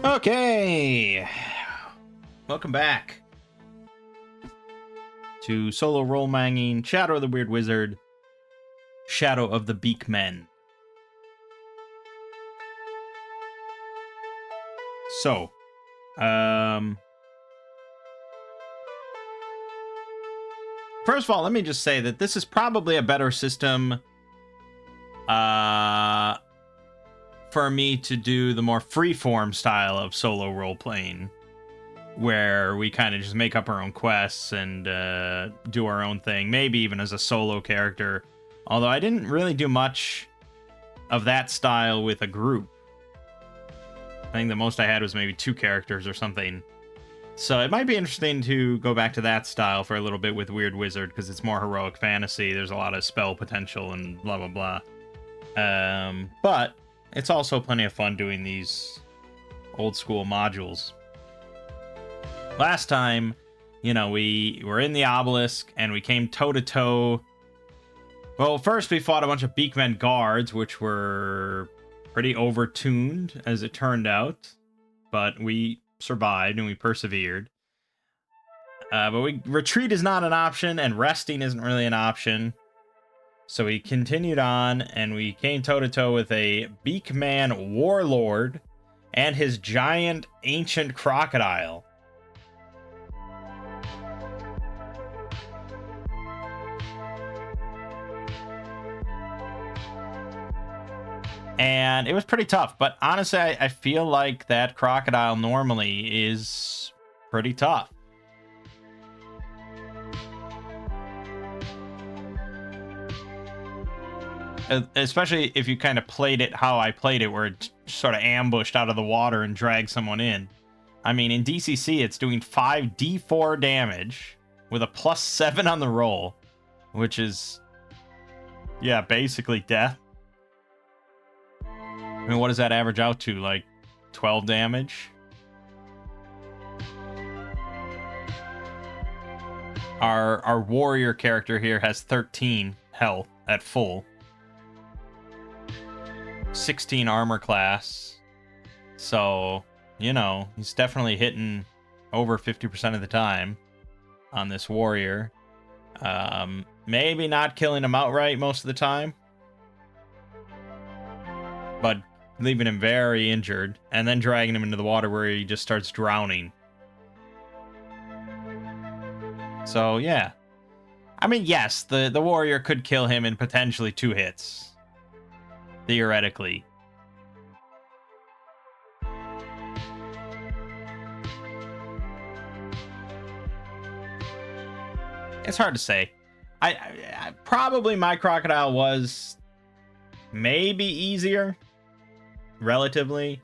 Okay, welcome back to solo role manging Shadow of the Weird Wizard, Shadow of the Beakmen. So, first of all, let me just say that this is probably a better system for me to do the more freeform style of solo role playing, where we kind of just make up our own quests and do our own thing, maybe even as a solo character. Although I didn't really do much of that style with a group. I think the most I had was maybe 2 characters or something. So it might be interesting to go back to that style for a little bit with Weird Wizard, because it's more heroic fantasy. There's a lot of spell potential and blah, blah, blah. But it's also plenty of fun doing these old school modules. Last time, we were in the obelisk and we came toe-to-toe. Well, first we fought a bunch of Beakmen guards, which were pretty overtuned, as it turned out. But we survived and we persevered. But retreat is not an option, and resting isn't really an option. So we continued on, and we came toe-to-toe with a Beakman warlord and his giant ancient crocodile. And it was pretty tough, but honestly, I feel like that crocodile normally is pretty tough. Especially if you kind of played it how I played it, where it sort of ambushed out of the water and dragged someone in. I mean, in DCC, it's doing 5d4 damage with a +7 on the roll, which is, yeah, basically death. I mean, what does that average out to? Like 12 damage? Our warrior character here has 13 health at full. 16 armor class. So, he's definitely hitting over 50% of the time on this warrior. Maybe not killing him outright most of the time, but leaving him very injured, and then dragging him into the water where he just starts drowning. So, yeah. I mean, yes, the warrior could kill him in potentially 2 hits. Theoretically. It's hard to say. I probably my crocodile was maybe easier, relatively,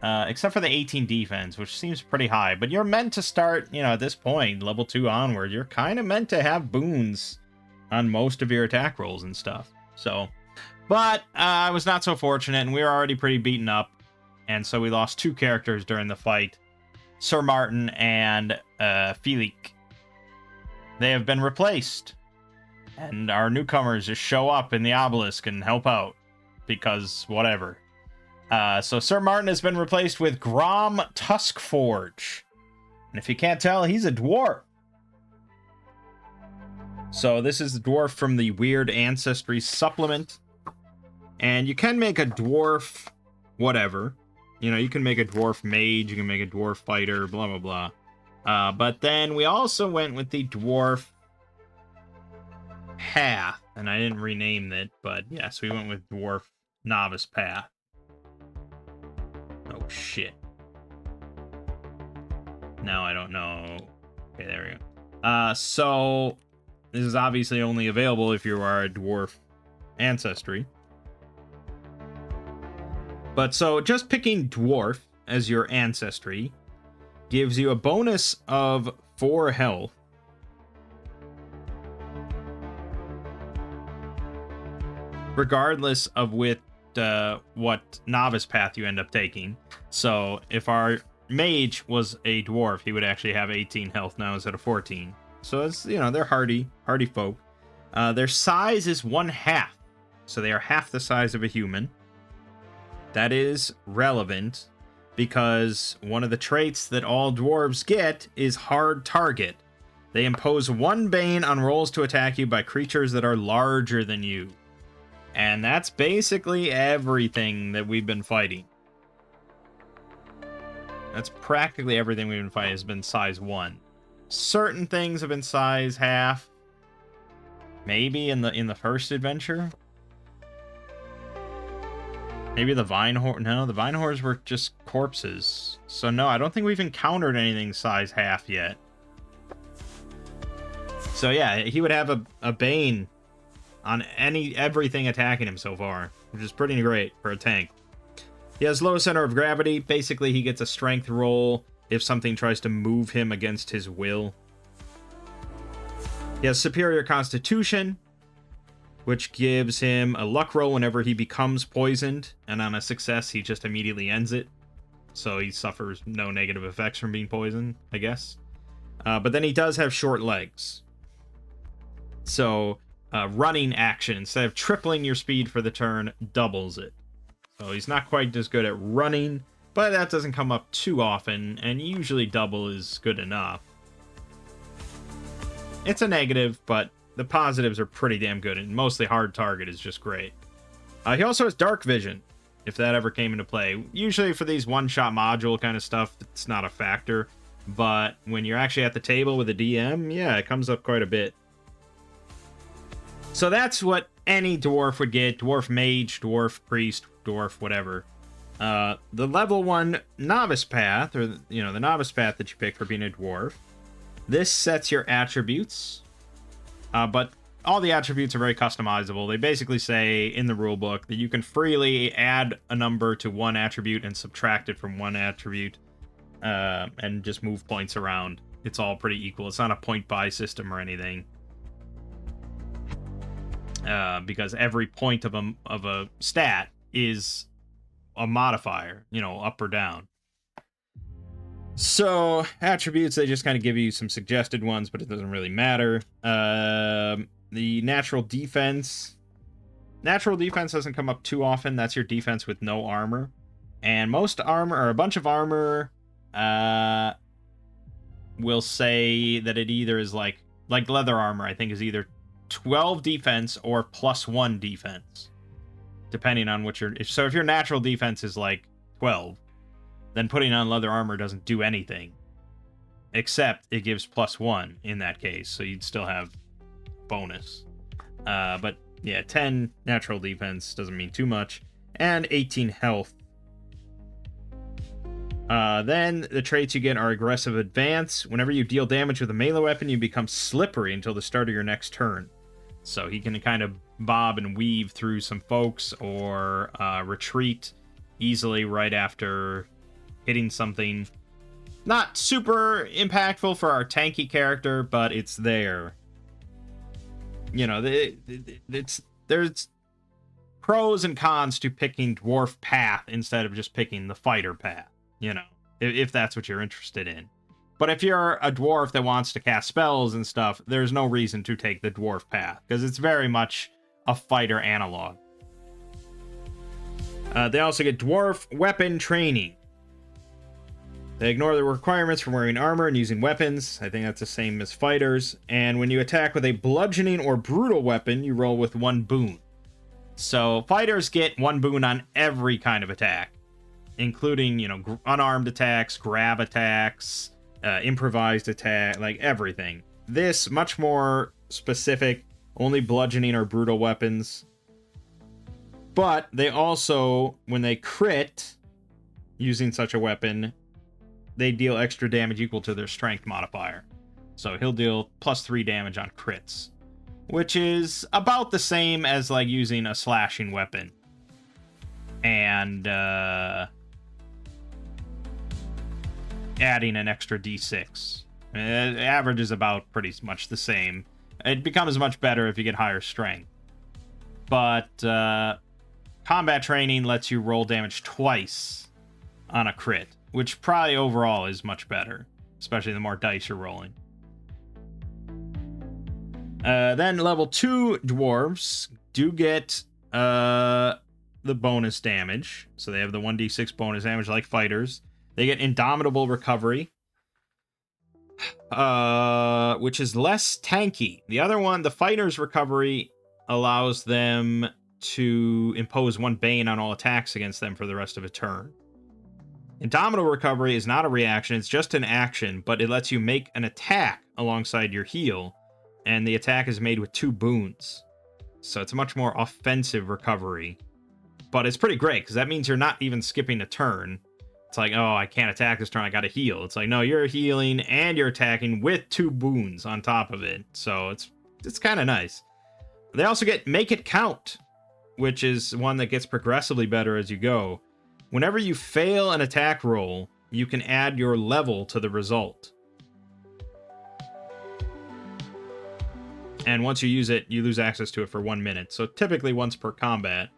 except for the 18 defense, which seems pretty high. But you're meant to start, at this point, level 2 onward, you're kind of meant to have boons on most of your attack rolls and stuff. So, but I was not so fortunate, and we were already pretty beaten up, and so we lost 2 characters during the fight, Sir Martin and Felix. They have been replaced, and our newcomers just show up in the obelisk and help out, because whatever. So Sir Martin has been replaced with Grom Tuskforge. And if you can't tell, he's a dwarf. So this is the dwarf from the Weird Ancestry supplement. And you can make a dwarf whatever. You can make a dwarf mage, you can make a dwarf fighter, blah, blah, blah. But then we also went with the dwarf path. And I didn't rename it, but yes, we went with dwarf novice path. Oh, shit. Now I don't know. Okay, there we go. So this is obviously only available if you are a dwarf ancestry. But so just picking dwarf as your ancestry gives you a bonus of 4 health. Regardless of what novice path you end up taking. So if our mage was a dwarf, he would actually have 18 health now instead of 14. So it's, they're hardy folk. Their size is 1/2. So they are half the size of a human. That is relevant. because one of the traits that all dwarves get is Hard Target. They impose 1 Bane on rolls to attack you by creatures that are larger than you. And that's basically everything that we've been fighting. That's practically everything we've been fighting has been size 1. Certain things have been size half. Maybe in the first adventure. Maybe the Vine Whore. No, the Vine Whores were just corpses. So no, I don't think we've encountered anything size half yet. So yeah, he would have a Bane on everything attacking him so far, which is pretty great for a tank. He has low center of gravity. Basically, he gets a strength roll if something tries to move him against his will. He has superior constitution, which gives him a luck roll whenever he becomes poisoned, and on a success, he just immediately ends it. So he suffers no negative effects from being poisoned, I guess. But then he does have short legs. So running action, instead of tripling your speed for the turn, doubles it. So he's not quite as good at running, but that doesn't come up too often, and usually double is good enough. It's a negative, but the positives are pretty damn good, and mostly Hard Target is just great. He also has Dark Vision, if that ever came into play. Usually for these one-shot module kind of stuff, it's not a factor, but when you're actually at the table with a DM, yeah, it comes up quite a bit. So that's what any dwarf would get. Dwarf mage, dwarf priest, dwarf whatever. The level 1 novice path, or the novice path that you pick for being a dwarf, this sets your attributes, but all the attributes are very customizable. They basically say in the rulebook that you can freely add a number to one attribute and subtract it from one attribute, and just move points around. It's all pretty equal. It's not a point buy system or anything. Because every point of a stat is a modifier, up or down. So attributes, they just kind of give you some suggested ones, but it doesn't really matter. The natural defense doesn't come up too often. That's your defense with no armor, and most armor, or a bunch of armor, will say that it either is like leather armor, I think, is either 12 defense or +1 defense, depending on what if your natural defense is like 12, then putting on leather armor doesn't do anything, except it gives +1 in that case, so you'd still have bonus. But yeah, 10 natural defense doesn't mean too much, and 18 health. Then the traits you get are aggressive advance. Whenever you deal damage with a melee weapon, you become slippery until the start of your next turn. So he can kind of bob and weave through some folks, or retreat easily right after hitting something. Not super impactful for our tanky character, but it's there. There's pros and cons to picking dwarf path instead of just picking the fighter path, if that's what you're interested in. But if you're a dwarf that wants to cast spells and stuff, there's no reason to take the dwarf path, because it's very much a fighter analog. They also get dwarf weapon training. They ignore the requirements for wearing armor and using weapons. I think that's the same as fighters. And when you attack with a bludgeoning or brutal weapon, you roll with 1 boon. So fighters get 1 boon on every kind of attack, including, unarmed attacks, grab attacks, improvised attack, like everything. This, much more specific, only bludgeoning or brutal weapons. But they also, when they crit using such a weapon, they deal extra damage equal to their strength modifier. So he'll deal +3 damage on crits, which is about the same as like using a slashing weapon. And adding an extra d6. Average is about pretty much the same. It becomes much better if you get higher strength. But combat training lets you roll damage twice on a crit, which probably overall is much better, especially the more dice you're rolling. Then level 2 dwarves do get the bonus damage. So they have the 1d6 bonus damage like fighters. They get Indomitable Recovery, which is less tanky. The other one, the fighter's recovery, allows them to impose 1 Bane on all attacks against them for the rest of a turn. Indomitable Recovery is not a reaction, it's just an action, but it lets you make an attack alongside your heal, and the attack is made with 2 boons. So it's a much more offensive recovery. But it's pretty great, because that means you're not even skipping a turn. It's like, oh, I can't attack this turn, I gotta heal. It's like, no, you're healing and you're attacking with 2 boons on top of it. So it's kind of nice. They also get Make It Count, which is one that gets progressively better as you go. Whenever you fail an attack roll, you can add your level to the result. And once you use it, you lose access to it for 1 minute. So typically once per combat.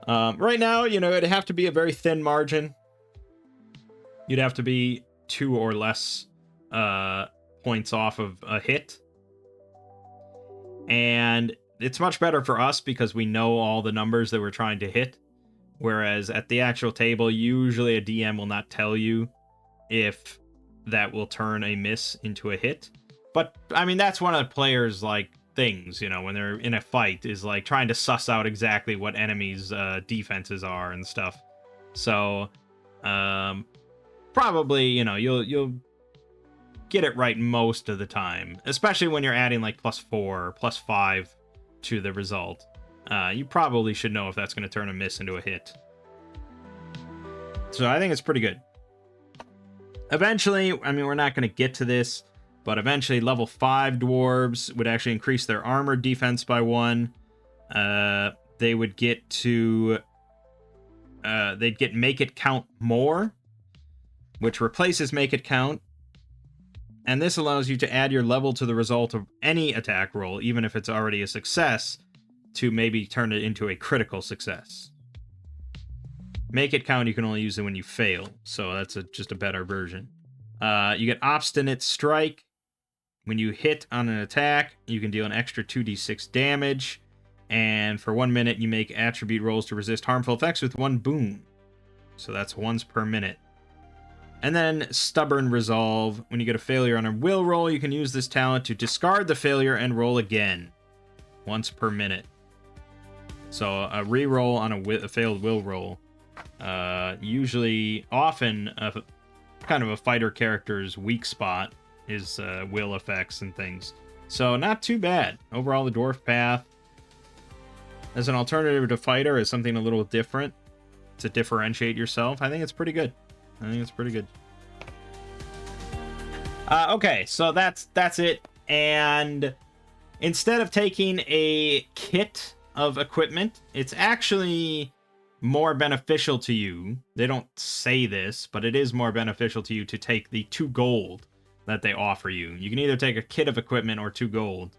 Right now, it'd have to be a very thin margin. You'd have to be 2 or less points off of a hit. And it's much better for us because we know all the numbers that we're trying to hit. Whereas at the actual table, usually a DM will not tell you if that will turn a miss into a hit. But, I mean, that's one of the players' things, when they're in a fight, is trying to suss out exactly what enemies' defenses are and stuff. So, probably, you'll get it right most of the time, especially when you're adding +4 or +5 to the result. You probably should know if that's going to turn a miss into a hit. So I think it's pretty good. Eventually, I mean, we're not going to get to this, but eventually level 5 dwarves would actually increase their armor defense by 1. They would get to... they'd get Make It Count More, which replaces Make It Count. And this allows you to add your level to the result of any attack roll, even if it's already a success, to maybe turn it into a critical success. Make It Count, you can only use it when you fail, so that's just a better version. You get Obstinate Strike. When you hit on an attack, you can deal an extra 2d6 damage, and for 1 minute, you make attribute rolls to resist harmful effects with 1 boon. So that's once per minute. And then Stubborn Resolve. When you get a failure on a will roll, you can use this talent to discard the failure and roll again. Once per minute. So a reroll on a failed will roll. Often, kind of a fighter character's weak spot is will effects and things. So not too bad. Overall, the Dwarf Path, as an alternative to fighter, is something a little different to differentiate yourself. I think it's pretty good. Okay, so that's it. And instead of taking a kit of equipment, it's actually more beneficial to you. They don't say this, but it is more beneficial to you to take the 2 gold that they offer you. You can either take a kit of equipment or 2 gold.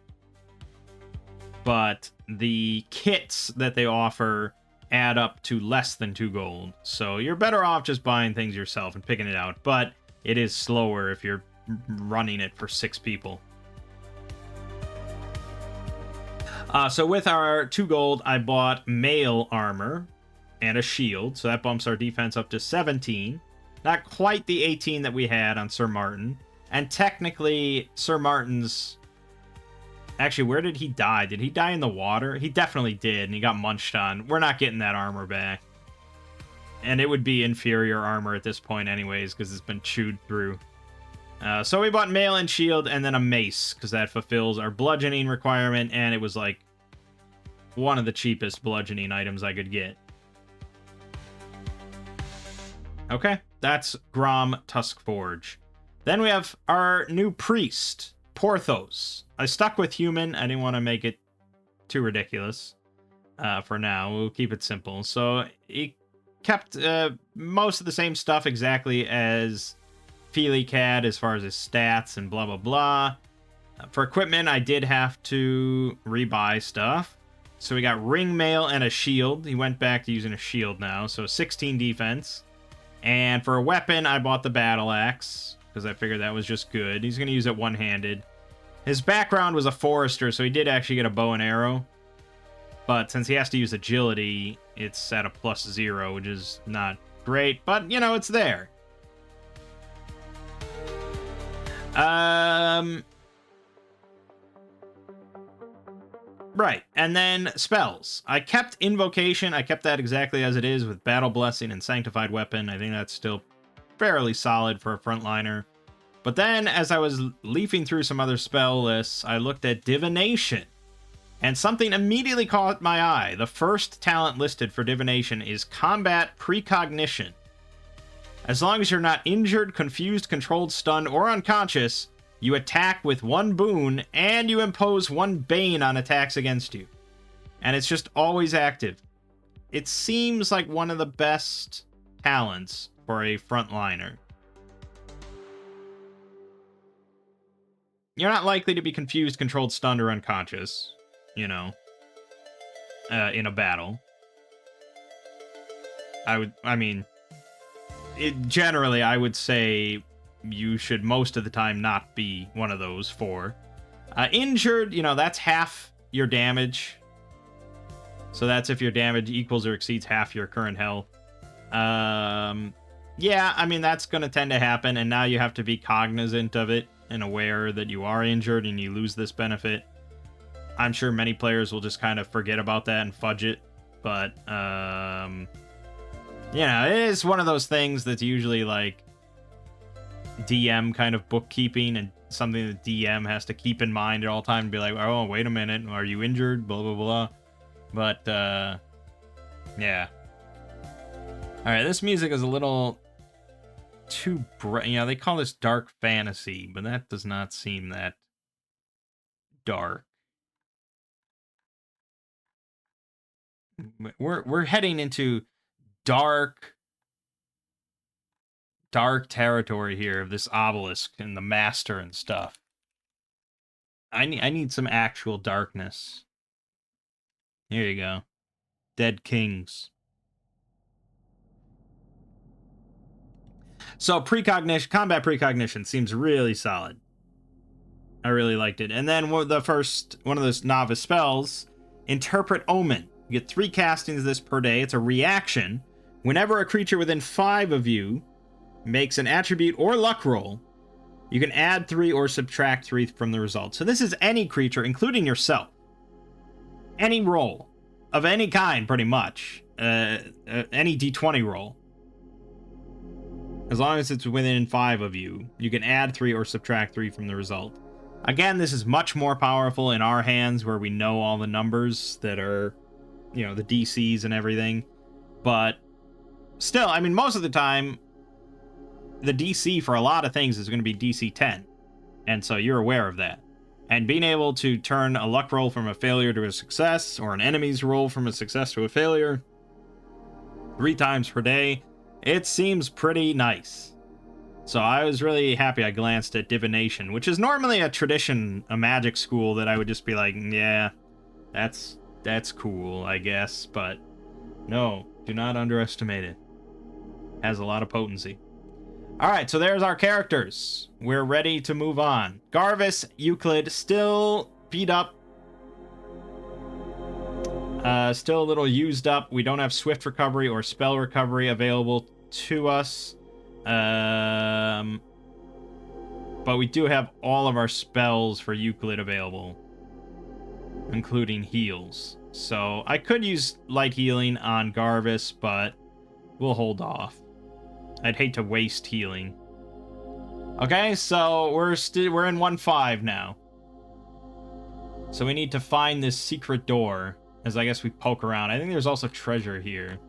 But the kits that they offer add up to less than 2 gold. So you're better off just buying things yourself and picking it out. But it is slower if you're running it for 6 people. So with our 2 gold, I bought mail armor and a shield. So that bumps our defense up to 17. Not quite the 18 that we had on Sir Martin. And technically, Sir Martin's... Actually, where did he die? Did he die in the water? He definitely did, and he got munched on. We're not getting that armor back. And it would be inferior armor at this point anyways, because it's been chewed through. So we bought mail and shield, and then a mace, because that fulfills our bludgeoning requirement, and it was one of the cheapest bludgeoning items I could get. Okay, that's Grom Tuskforge. Then we have our new priest, Porthos. I stuck with human. I didn't want to make it too ridiculous for now. We'll keep it simple. So he kept most of the same stuff exactly as Feelycad as far as his stats and blah, blah, blah. For equipment, I did have to rebuy stuff. So we got ring mail and a shield. He went back to using a shield now. So 16 defense. And for a weapon, I bought the battle axe because I figured that was just good. He's going to use it one-handed. His background was a forester, so he did actually get a bow and arrow. But since he has to use agility, it's at a +0, which is not great. But, you know, it's there. Right, and then spells. I kept Invocation. I kept that exactly as it is with Battle Blessing and Sanctified Weapon. I think that's still fairly solid for a frontliner. But then, as I was leafing through some other spell lists, I looked at Divination. And something immediately caught my eye. The first talent listed for Divination is Combat Precognition. As long as you're not injured, confused, controlled, stunned, or unconscious, you attack with 1 boon, and you impose 1 bane on attacks against you. And it's just always active. It seems like one of the best talents for a frontliner. You're not likely to be confused, controlled, stunned, or unconscious, you know, in a battle. Generally, I would say you should most of the time not be one of those 4. Injured, you know, that's half your damage. So that's if your damage equals or exceeds half your current health. Yeah, I mean, that's going to tend to happen, and now you have to be cognizant of it and aware that you are injured and you lose this benefit. I'm sure many players will just kind of forget about that and fudge it, but, you know, it is one of those things that's usually, like, DM kind of bookkeeping and something that DM has to keep in mind at all times and be like, oh, wait a minute, are you injured? Blah, blah, blah. But, yeah. Alright, this music is a little too bright. You know, they call this dark fantasy, but that does not seem that dark. We're heading into dark territory here of this obelisk and the master and stuff. I need some actual darkness. Here you go. Dead Kings. So precognition, combat precognition seems really solid. I really liked it. And then one of those novice spells, Interpret Omen. You get 3 castings of this per day. It's a reaction. Whenever a creature within 5 of you makes an attribute or luck roll, you can add 3 or subtract 3 from the result. So this is any creature, including yourself. Any roll of any kind, pretty much. Any d20 roll. As long as it's within 5 of you, you can add 3 or subtract 3 from the result. Again, this is much more powerful in our hands where we know all the numbers that are, you know, the DCs and everything. But still, I mean, most of the time, the DC for a lot of things is going to be DC 10. And so you're aware of that. And being able to turn a luck roll from a failure to a success, or an enemy's roll from a success to a failure, 3 times per day, it seems pretty nice. So I was really happy I glanced at Divination, which is normally a tradition, a magic school that I would just be like, yeah, that's cool, I guess. But no, do not underestimate it. Has a lot of potency. Alright, so there's our characters. We're ready to move on. Garvis, Euclid, still beat up. Still a little used up. We don't have Swift Recovery or Spell Recovery available to us. But we do have all of our spells for Euclid available, including heals. So I could use Light Healing on Garvis, but we'll hold off. I'd hate to waste healing. Okay, so we're in 1-5 now. So we need to find this secret door, as I guess we poke around. I think there's also treasure here.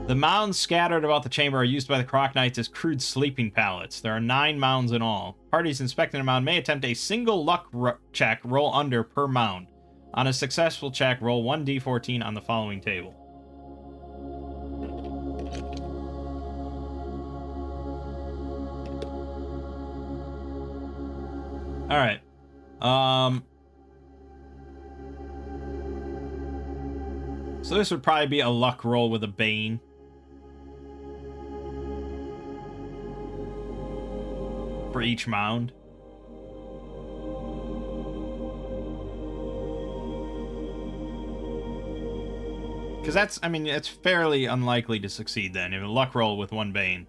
The mounds scattered about the chamber are used by the Croc Knights as crude sleeping pallets. There are 9 mounds in all. Parties inspecting a mound may attempt a single luck check, roll under per mound. On a successful check, roll 1d14 on the following table. Alright. So this would probably be a luck roll with a Bane. For each mound. Because that's, I mean, it's fairly unlikely to succeed then. If a luck roll with 1 Bane.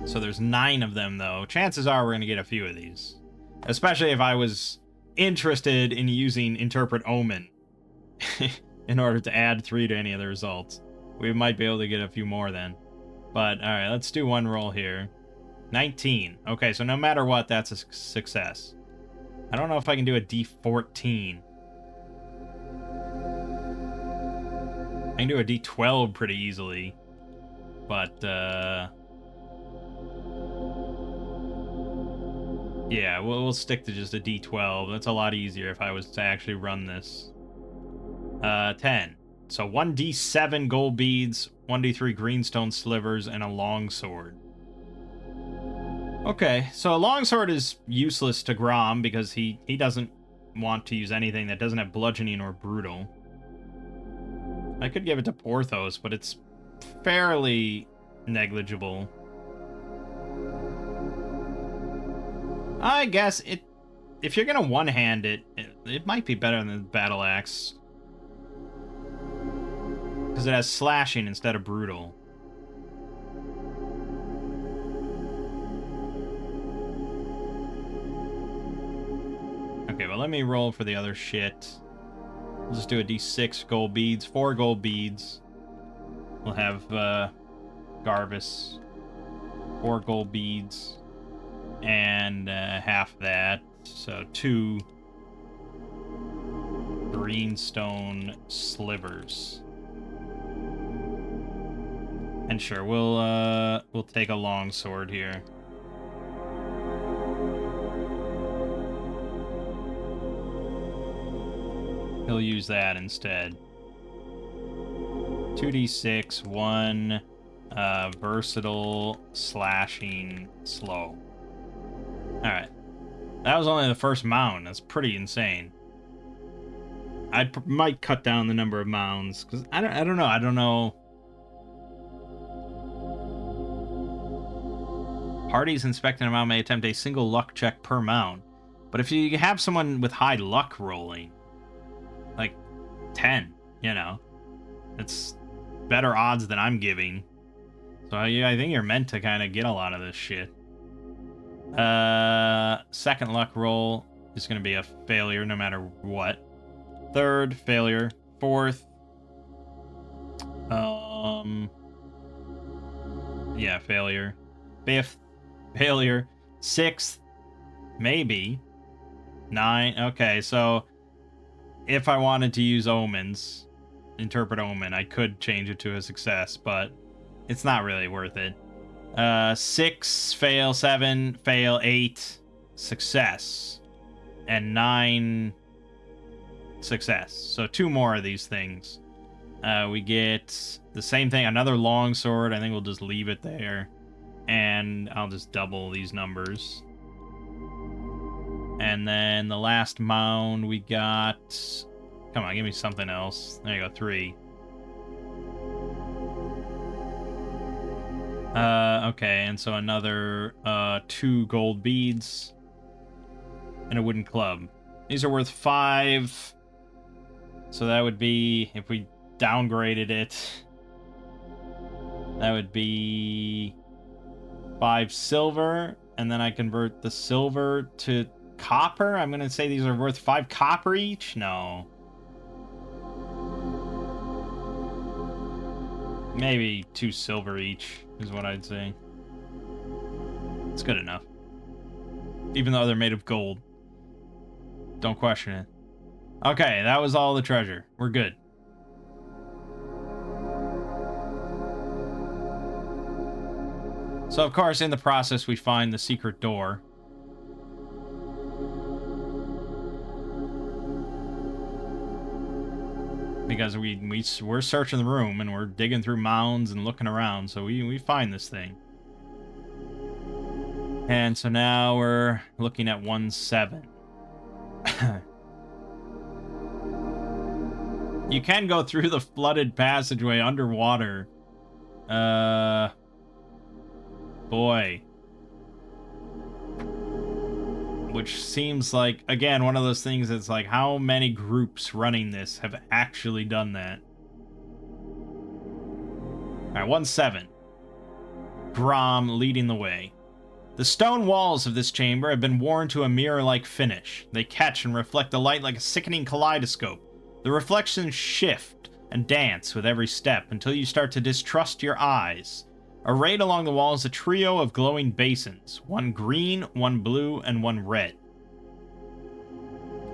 So there's 9 of them, though. Chances are we're going to get a few of these. Especially if I was interested in using Interpret Omen in order to add 3 to any of the results. We might be able to get a few more then. But, alright, let's do 1 roll here. 19. Okay, so no matter what, that's a success. I don't know if I can do a D14. I can do a D12 pretty easily. But, yeah, we'll stick to just a D12. That's a lot easier if I was to actually run this. 10. So 1 D7 gold beads, 1 D3 greenstone slivers, and a longsword. Okay, so a longsword is useless to Grom because he doesn't want to use anything that doesn't have bludgeoning or brutal. I could give it to Porthos, but it's fairly negligible. I guess if you're gonna one-hand it might be better than the battle axe. Because it has slashing instead of brutal. Okay, well, let me roll for the other shit. We'll just do a D6 gold beads, 4 gold beads. We'll have Garvis, 4 gold beads, and half that, so 2 greenstone slivers. And sure, we'll take a longsword here. He'll use that instead. 2d6, 1 versatile, slashing, slow. Alright. That was only the first mound. That's pretty insane. I might cut down the number of mounds, because I don't know. Parties inspecting a mound may attempt a single luck check per mound. But if you have someone with high luck rolling, like 10, you know, it's better odds than I'm giving. So yeah, I think you're meant to kind of get a lot of this shit. Second luck roll is going to be a failure no matter what. Third, failure. Fourth, yeah, failure. Fifth, failure. Sixth, maybe. 9. Okay, so if I wanted to use omens, interpret omen, I could change it to a success, but it's not really worth it. 6, fail. 7, fail. 8, success. And 9, success. So 2 more of these things. We get the same thing, another longsword. I think we'll just leave it there. And I'll just double these numbers. And then the last mound we got... Come on, give me something else. There you go, 3. Okay, and so another 2 gold beads. And a wooden club. These are worth 5. So that would be, if we downgraded it, that would be 5 silver. And then I convert the silver to copper. I'm going to say these are worth 5 copper each? No. Maybe 2 silver each is what I'd say. It's good enough. Even though they're made of gold. Don't question it. Okay, that was all the treasure. We're good. So, of course, in the process, we find the secret door. Because we're searching the room, and we're digging through mounds and looking around, so we find this thing. And so now we're looking at 1-7. You can go through the flooded passageway underwater. Boy. which seems like, again, one of those things that's like, how many groups running this have actually done that? Alright, 1-7. Grom leading the way. The stone walls of this chamber have been worn to a mirror-like finish. They catch and reflect the light like a sickening kaleidoscope. The reflections shift and dance with every step until you start to distrust your eyes. Arrayed along the walls, a trio of glowing basins. One green, one blue, and one red.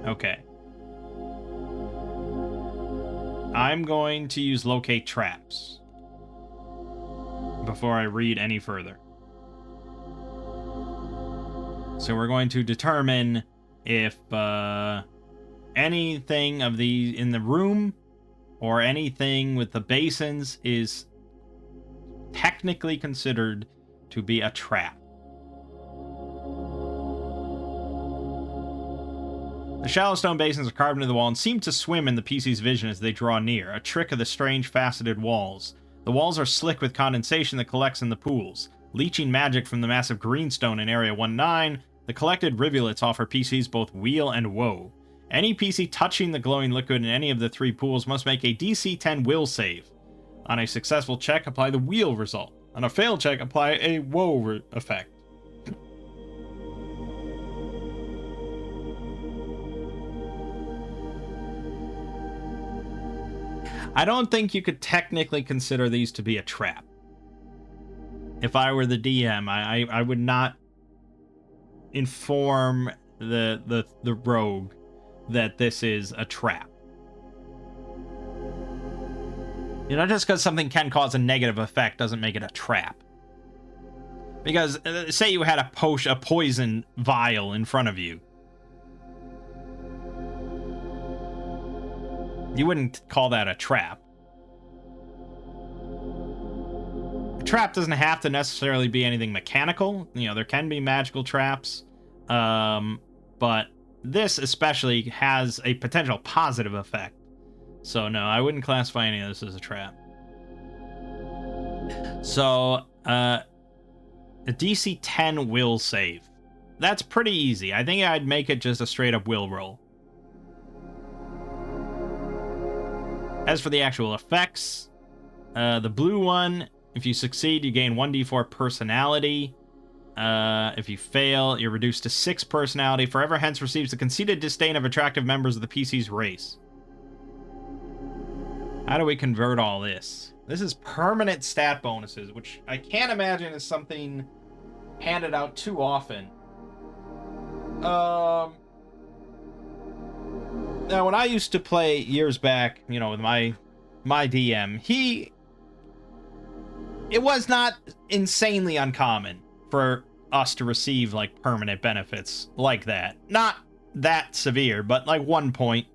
Okay. I'm going to use locate traps before I read any further. So we're going to determine if anything of the in the room or anything with the basins is technically considered to be a trap. The shallow stone basins are carved into the wall and seem to swim in the PC's vision as they draw near, a trick of the strange faceted walls. The walls are slick with condensation that collects in the pools. Leeching magic from the massive greenstone in Area 1-9, the collected rivulets offer PCs both weal and woe. Any PC touching the glowing liquid in any of the three pools must make a DC 10 will save. On a successful check, apply the weal result. On a failed check, apply a woe effect. I don't think you could technically consider these to be a trap. If I were the DM, I would not inform the rogue that this is a trap. You know, just because something can cause a negative effect doesn't make it a trap. Because, say you had a poison vial in front of you. You wouldn't call that a trap. A trap doesn't have to necessarily be anything mechanical. You know, there can be magical traps. But this especially has a potential positive effect. So no, I wouldn't classify any of this as a trap. So, a DC 10 will save. That's pretty easy. I think I'd make it just a straight up will roll. As for the actual effects, the blue one, if you succeed, you gain 1d4 personality. If you fail, you're reduced to 6 personality. Forever hence receives the conceited disdain of attractive members of the PC's race. How do we convert all this? This is permanent stat bonuses, which I can't imagine is something handed out too often. Now, when I used to play years back, you know, with my DM, it was not insanely uncommon for us to receive, like, permanent benefits like that. Not that severe, but, like, 1 point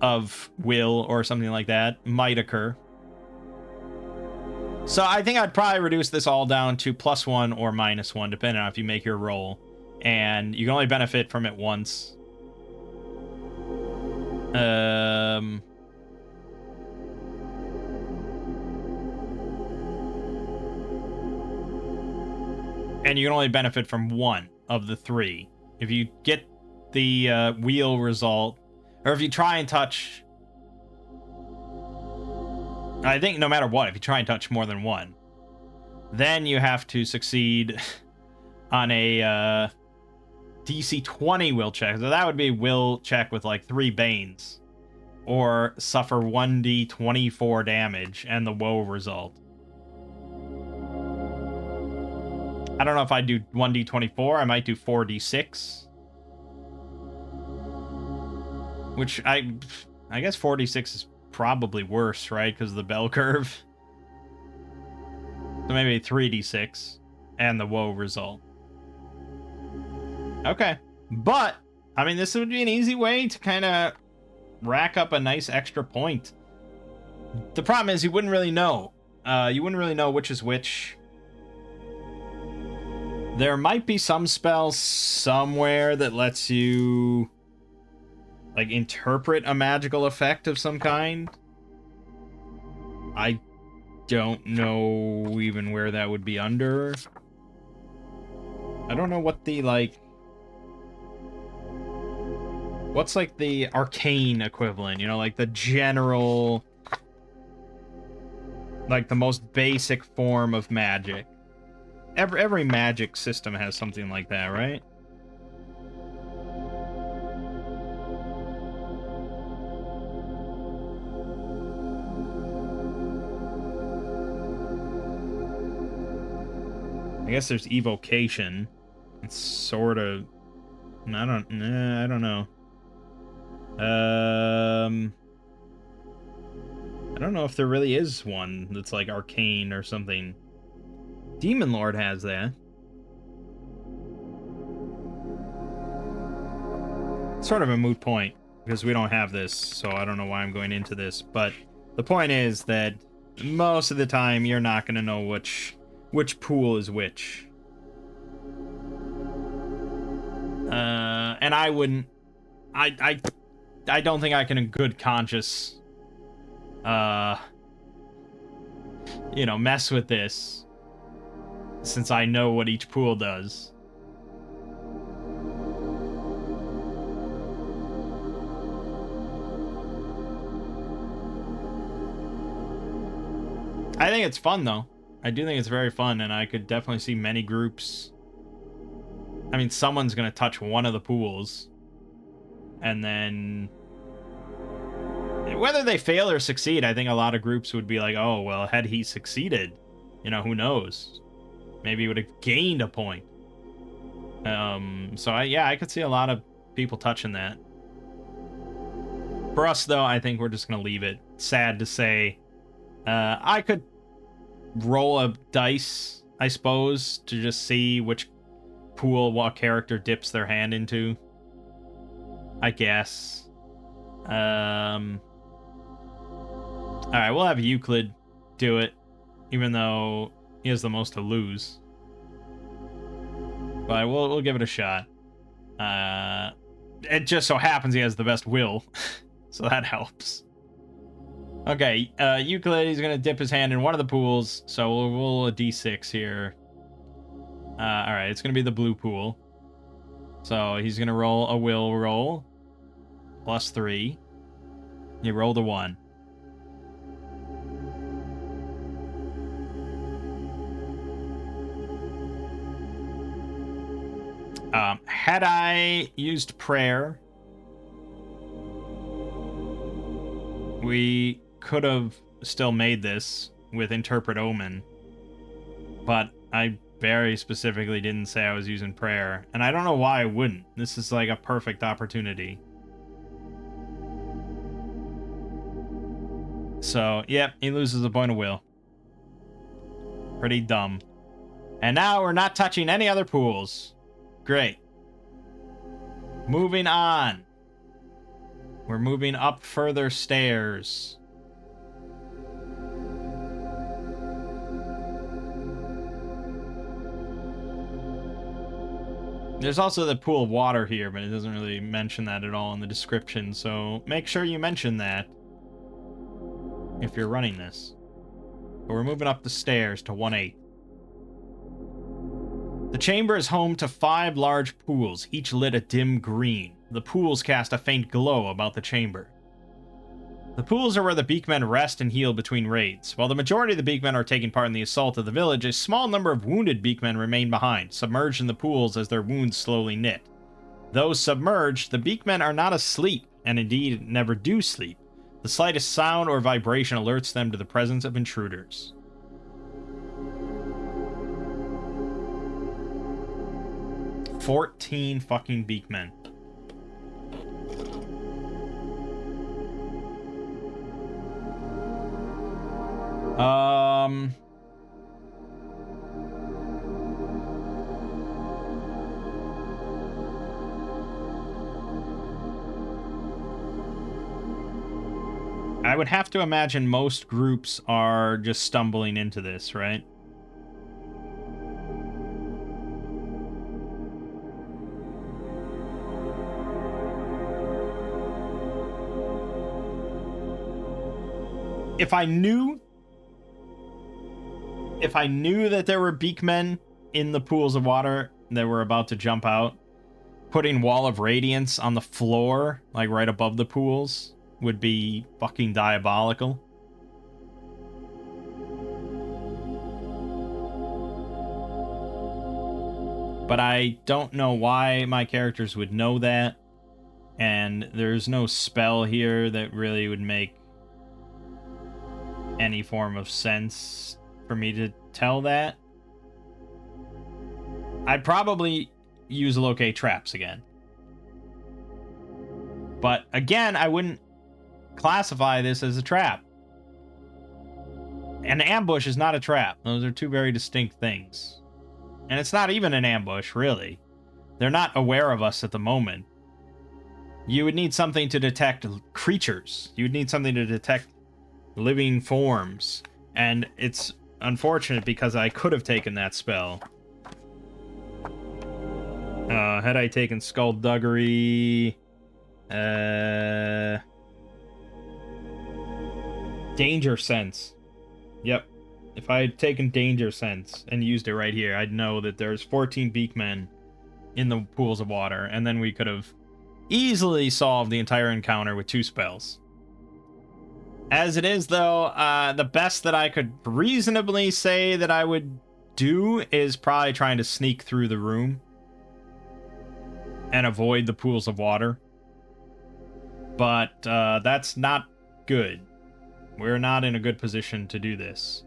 of will or something like that might occur. So I think I'd probably reduce this all down to +1 or -1, depending on if you make your roll. And you can only benefit from it once. And you can only benefit from 1 of the 3. If you get the wheel result, or if you try and touch, I think no matter what, if you try and touch more than 1, then you have to succeed on a DC 20 will check. So that would be a will check with like 3 banes, or suffer 1d24 damage and the woe result. I don't know if I do 1d24. I might do 4d6. Which I guess 4d6 is probably worse, right? Because of the bell curve. So maybe 3d6 and the woe result. Okay. But, I mean, this would be an easy way to kind of rack up a nice extra point. The problem is you wouldn't really know. You wouldn't really know which is which. There might be some spell somewhere that lets you, like, interpret a magical effect of some kind. I don't know even where that would be under. I don't know what the, like, What's like the arcane equivalent? You know, like the general, like the most basic form of magic. Every magic system has something like that, right? I guess there's evocation. It's sort of. I don't know. I don't know if there really is one that's like arcane or something. Demon Lord has that. It's sort of a moot point because we don't have this, so I don't know why I'm going into this. But the point is that most of the time you're not going to know which pool is which. And I wouldn't. I don't think I can in good conscience mess with this, since I know what each pool does. I think it's fun, though. I do think it's very fun, and I could definitely see many groups. I mean, someone's going to touch one of the pools, and then whether they fail or succeed, I think a lot of groups would be like, oh, well, had he succeeded, who knows? Maybe he would have gained a point. So I could see a lot of people touching that. For us, though, I think we're just going to leave it. Sad to say. I could roll a dice, I suppose, to just see which pool what character dips their hand into. I guess. Alright, we'll have Euclid do it, even though he has the most to lose. But we'll give it a shot. It just so happens he has the best will, so that helps. Okay, Euclid, he's gonna dip his hand in one of the pools, so we'll roll a d6 here. Alright, it's gonna be the blue pool. So he's gonna roll a will roll. +3. He rolled a 1. Had I used prayer, we could have still made this with Interpret Omen, but I very specifically didn't say I was using prayer, and I don't know why I wouldn't. This is like a perfect opportunity. So, yep, he loses a point of will. Pretty dumb. And now we're not touching any other pools. Great. Moving on. We're moving up further stairs. There's also the pool of water here, but it doesn't really mention that at all in the description, so make sure you mention that if you're running this. But we're moving up the stairs to 1/8. The chamber is home to 5 large pools, each lit a dim green. The pools cast a faint glow about the chamber. The pools are where the Beakmen rest and heal between raids. While the majority of the Beakmen are taking part in the assault of the village, a small number of wounded Beakmen remain behind, submerged in the pools as their wounds slowly knit. Though submerged, the Beakmen are not asleep, and indeed never do sleep. The slightest sound or vibration alerts them to the presence of intruders. $14 fucking Beakmen. I would have to imagine most groups are just stumbling into this, right? If I knew that there were Beakmen in the pools of water that were about to jump out, putting Wall of Radiance on the floor, like right above the pools, would be fucking diabolical. But I don't know why my characters would know that. And there's no spell here that really would make any form of sense for me to tell that. I'd probably use locate traps again. But again, I wouldn't classify this as a trap. An ambush is not a trap. Those are two very distinct things. And it's not even an ambush, really. They're not aware of us at the moment. You would need something to detect creatures. You would need something to detect living forms. And it's unfortunate because I could have taken that spell. Had I taken Skullduggery... Danger Sense. Yep. If I had taken Danger Sense and used it right here, I'd know that there's 14 Beakmen in the pools of water, and then we could have easily solved the entire encounter with 2 spells. As it is, though, the best that I could reasonably say that I would do is probably trying to sneak through the room and avoid the pools of water. But that's not good. We're not in a good position to do this,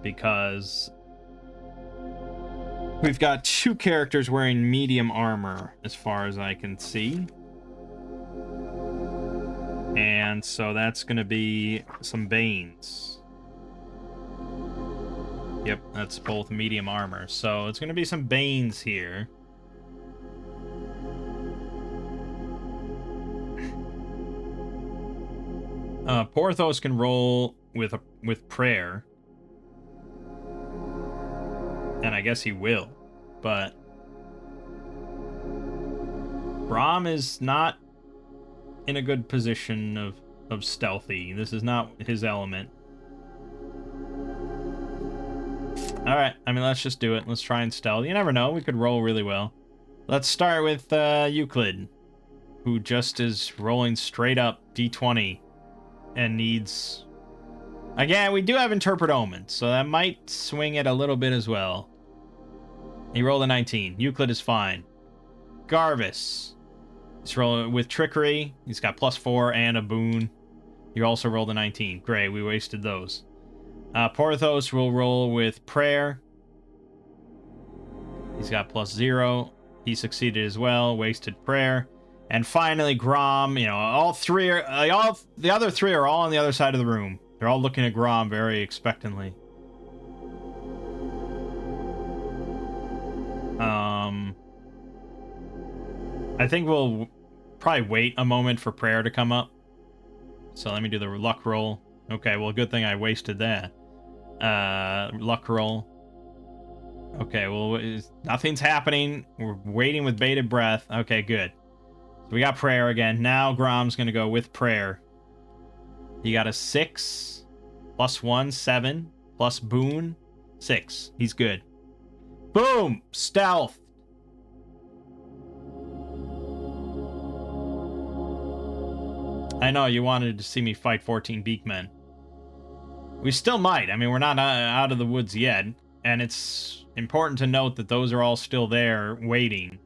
because we've got 2 characters wearing medium armor, as far as I can see. And so that's going to be some Banes. Yep, that's both medium armor. So it's going to be some Banes here. Porthos can roll with prayer. And I guess he will. But Brahm is not in a good position of stealthy. This is not his element. Alright, I mean, let's just do it. Let's try and stealth. You never know, we could roll really well. Let's start with Euclid, who just is rolling straight up D20 and needs... Again, we do have Interpret Omens, so that might swing it a little bit as well. He rolled a 19. Euclid is fine. Garvis. He's rolling with Trickery. He's got +4 and a boon. You also rolled a 19. Great, we wasted those. Porthos will roll with Prayer. He's got +0. He succeeded as well. Wasted Prayer. And finally, Grom. You know, all three are... the other 3 are all on the other side of the room. They're all looking at Grom very expectantly. I think we'll probably wait a moment for Prayer to come up. So let me do the luck roll. Okay, well, good thing I wasted that. Luck roll. Okay, well, nothing's happening. We're waiting with bated breath. Okay, good. So we got Prayer again. Now Grom's going to go with Prayer. He got a 6, +1, 7, plus boon, 6. He's good. Boom! Stealth! I know, you wanted to see me fight 14 Beakmen. We still might. I mean, we're not out of the woods yet. And it's important to note that those are all still there, waiting.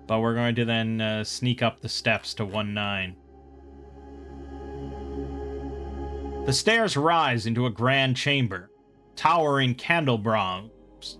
But we're going to then sneak up the steps to 1-9. The stairs rise into a grand chamber. Towering candelabrums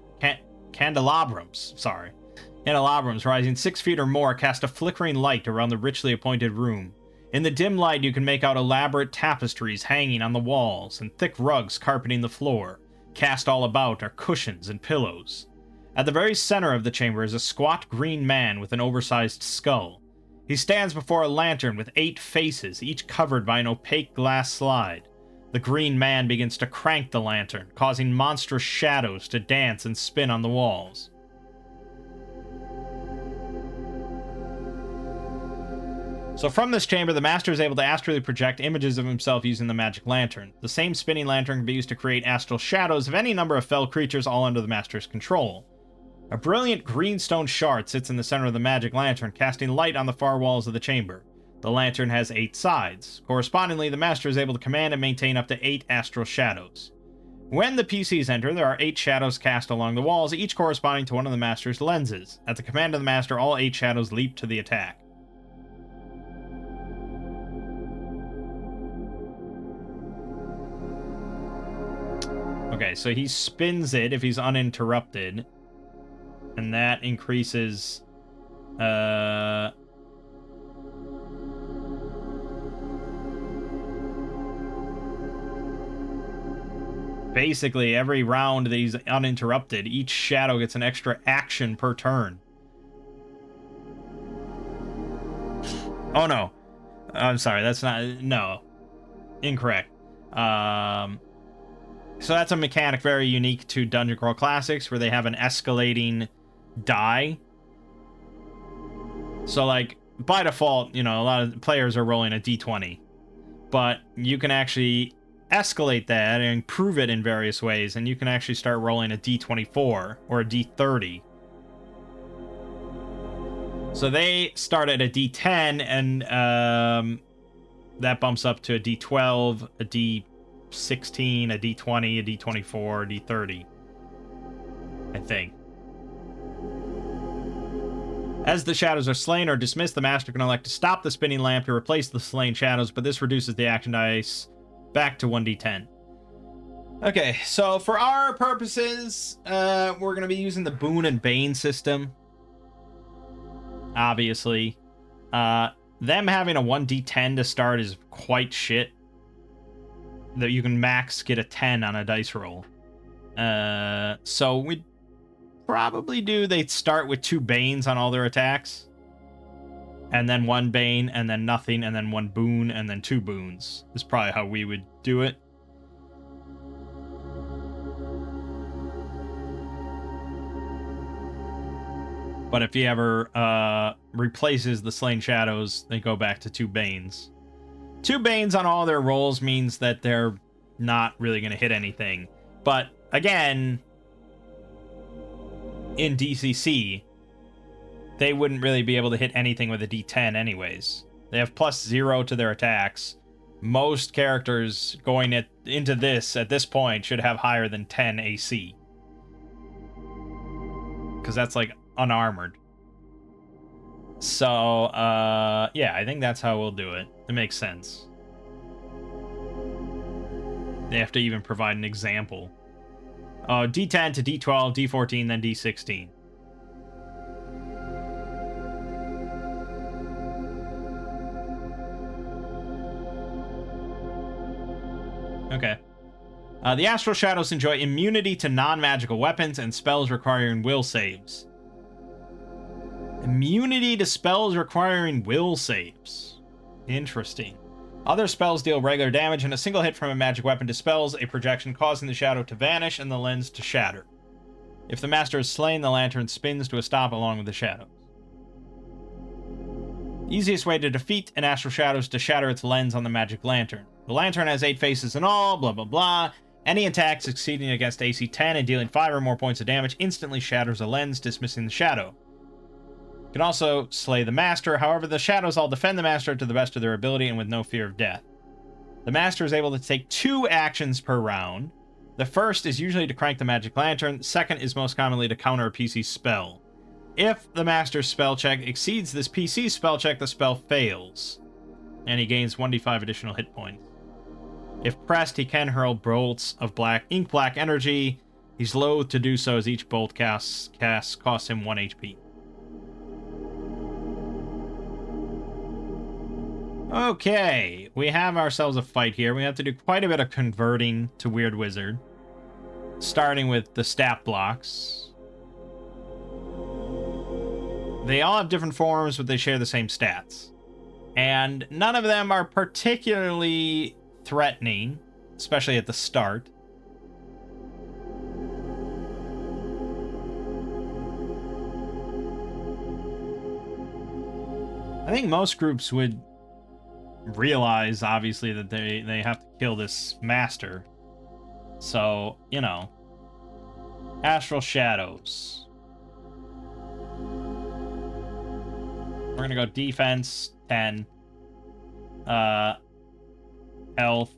rising 6 feet or more cast a flickering light around the richly appointed room. In the dim light, you can make out elaborate tapestries hanging on the walls and thick rugs carpeting the floor. Cast all about are cushions and pillows. At the very center of the chamber is a squat green man with an oversized skull. He stands before a lantern with 8 faces, each covered by an opaque glass slide. The green man begins to crank the lantern, causing monstrous shadows to dance and spin on the walls. So from this chamber, the Master is able to astrally project images of himself using the magic lantern. The same spinning lantern can be used to create astral shadows of any number of fell creatures, all under the Master's control. A brilliant greenstone shard sits in the center of the magic lantern, casting light on the far walls of the chamber. The lantern has 8 sides. Correspondingly, the master is able to command and maintain up to 8 astral shadows. When the PCs enter, there are 8 shadows cast along the walls, each corresponding to one of the master's lenses. At the command of the master, all 8 shadows leap to the attack. Okay, so he spins it if he's uninterrupted, and that increases basically every round that he's uninterrupted, each shadow gets an extra action per turn. Oh no, I'm sorry, that's not, no, incorrect. So that's a mechanic very unique to Dungeon Crawl Classics, where they have an escalating die. So, like, by default, you know, a lot of players are rolling a d20. But you can actually escalate that and improve it in various ways, and you can actually start rolling a d24 or a d30. So they start at a d10, and that bumps up to a d12, a d16, a d20, a d24, a d30, I think. As the shadows are slain or dismissed, the master can elect to stop the spinning lamp to replace the slain shadows, but this reduces the action dice back to 1d10. Okay, so for our purposes, we're going to be using the Boon and Bane system. Obviously. Them having a 1d10 to start is quite shit. That you can max get a 10 on a dice roll. So we'd probably they'd start with 2 Banes on all their attacks. And then 1 Bane, and then nothing, and then 1 Boon, and then 2 Boons. Is probably how we would do it. But if he ever replaces the slain shadows, they go back to 2 Banes. 2 Banes on all their rolls means that they're not really going to hit anything. But, again, in DCC, they wouldn't really be able to hit anything with a D10 anyways. They have +0 to their attacks. Most characters going into this, at this point, should have higher than 10 AC. Because that's, like, unarmored. So, yeah, I think that's how we'll do it. It makes sense. They have to even provide an example. D10 to D12, D14, then D16. Okay. The Astral Shadows enjoy immunity to non-magical weapons and spells requiring will saves. Immunity to spells requiring will saves. Interesting. Other spells deal regular damage, and a single hit from a magic weapon dispels a projection, causing the shadow to vanish and the lens to shatter. If the master is slain, the lantern spins to a stop along with the shadows. The easiest way to defeat an Astral Shadow is to shatter its lens on the magic lantern. The lantern has 8 faces in all, blah blah blah. Any attack succeeding against AC 10 and dealing 5 or more points of damage instantly shatters a lens, dismissing the shadow. Can also slay the master, however the shadows all defend the master to the best of their ability and with no fear of death. The master is able to take 2 actions per round. The first is usually to crank the magic lantern, the second is most commonly to counter a PC spell. If the master's spell check exceeds this PC spell check, the spell fails, and he gains 1d5 additional hit points. If pressed, he can hurl bolts of ink black energy. He's loath to do so as each bolt cast costs him 1 HP. Okay, we have ourselves a fight here. We have to do quite a bit of converting to Weird Wizard. Starting with the stat blocks. They all have different forms, but they share the same stats. And none of them are particularly threatening, especially at the start. I think most groups would realize, obviously, that they have to kill this master. So, you know. Astral Shadows. we're gonna go defense 10, health.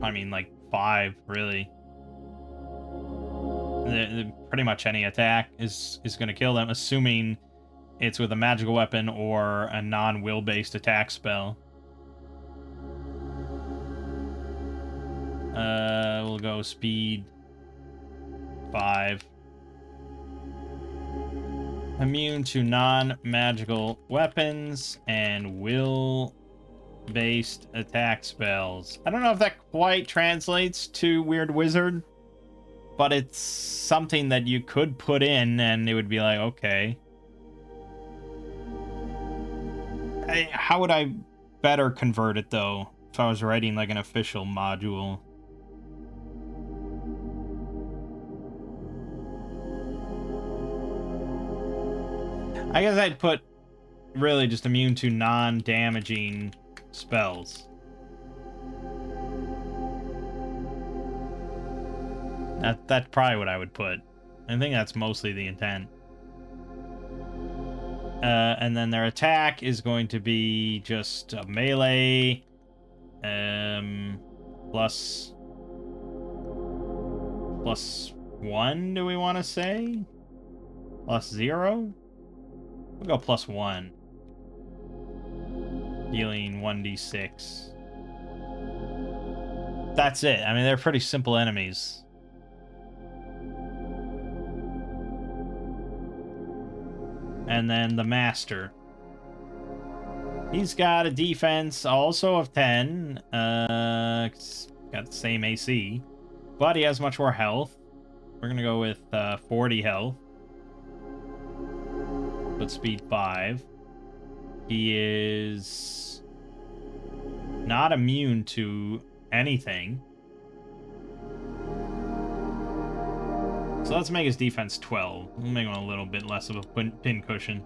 I mean, like 5, really. Pretty much any attack is gonna kill them, assuming it's with a magical weapon or a non-will based attack spell. We'll go speed 5. Immune to non-magical weapons and will-based attack spells. I don't know if that quite translates to Weird Wizard, but it's something that you could put in and it would be like, okay. How would I better convert it, though, if I was writing like an official module? I guess I'd put really just immune to non-damaging spells. That's probably what I would put. I think that's mostly the intent. And then their attack is going to be just a melee, plus 1, do we want to say? Plus 0? We'll go plus 1. Healing 1d6. That's it. I mean, they're pretty simple enemies. And then the Master. He's got a defense also of 10. Got the same AC. But he has much more health. We're going to go with 40 health. But speed 5. He is not immune to anything. So let's make his defense 12. We'll make him a little bit less of a pin cushion.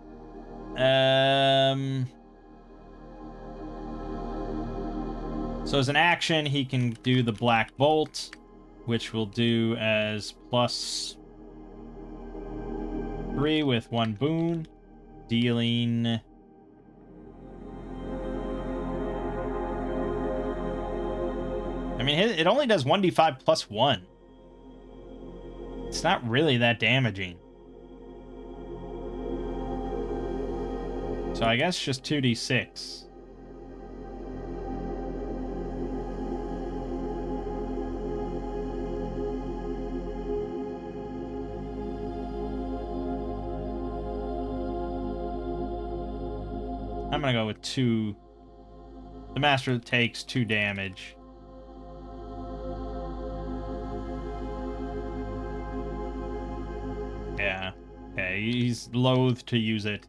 So as an action, he can do the Black Bolt, which will do as plus 3 with 1 boon, dealing... I mean, it only does 1d5 plus 1. It's not really that damaging. So I guess just 2d6. I'm gonna go with 2. The Master takes 2 damage. Yeah. Okay, he's loath to use it.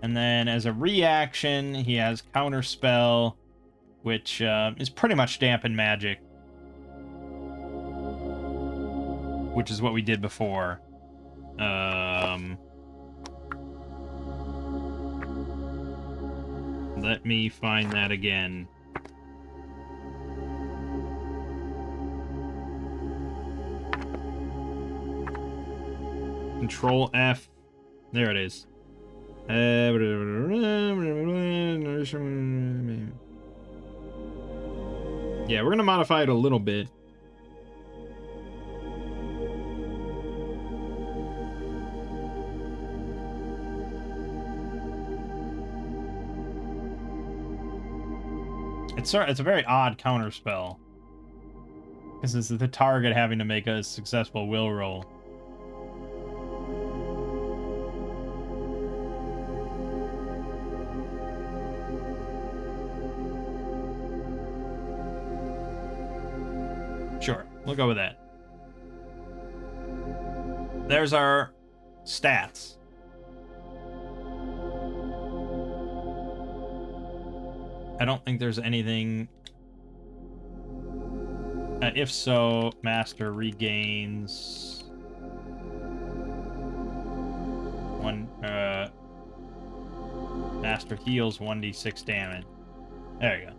And then as a reaction, he has Counterspell, which is pretty much Dampen Magic. Which is what we did before. Let me find that again. Control F. There it is. Yeah, we're gonna modify it a little bit. It's a very odd counter spell. Because it's the target having to make a successful will roll. Sure, we'll go with that. There's our stats. I don't think there's anything... if so, Master regains... Master heals 1d6 damage. There you go.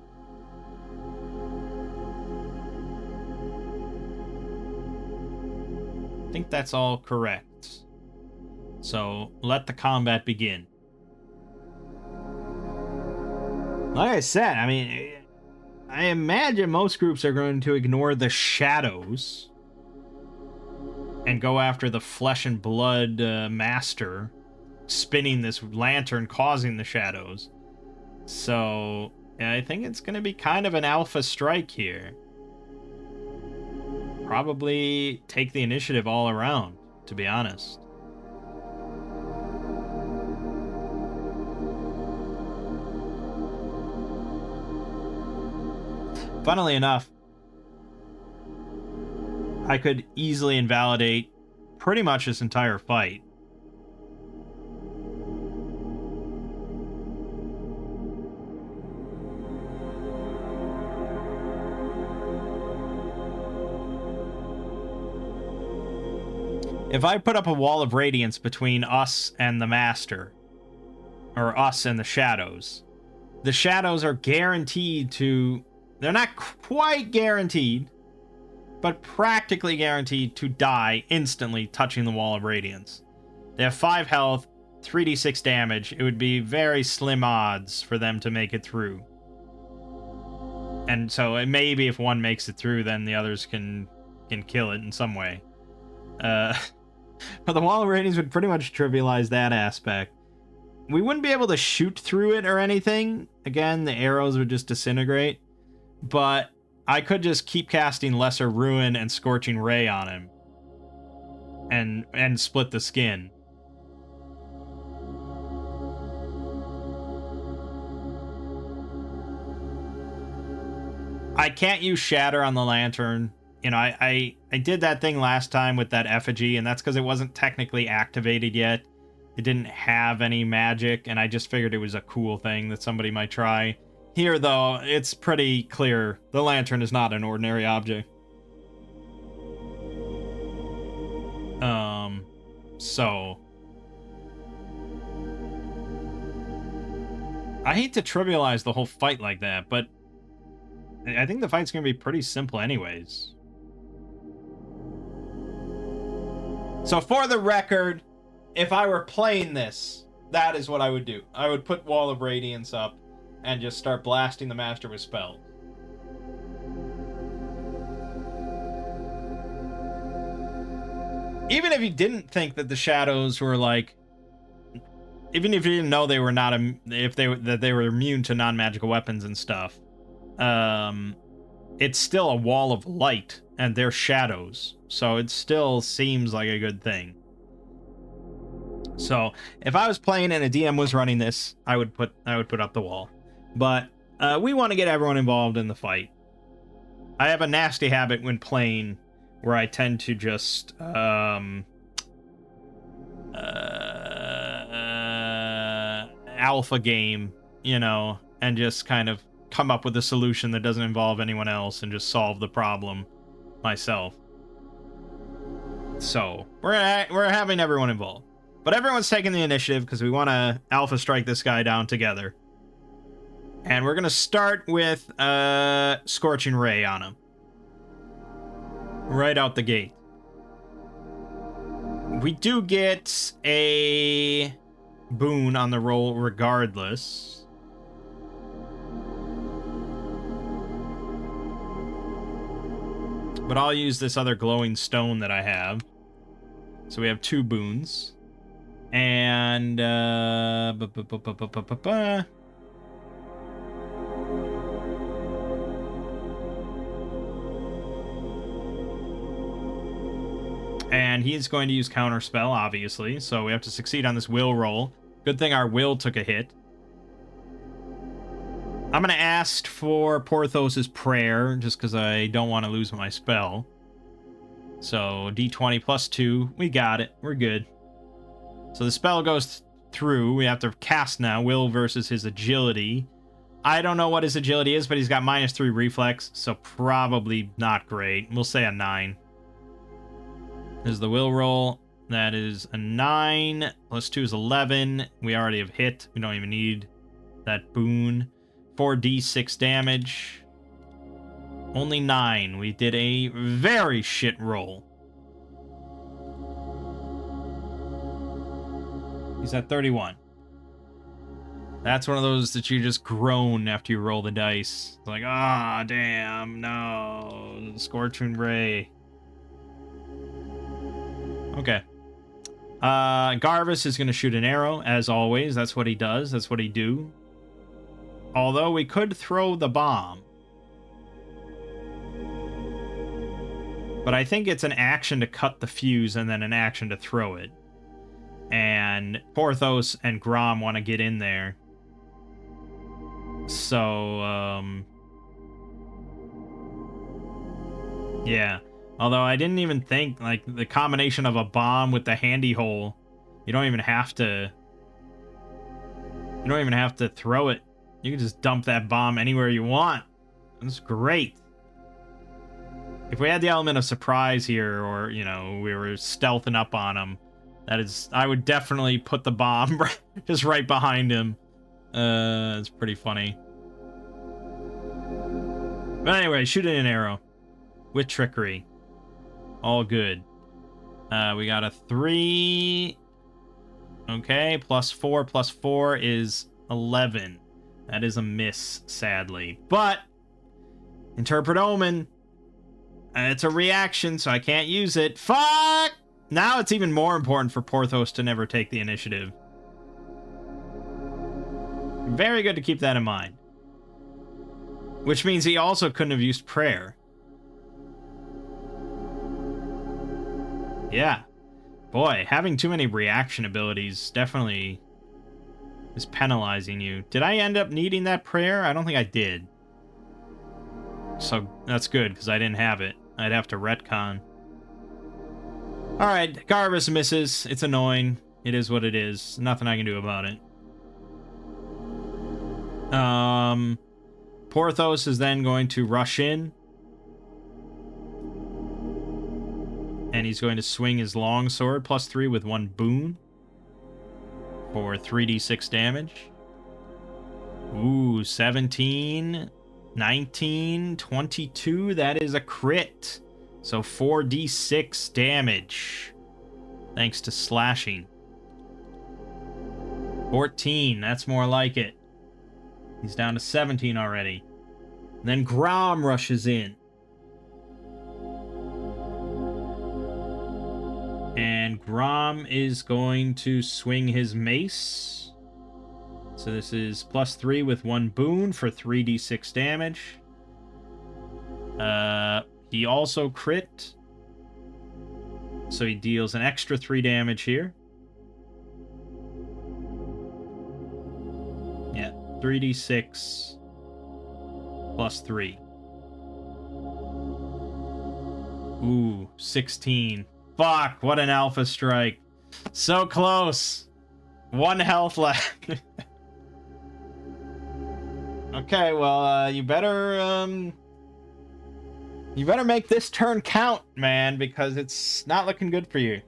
I think that's all correct. So let the combat begin. Like I said, I mean, I imagine most groups are going to ignore the shadows and go after the flesh and blood master spinning this lantern, causing the shadows. So yeah, I think it's going to be kind of an alpha strike here. Probably take the initiative all around, to be honest. Funnily enough, I could easily invalidate pretty much this entire fight. If I put up a wall of radiance between us and the master, or us and the shadows are guaranteed to... They're not quite guaranteed, but practically guaranteed to die instantly touching the wall of radiance. They have 5 health, 3d6 damage. It would be very slim odds for them to make it through. And so maybe if one makes it through, then the others can kill it in some way. But the wall of radiance would pretty much trivialize that aspect. We wouldn't be able to shoot through it or anything. Again, the arrows would just disintegrate. But I could just keep casting Lesser Ruin and Scorching Ray on him. And split the skin. I can't use Shatter on the Lantern. You know, I did that thing last time with that effigy, and that's because it wasn't technically activated yet. It didn't have any magic, and I just figured it was a cool thing that somebody might try. Here, though, it's pretty clear. The lantern is not an ordinary object. So... I hate to trivialize the whole fight like that, but I think the fight's going to be pretty simple anyways. So for the record, if I were playing this, that is what I would do. I would put Wall of Radiance up and just start blasting the Master with spells. Even if you didn't think that the shadows were like... Even if you didn't know they were not... that they were immune to non-magical weapons and stuff. It's still a wall of light, and they're shadows. So it still seems like a good thing. So if I was playing and a DM was running this, I would put up the wall. But we want to get everyone involved in the fight. I have a nasty habit when playing where I tend to just alpha game, you know, and just kind of come up with a solution that doesn't involve anyone else and just solve the problem myself. So we're having everyone involved. But everyone's taking the initiative because we want to alpha strike this guy down together. And we're going to start with Scorching Ray on him. Right out the gate. We do get a boon on the roll regardless. But I'll use this other glowing stone that I have. So we have 2 boons. And and he's going to use Counterspell, obviously. So we have to succeed on this will roll. Good thing our will took a hit. I'm going to ask for Porthos's Prayer, just because I don't want to lose my spell. So D20 plus 2. We got it. We're good. So the spell goes through. We have to cast now. Will versus his agility. I don't know what his agility is, but he's got -3 reflex, so probably not great. We'll say a 9. There's the will roll. That is a 9. Plus 2 is 11. We already have hit. We don't even need that boon. 4d6 damage. Only 9. We did a very shit roll. He's at 31. That's one of those that you just groan after you roll the dice. It's like, ah, damn, no. Scorching Ray. Okay. Garvis is going to shoot an arrow, as always. That's what he does. That's what he do. Although we could throw the bomb. But I think it's an action to cut the fuse and then an action to throw it. And Porthos and Grom want to get in there. So, yeah. Although I didn't even think, like, the combination of a bomb with the handy hole, you don't even have to throw it. You can just dump that bomb anywhere you want. That's great. If we had the element of surprise here, or, you know, we were stealthing up on him, I would definitely put the bomb just right behind him. It's pretty funny. But anyway, shooting an arrow with trickery. All good. We got a 3. Okay, plus 4 is 11. That is a miss, sadly. But Interpret Omen. It's a reaction, so I can't use it. Fuck! Now it's even more important for Porthos to never take the initiative. Very good to keep that in mind. Which means he also couldn't have used prayer. Yeah. Boy, having too many reaction abilities definitely is penalizing you. Did I end up needing that prayer? I don't think I did. So that's good, because I didn't have it. I'd have to retcon. Alright, Garvis misses. It's annoying. It is what it is. Nothing I can do about it. Porthos is then going to rush in. And he's going to swing his longsword, +3 with 1 boon. For 3d6 damage. Ooh, 17... 19, 22, that is a crit. So 4d6 damage. Thanks to slashing. 14, that's more like it. He's down to 17 already. Then Grom rushes in. And Grom is going to swing his mace. So this is +3 with 1 boon for 3d6 damage. He also crit. So he deals an extra 3 damage here. Yeah, 3d6 +3. Ooh, 16. Fuck, what an alpha strike. So close. 1 health left. Okay, well, you better make this turn count, man, because it's not looking good for you.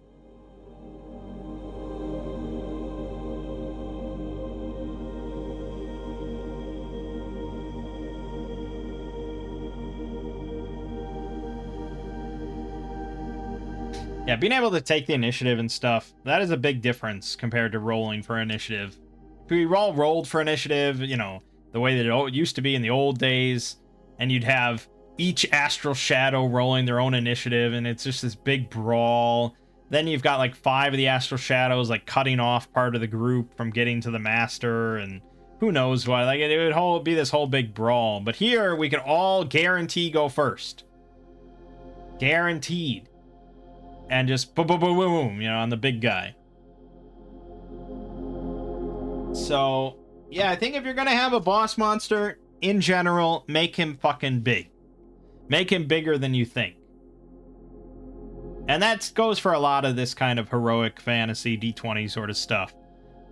Yeah, being able to take the initiative and stuff, that is a big difference compared to rolling for initiative. If we rolled for initiative, you know, the way that it used to be in the old days, and you'd have each astral shadow rolling their own initiative, and it's just this big brawl. Then you've got like 5 of the astral shadows like cutting off part of the group from getting to the master, and who knows why. Like it would be this whole big brawl. But here we can all guarantee go first. Guaranteed. And just boom, boom, boom, boom, boom, you know, on the big guy. So yeah, I think if you're gonna have a boss monster, in general, make him fucking big. Make him bigger than you think. And that goes for a lot of this kind of heroic fantasy D20 sort of stuff.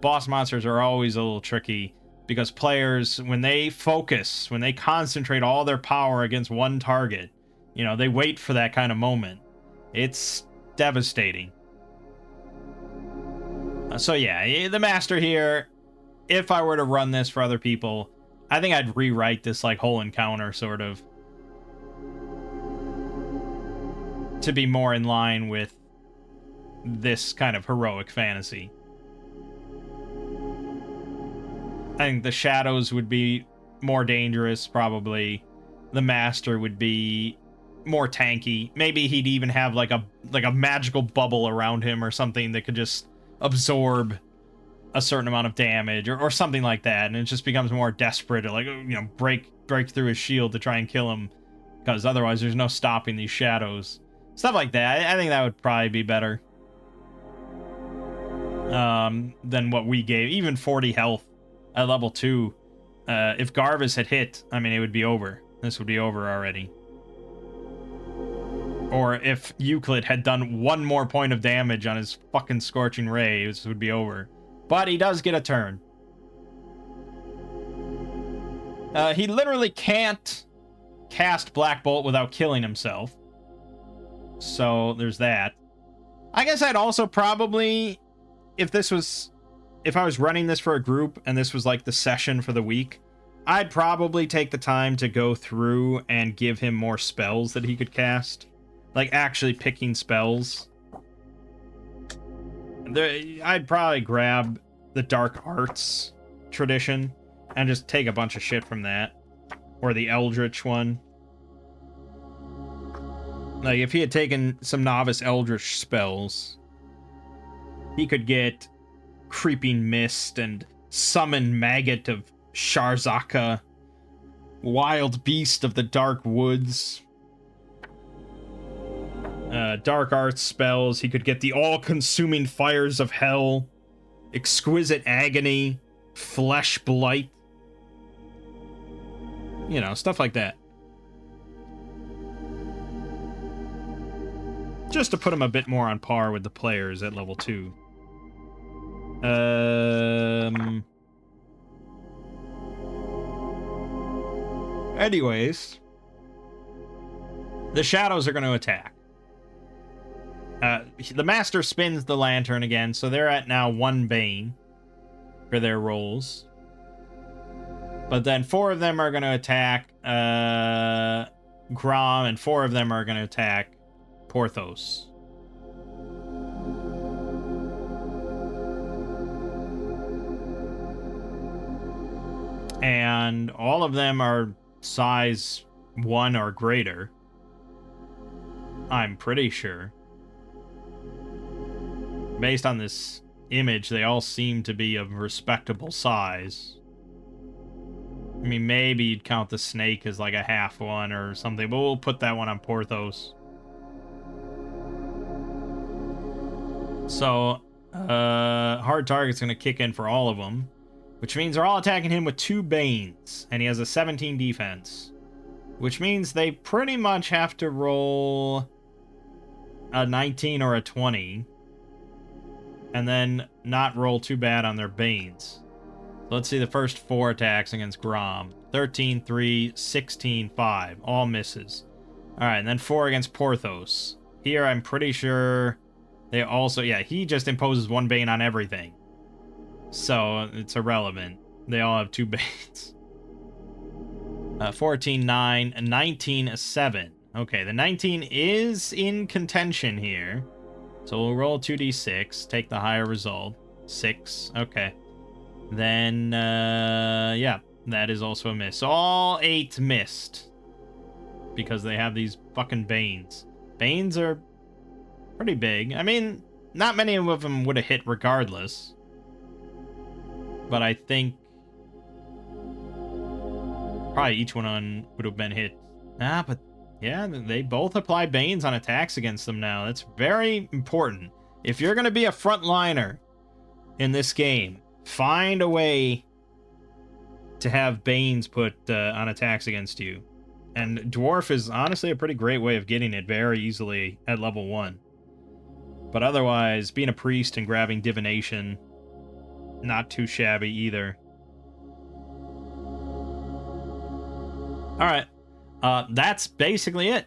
Boss monsters are always a little tricky, because players, when they focus, when they concentrate all their power against one target, you know, they wait for that kind of moment. It's devastating. So yeah, the master here, if I were to run this for other people, I think I'd rewrite this like whole encounter sort of to be more in line with this kind of heroic fantasy. I think the shadows would be more dangerous, probably. The master would be more tanky. Maybe he'd even have like a magical bubble around him or something that could just absorb a certain amount of damage or something like that, and it just becomes more desperate to, like, you know, break through his shield to try and kill him, because otherwise there's no stopping these shadows. Stuff like that. I think that would probably be better than what we gave. Even 40 health at level 2. If Garvis had hit, I mean, it would be over. This would be over already. Or if Euclid had done 1 more point of damage on his fucking Scorching Ray, this would be over. But he does get a turn. He literally can't cast Black Bolt without killing himself. So there's that. I guess I'd also probably, if I was running this for a group and this was like the session for the week, I'd probably take the time to go through and give him more spells that he could cast. Like actually picking spells. I'd probably grab the Dark Arts tradition and just take a bunch of shit from that. Or the Eldritch one. Like, if he had taken some Novice Eldritch spells, he could get Creeping Mist and Summon Maggot of Sharzaka, Wild Beast of the Dark Woods. Dark Arts spells, he could get the All-Consuming Fires of Hell, Exquisite Agony, Flesh Blight. You know, stuff like that. Just to put him a bit more on par with the players at level 2. Anyways. The shadows are going to attack. The Master spins the lantern again, so they're at now 1 Bane for their rolls. But then 4 of them are going to attack Grom, and 4 of them are going to attack Porthos. And all of them are size 1 or greater. I'm pretty sure. Based on this image, they all seem to be of respectable size. I mean, maybe you'd count the snake as like a half one or something, but we'll put that one on Porthos. So, hard target's going to kick in for all of them, which means they're all attacking him with 2 Banes, and he has a 17 defense, which means they pretty much have to roll a 19 or a 20, and then not roll too bad on their Banes. Let's see the first 4 attacks against Grom. 13, 3, 16, 5. All misses. Alright, and then 4 against Porthos. Here, I'm pretty sure they also... Yeah, he just imposes 1 Bane on everything. So, it's irrelevant. They all have 2 Banes. 14, 9, 19, 7. Okay, the 19 is in contention here. So we'll roll 2d6, take the higher result. 6, okay. Then, yeah, that is also a miss. So all 8 missed. Because they have these fucking Banes. Banes are pretty big. I mean, not many of them would have hit regardless. But I think probably each one would have been hit. But yeah, they both apply Banes on attacks against them now. That's very important. If you're going to be a frontliner in this game, find a way to have Banes put on attacks against you. And Dwarf is honestly a pretty great way of getting it very easily at level 1. But otherwise, being a priest and grabbing Divination, not too shabby either. Alright. That's basically it.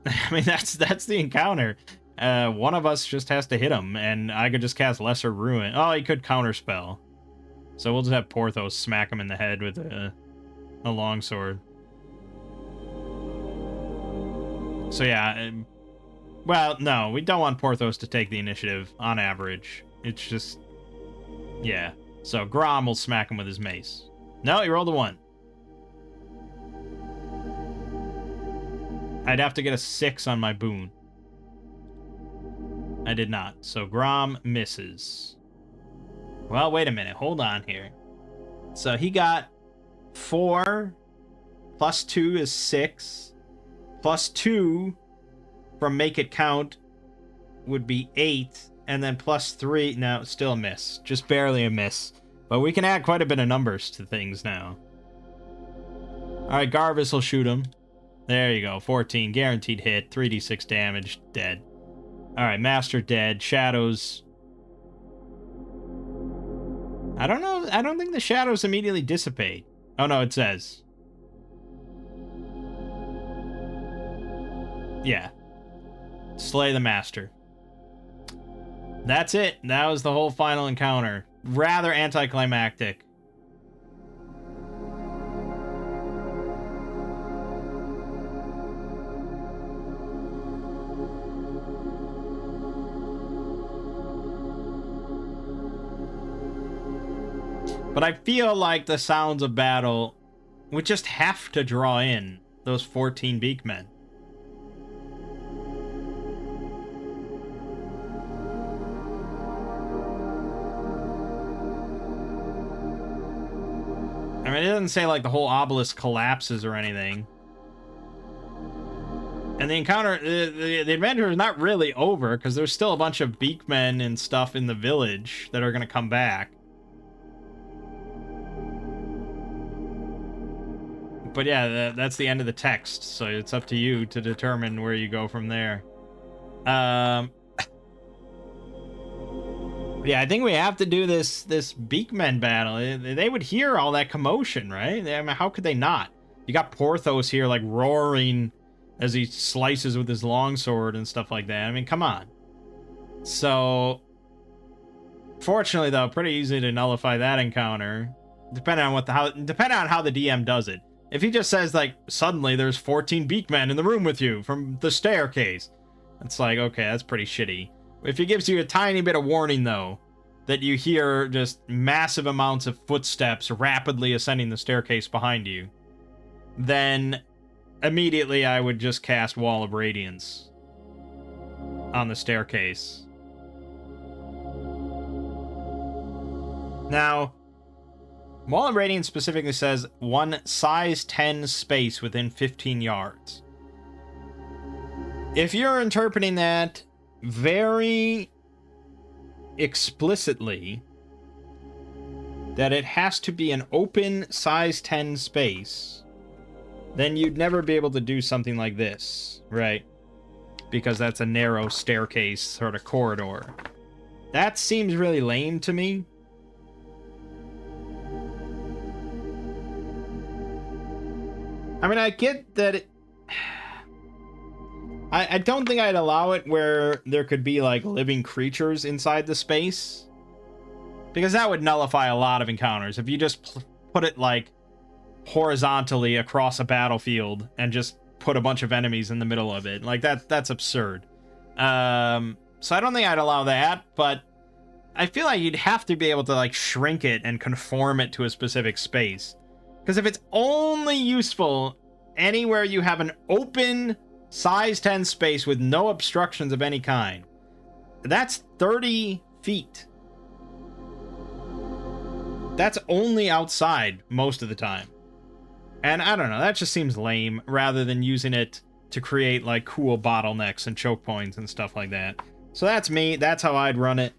I mean, that's the encounter. One of us just has to hit him, and I could just cast Lesser Ruin. Oh, he could counterspell. So we'll just have Porthos smack him in the head with a longsword. So yeah, well, no, we don't want Porthos to take the initiative on average. It's just, yeah. So Grom will smack him with his mace. No, he rolled a 1. I'd have to get a 6 on my boon. I did not. So Grom misses. Well, wait a minute. Hold on here. So he got 4 plus 2 is 6. Plus 2 from Make It Count would be 8. And then plus 3. No, still a miss. Just barely a miss. But we can add quite a bit of numbers to things now. Alright, Garvis will shoot him. There you go. 14. Guaranteed hit. 3d6 damage. Dead. Alright, Master dead. Shadows. I don't know. I don't think the shadows immediately dissipate. Oh no, it says. Yeah. Slay the Master. That's it. That was the whole final encounter. Rather anticlimactic. But I feel like the sounds of battle would just have to draw in those 14 Beakmen. I mean, it doesn't say like the whole obelisk collapses or anything. And the encounter, the adventure is not really over because there's still a bunch of Beakmen and stuff in the village that are going to come back. But yeah, that's the end of the text, so it's up to you to determine where you go from there. Yeah, I think we have to do this Beakmen battle. They would hear all that commotion, right? I mean, how could they not? You got Porthos here, like, roaring as he slices with his longsword and stuff like that. I mean, come on. So, fortunately, though, pretty easy to nullify that encounter, depending on depending on how the DM does it. If he just says, like, suddenly there's 14 Beakmen in the room with you from the staircase, it's like, okay, that's pretty shitty. If he gives you a tiny bit of warning, though, that you hear just massive amounts of footsteps rapidly ascending the staircase behind you, then immediately I would just cast Wall of Radiance on the staircase. Now, Wall of Radiance specifically says 1 size 10 space within 15 yards. If you're interpreting that very explicitly, that it has to be an open size 10 space, then you'd never be able to do something like this, right? Because that's a narrow staircase sort of corridor. That seems really lame to me. I mean, I get that I don't think I'd allow it where there could be, like, living creatures inside the space. Because that would nullify a lot of encounters. If you just put it, like, horizontally across a battlefield and just put a bunch of enemies in the middle of it. Like, that's absurd. So I don't think I'd allow that, but I feel like you'd have to be able to, like, shrink it and conform it to a specific space. Because if it's only useful anywhere you have an open size 10 space with no obstructions of any kind, that's 30 feet. That's only outside most of the time. And I don't know, that just seems lame, rather than using it to create, like, cool bottlenecks and choke points and stuff like that. So that's me. That's how I'd run it.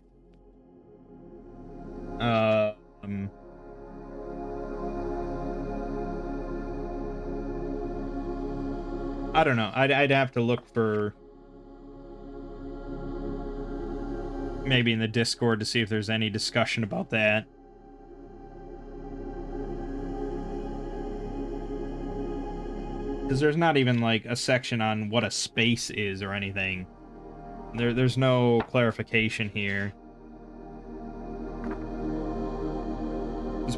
I don't know. I'd have to look for maybe in the Discord to see if there's any discussion about that. Because there's not even, like, a section on what a space is or anything. There's no clarification here.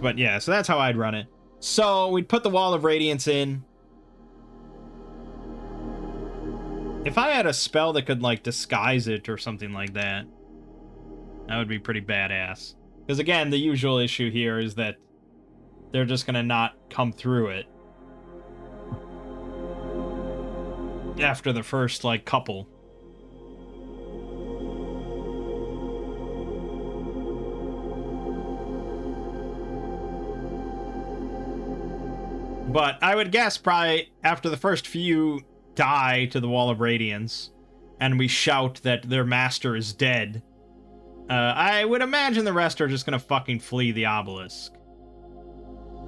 But yeah, so that's how I'd run it. So we'd put the Wall of Radiance in. If I had a spell that could, like, disguise it or something like that, that would be pretty badass. Because again, the usual issue here is that they're just gonna not come through it after the first, like, couple. But I would guess probably after the first few die to the Wall of Radiance, and we shout that their master is dead, I would imagine the rest are just gonna fucking flee the obelisk.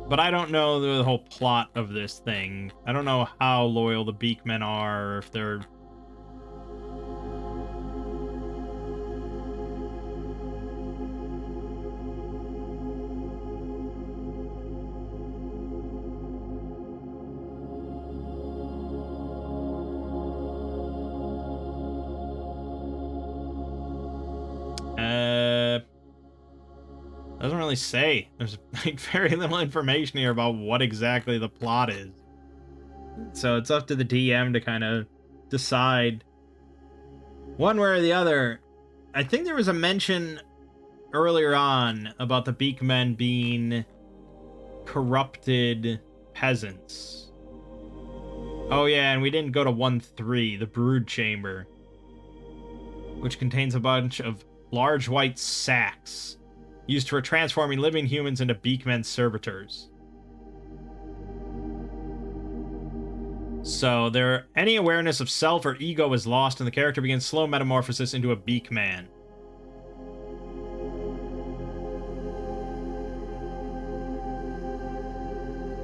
But I don't know the whole plot of this thing. I don't know how loyal the Beakmen are, or if they're... Doesn't really say. There's like very little information here about what exactly the plot is. So it's up to the DM to kind of decide one way or the other. I think there was a mention earlier on about the Beakmen being corrupted peasants. Oh yeah, and we didn't go to 1-3, the Brood Chamber, which contains a bunch of large white sacks used for transforming living humans into Beakmen servitors. So any awareness of self or ego is lost, and the character begins slow metamorphosis into a Beakman.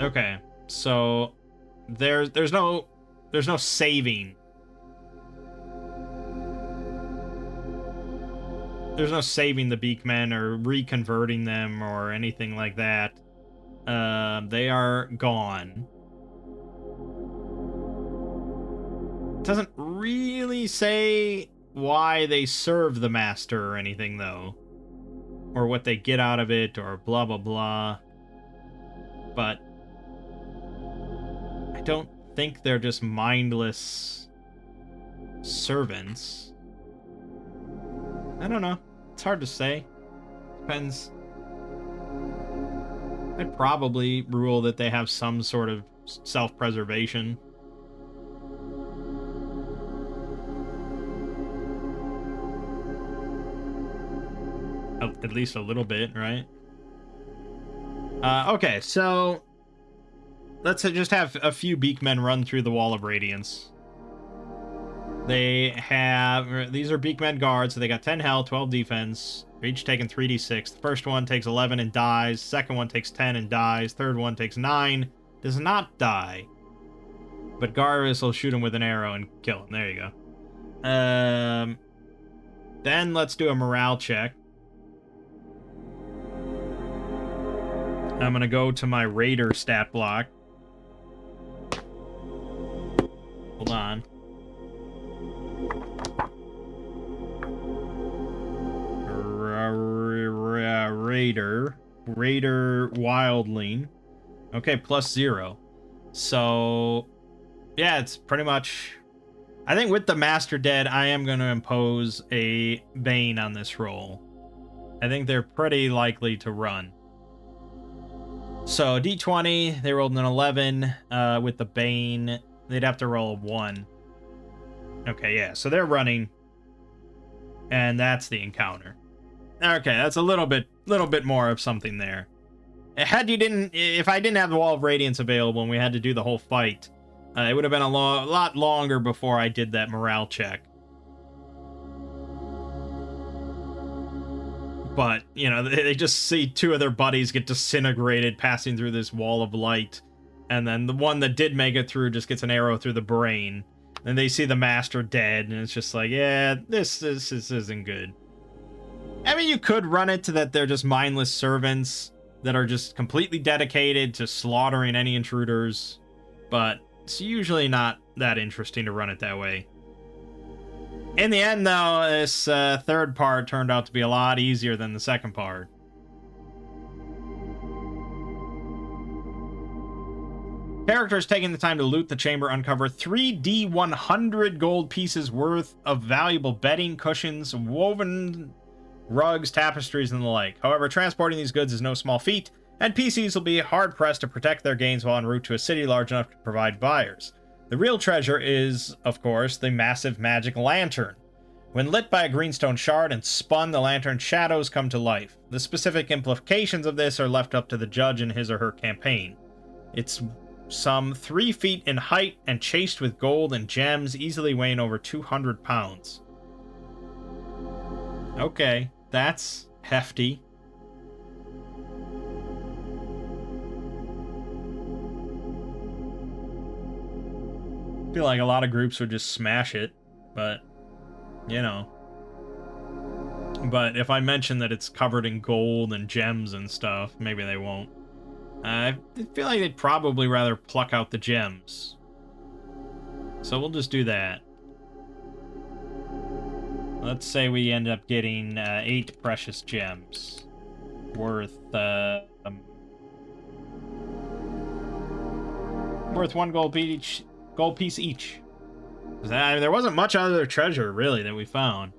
Okay, so there's no saving. There's no saving the Beakmen or reconverting them or anything like that. They are gone. Doesn't really say why they serve the master or anything, though. Or what they get out of it, or blah, blah, blah. But I don't think they're just mindless servants. I don't know. It's hard to say. Depends. I'd probably rule that they have some sort of self-preservation. At least a little bit, right? Okay, so let's just have a few Beakmen run through the Wall of Radiance. These are Beakmen guards, so they got 10 health, 12 defense. They're each taking 3d6. The first one takes 11 and dies. Second one takes 10 and dies. Third one takes 9, does not die. But Garvis will shoot him with an arrow and kill him. There you go. Then let's do a morale check. I'm gonna go to my Raider stat block. Hold on. Raider Wildling. Okay, +0. So, yeah, it's pretty much... I think with the Master dead, I am going to impose a Bane on this roll. I think they're pretty likely to run. So, D20, they rolled an 11. With the Bane, they'd have to roll a 1. Okay, yeah, so they're running. And that's the encounter. Okay, that's a little bit more of something there. If I didn't have the Wall of Radiance available and we had to do the whole fight, it would have been a lot longer before I did that morale check. But, you know, they just see two of their buddies get disintegrated passing through this wall of light, and then the one that did make it through just gets an arrow through the brain. And they see the Master dead, and it's just like, yeah, this isn't good. I mean, you could run it to that they're just mindless servants that are just completely dedicated to slaughtering any intruders, but it's usually not that interesting to run it that way. In the end, though, this third part turned out to be a lot easier than the second part. Characters taking the time to loot the chamber uncover 3D100 gold pieces worth of valuable bedding, cushions, woven rugs, tapestries, and the like. However, transporting these goods is no small feat, and PCs will be hard-pressed to protect their gains while en route to a city large enough to provide buyers. The real treasure is, of course, the massive magic lantern. When lit by a greenstone shard and spun, the lantern's shadows come to life. The specific implications of this are left up to the judge in his or her campaign. It's some 3 feet in height and chased with gold and gems, easily weighing over 200 pounds. Okay, that's hefty. I feel like a lot of groups would just smash it, but, you know. But if I mention that it's covered in gold and gems and stuff, maybe they won't. I feel like they'd probably rather pluck out the gems. So we'll just do that. Let's say we end up getting 8 precious gems. Worth 1 gold piece each. There wasn't much other treasure, really, that we found.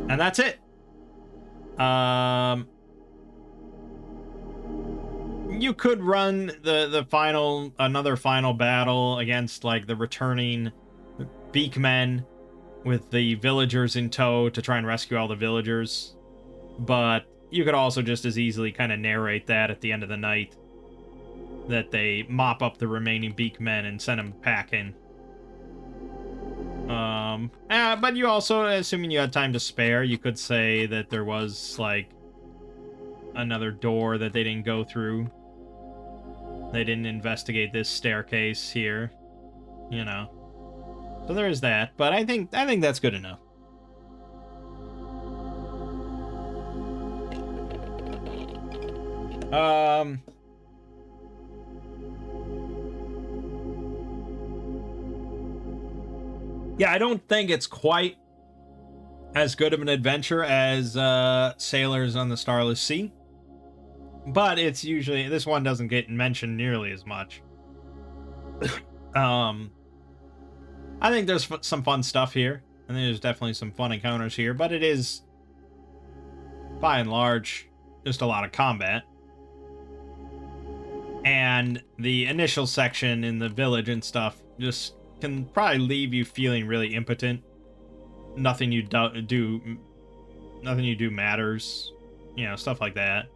And that's it. You could run another final battle against, like, the returning Beakmen with the villagers in tow to try and rescue all the villagers. But you could also just as easily kind of narrate that at the end of the night, that they mop up the remaining Beakmen and send them packing. But you also, assuming you had time to spare, you could say that there was, like, another door that they didn't go through. They didn't investigate this staircase here, you know. So there is that, but I think that's good enough. Yeah, I don't think it's quite as good of an adventure as Sailors on the Starless Sea. But it's usually, this one doesn't get mentioned nearly as much. I think there's some fun stuff here. I think there's definitely some fun encounters here, but it is, by and large, just a lot of combat. And the initial section in the village and stuff just can probably leave you feeling really impotent. Nothing you do matters. You know, stuff like that.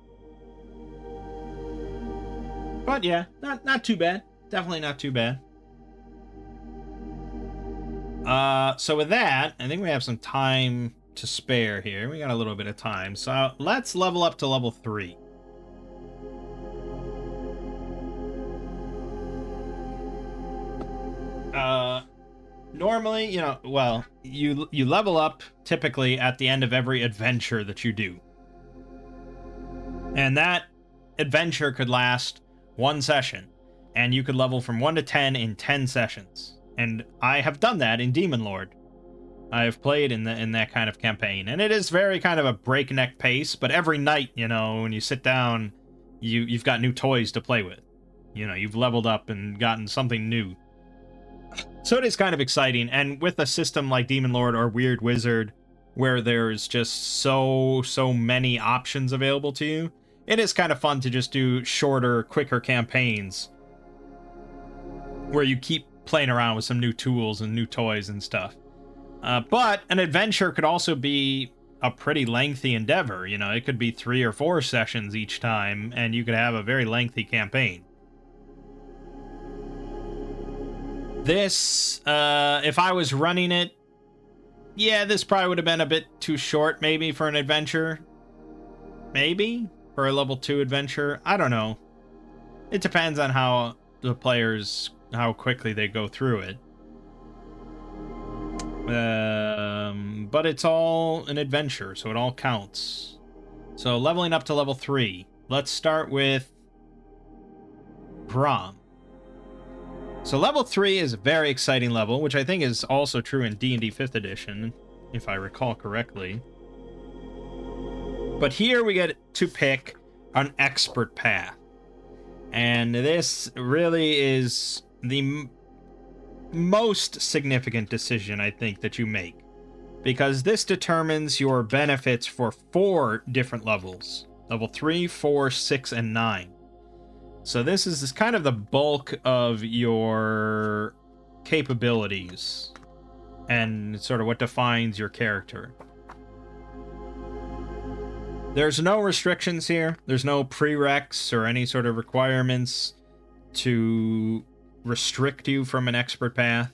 But yeah, not too bad. Definitely not too bad. So with that, I think we have some time to spare here. We got a little bit of time. So let's level up to level 3. Normally, you know, well, you level up typically at the end of every adventure that you do. And that adventure could last 1 session, and you could level from 1 to 10 in 10 sessions. And I have done that in Demon Lord. I have played in that kind of campaign, and it is very kind of a breakneck pace, but every night, you know, when you sit down, you've got new toys to play with. You know, you've leveled up and gotten something new. So it is kind of exciting, and with a system like Demon Lord or Weird Wizard, where there's just so many options available to you, it is kind of fun to just do shorter, quicker campaigns where you keep playing around with some new tools and new toys and stuff. But an adventure could also be a pretty lengthy endeavor. You know, it could be 3 or 4 sessions each time, and you could have a very lengthy campaign. This, if I was running it, yeah, this probably would have been a bit too short, maybe, for an adventure. Maybe? For a level 2 adventure? I don't know. It depends on how the players, how quickly they go through it. But it's all an adventure, so it all counts. So leveling up to level 3. Let's start with Braum. So level 3 is a very exciting level, which I think is also true in D&D 5th edition, if I recall correctly. But here we get to pick an expert path. And this really is most significant decision, I think, that you make. Because this determines your benefits for 4 different levels. Level 3, 4, 6, and 9. So this is kind of the bulk of your capabilities. And sort of what defines your character. There's no restrictions here. There's no prereqs or any sort of requirements to restrict you from an expert path.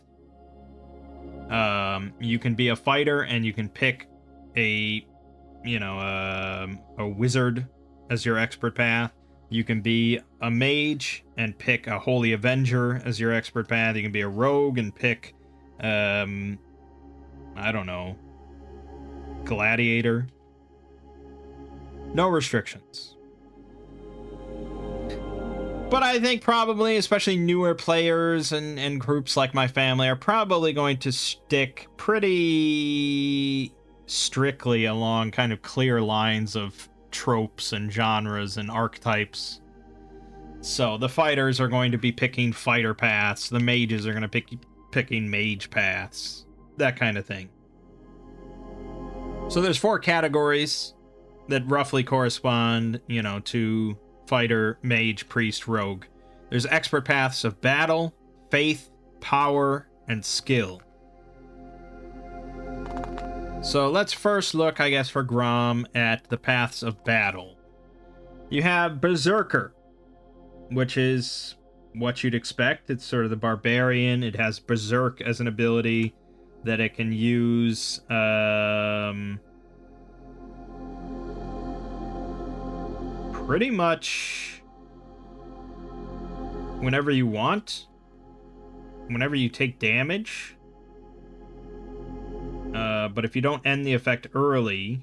You can be a fighter and you can pick a wizard as your expert path. You can be a mage and pick a holy avenger as your expert path. You can be a rogue and pick, I don't know, gladiator. No restrictions. But I think probably, especially newer players and groups like my family, are probably going to stick pretty strictly along kind of clear lines of tropes and genres and archetypes. So the fighters are going to be picking fighter paths. The mages are going to be picking mage paths. That kind of thing. So there's 4 categories that roughly correspond, to fighter, mage, priest, rogue. There's expert paths of battle, faith, power, and skill. So let's first look, I guess, for Grom at the paths of battle. You have Berserker, which is what you'd expect. It's sort of the barbarian. It has Berserk as an ability that it can use, pretty much whenever you want, whenever you take damage. But if you don't end the effect early,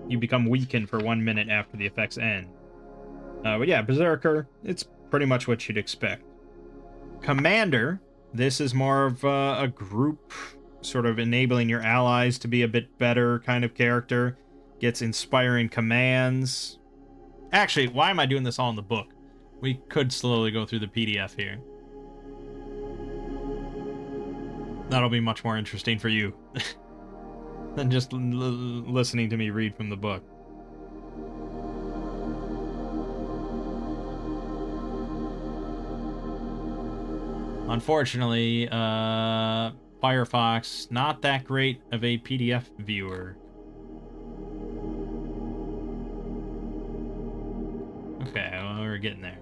you become weakened for 1 minute after the effects end. But yeah, Berserker, it's pretty much what you'd expect. Commander, this is more of a group, sort of enabling your allies to be a bit better kind of character. Gets inspiring commands. Actually, why am I doing this all in the book? We could slowly go through the PDF here. That'll be much more interesting for you than just listening to me read from the book. Unfortunately, Firefox, not that great of a PDF viewer. Okay, well, we're getting there.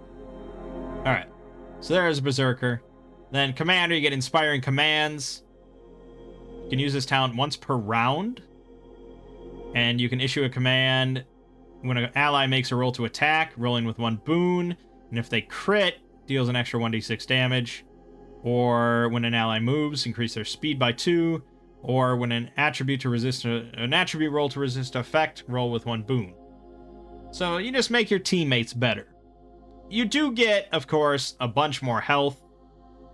Alright, so there's Berserker. Then Commander, you get inspiring commands. You can use this talent once per round. And you can issue a command when an ally makes a roll to attack, rolling with 1 boon. And if they crit, deals an extra 1d6 damage. Or when an ally moves, increase their speed by 2. Or when an attribute roll to resist effect, roll with 1 boon. So you just make your teammates better. You do get, of course, a bunch more health.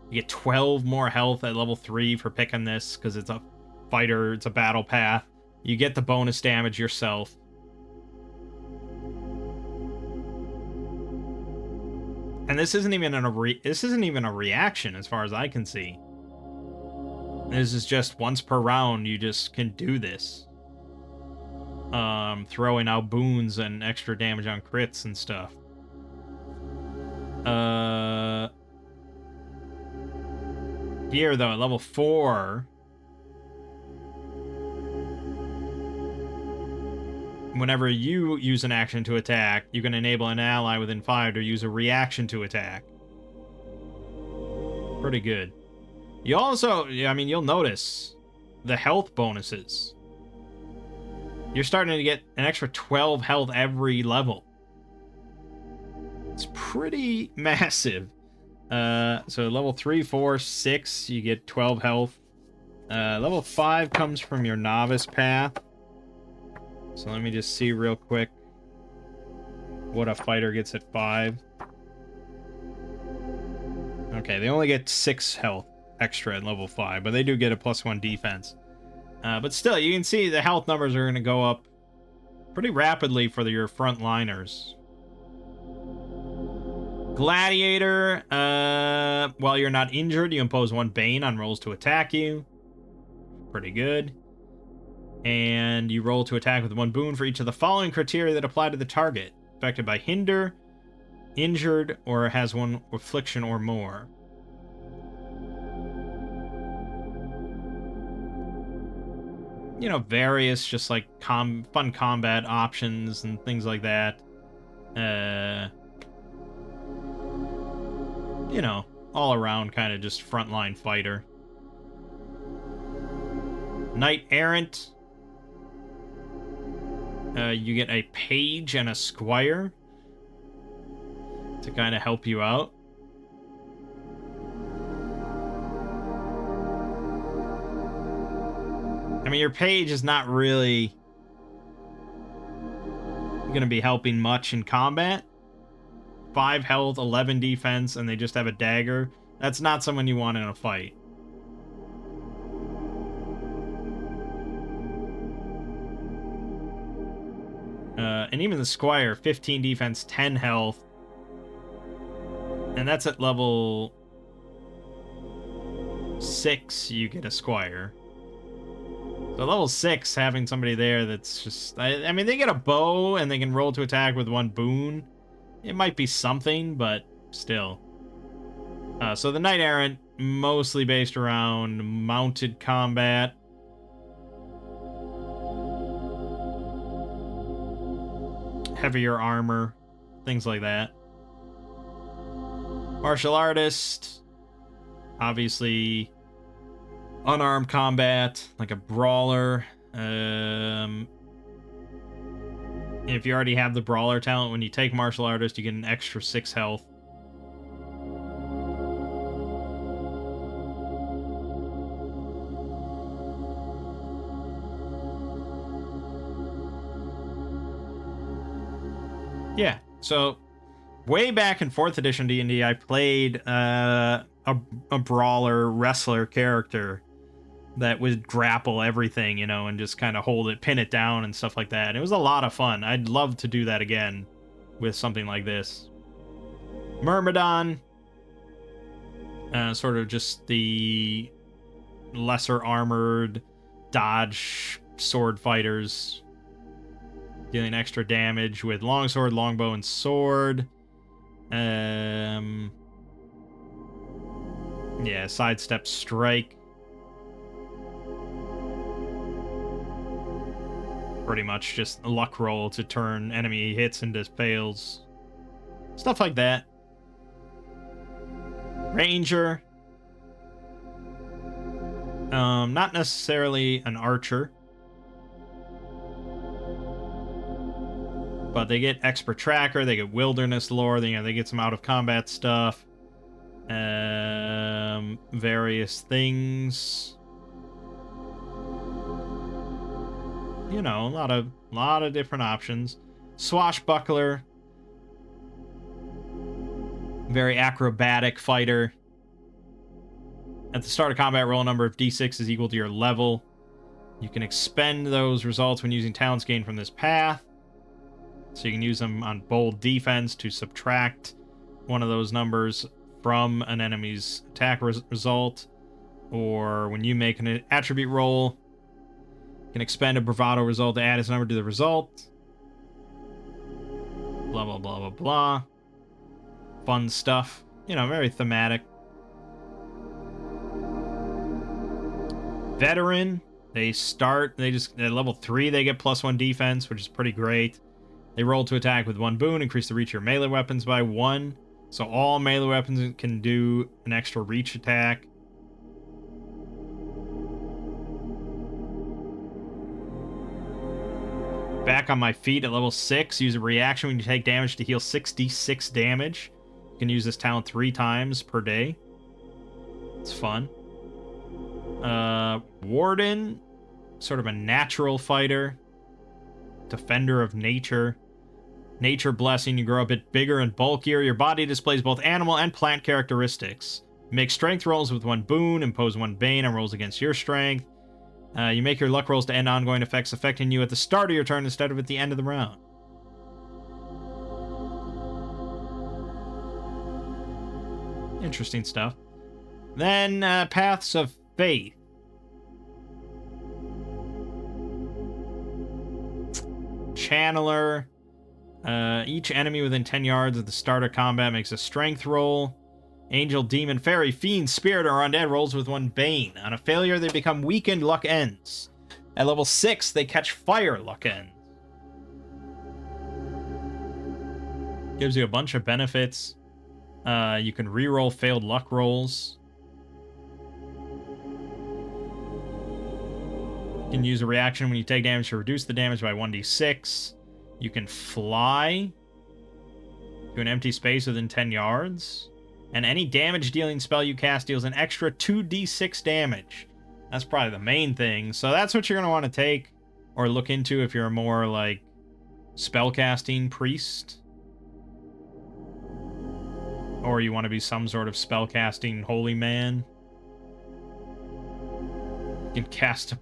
You get 12 more health at level 3 for picking this, because it's a fighter, it's a battle path. You get the bonus damage yourself. And this isn't even a reaction as far as I can see. This is just once per round you just can do this. Throwing out boons and extra damage on crits and stuff. Here though, at level 4, whenever you use an action to attack, you can enable an ally within 5 to use a reaction to attack. Pretty good. You also, you'll notice the health bonuses. You're starting to get an extra 12 health every level. It's pretty massive. So level 3, 4, 6, you get 12 health. Level 5 comes from your novice path. So let me just see real quick what a fighter gets at 5. Okay, they only get 6 health extra at level 5, but they do get a +1 defense. But still, you can see the health numbers are going to go up pretty rapidly for your frontliners. Gladiator, while you're not injured, you impose 1 Bane on rolls to attack you. Pretty good. And you roll to attack with 1 boon for each of the following criteria that apply to the target. Affected by hinder, injured, or has 1 affliction or more. You know, various just like fun combat options and things like that. You know, all around kind of just frontline fighter. Knight Errant. You get a page and a squire to kind of help you out. I mean, your page is not really going to be helping much in combat. 5 health, 11 defense, and they just have a dagger. That's not someone you want in a fight. And even the squire, 15 defense, 10 health. And that's at level 6, you get a squire. So level 6, having somebody there that's just... I mean, they get a bow, and they can roll to attack with 1 boon. It might be something, but still. So the Knight Errant, mostly based around mounted combat. Heavier armor, things like that. Martial Artist, obviously unarmed combat, like a brawler. If you already have the brawler talent, when you take Martial Artist, you get an extra 6 health. Yeah, so way back in 4th edition D&D, I played a brawler wrestler character that would grapple everything, you know, and just kind of hold it, pin it down and stuff like that. It was a lot of fun. I'd love to do that again with something like this. Myrmidon, sort of just the lesser armored dodge sword fighters, dealing extra damage with longsword, longbow, and sword. Yeah, sidestep strike. Pretty much just a luck roll to turn enemy hits into fails. Stuff like that. Ranger. Not necessarily an archer. But they get expert tracker, they get wilderness lore, they get some out of combat stuff. Various things. You know, a lot of different options. Swashbuckler. Very acrobatic fighter. At the start of combat, roll a number of d6 is equal to your level. You can expend those results when using talents gained from this path. So you can use them on bold defense to subtract one of those numbers from an enemy's attack result. Or when you make an attribute roll, you can expend a bravado result to add its number to the result. Blah, blah, blah, blah, blah. Fun stuff. You know, very thematic. Veteran. At level 3, they get +1 defense, which is pretty great. They roll to attack with 1 boon, increase the reach of your melee weapons by 1. So all melee weapons can do an extra reach attack. Back on my feet at level 6, use a reaction when you take damage to heal 6d6 damage. You can use this talent 3 times per day. It's fun. Warden, sort of a natural fighter. Defender of nature. Nature blessing, you grow a bit bigger and bulkier. Your body displays both animal and plant characteristics. You make strength rolls with 1 boon, impose 1 bane on rolls against your strength. You make your luck rolls to end ongoing effects affecting you at the start of your turn instead of at the end of the round. Interesting stuff. Then Paths of Faith. Channeler. Each enemy within 10 yards at the start of combat makes a strength roll. Angel, Demon, Fairy, Fiend, Spirit, or Undead rolls with 1 Bane. On a failure, they become weakened, luck ends. At level 6, they catch fire, luck ends. Gives you a bunch of benefits. You can reroll failed luck rolls. You can use a reaction when you take damage to reduce the damage by 1d6. You can fly to an empty space within 10 yards. And any damage-dealing spell you cast deals an extra 2d6 damage. That's probably the main thing. So that's what you're going to want to take or look into if you're a more, like, spellcasting priest. Or you want to be some sort of spellcasting holy man. You can cast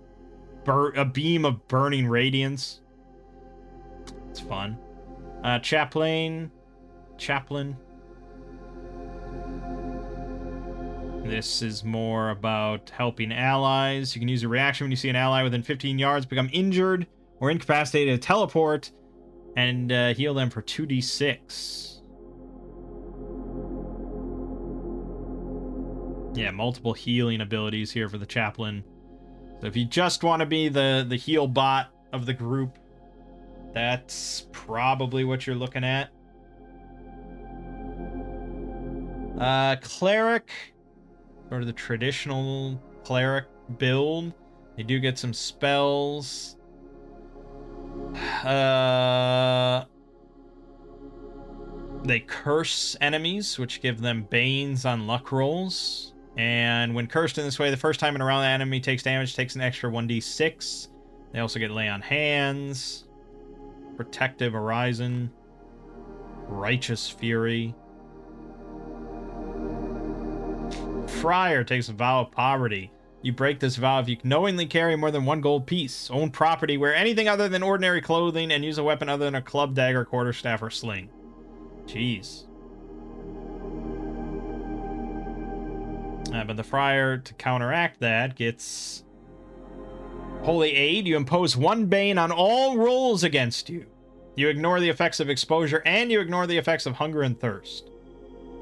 a beam of burning radiance. It's fun. Chaplain. This is more about helping allies. You can use a reaction when you see an ally within 15 yards become injured or incapacitated to teleport and heal them for 2d6. Yeah, multiple healing abilities here for the Chaplain. So if you just want to be the heal bot of the group, that's probably what you're looking at. Cleric. Sort of the traditional cleric build. They do get some spells. They curse enemies, which give them banes on luck rolls. And when cursed in this way, the first time in a round the enemy takes damage, takes an extra 1d6. They also get lay on hands. Protective Horizon. Righteous Fury. Friar takes a vow of poverty. You break this vow if you knowingly carry more than 1 gold piece, own property, wear anything other than ordinary clothing, and use a weapon other than a club, dagger, quarterstaff, or sling. Jeez. But the Friar, to counteract that, gets Holy Aid. You impose 1 Bane on all rolls against you. You ignore the effects of exposure, and you ignore the effects of hunger and thirst.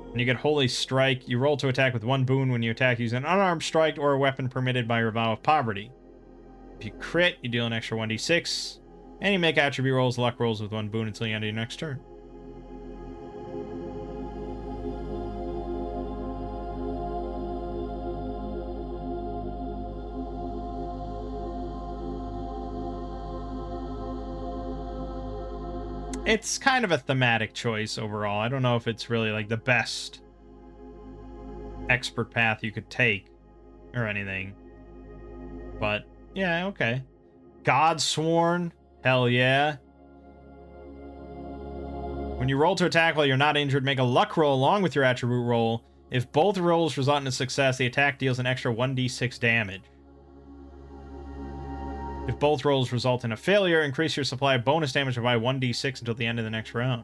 When you get Holy Strike, you roll to attack with 1 boon when you attack using an unarmed strike or a weapon permitted by your vow of poverty. If you crit, you deal an extra 1d6, and you make attribute rolls, luck rolls with 1 boon until the end of your next turn. It's kind of a thematic choice overall. I don't know if it's really like the best expert path you could take or anything. But yeah, okay. Godsworn, hell yeah. When you roll to attack while you're not injured, make a luck roll along with your attribute roll. If both rolls result in a success, the attack deals an extra 1d6 damage. If both rolls result in a failure, increase your supply of bonus damage by 1d6 until the end of the next round.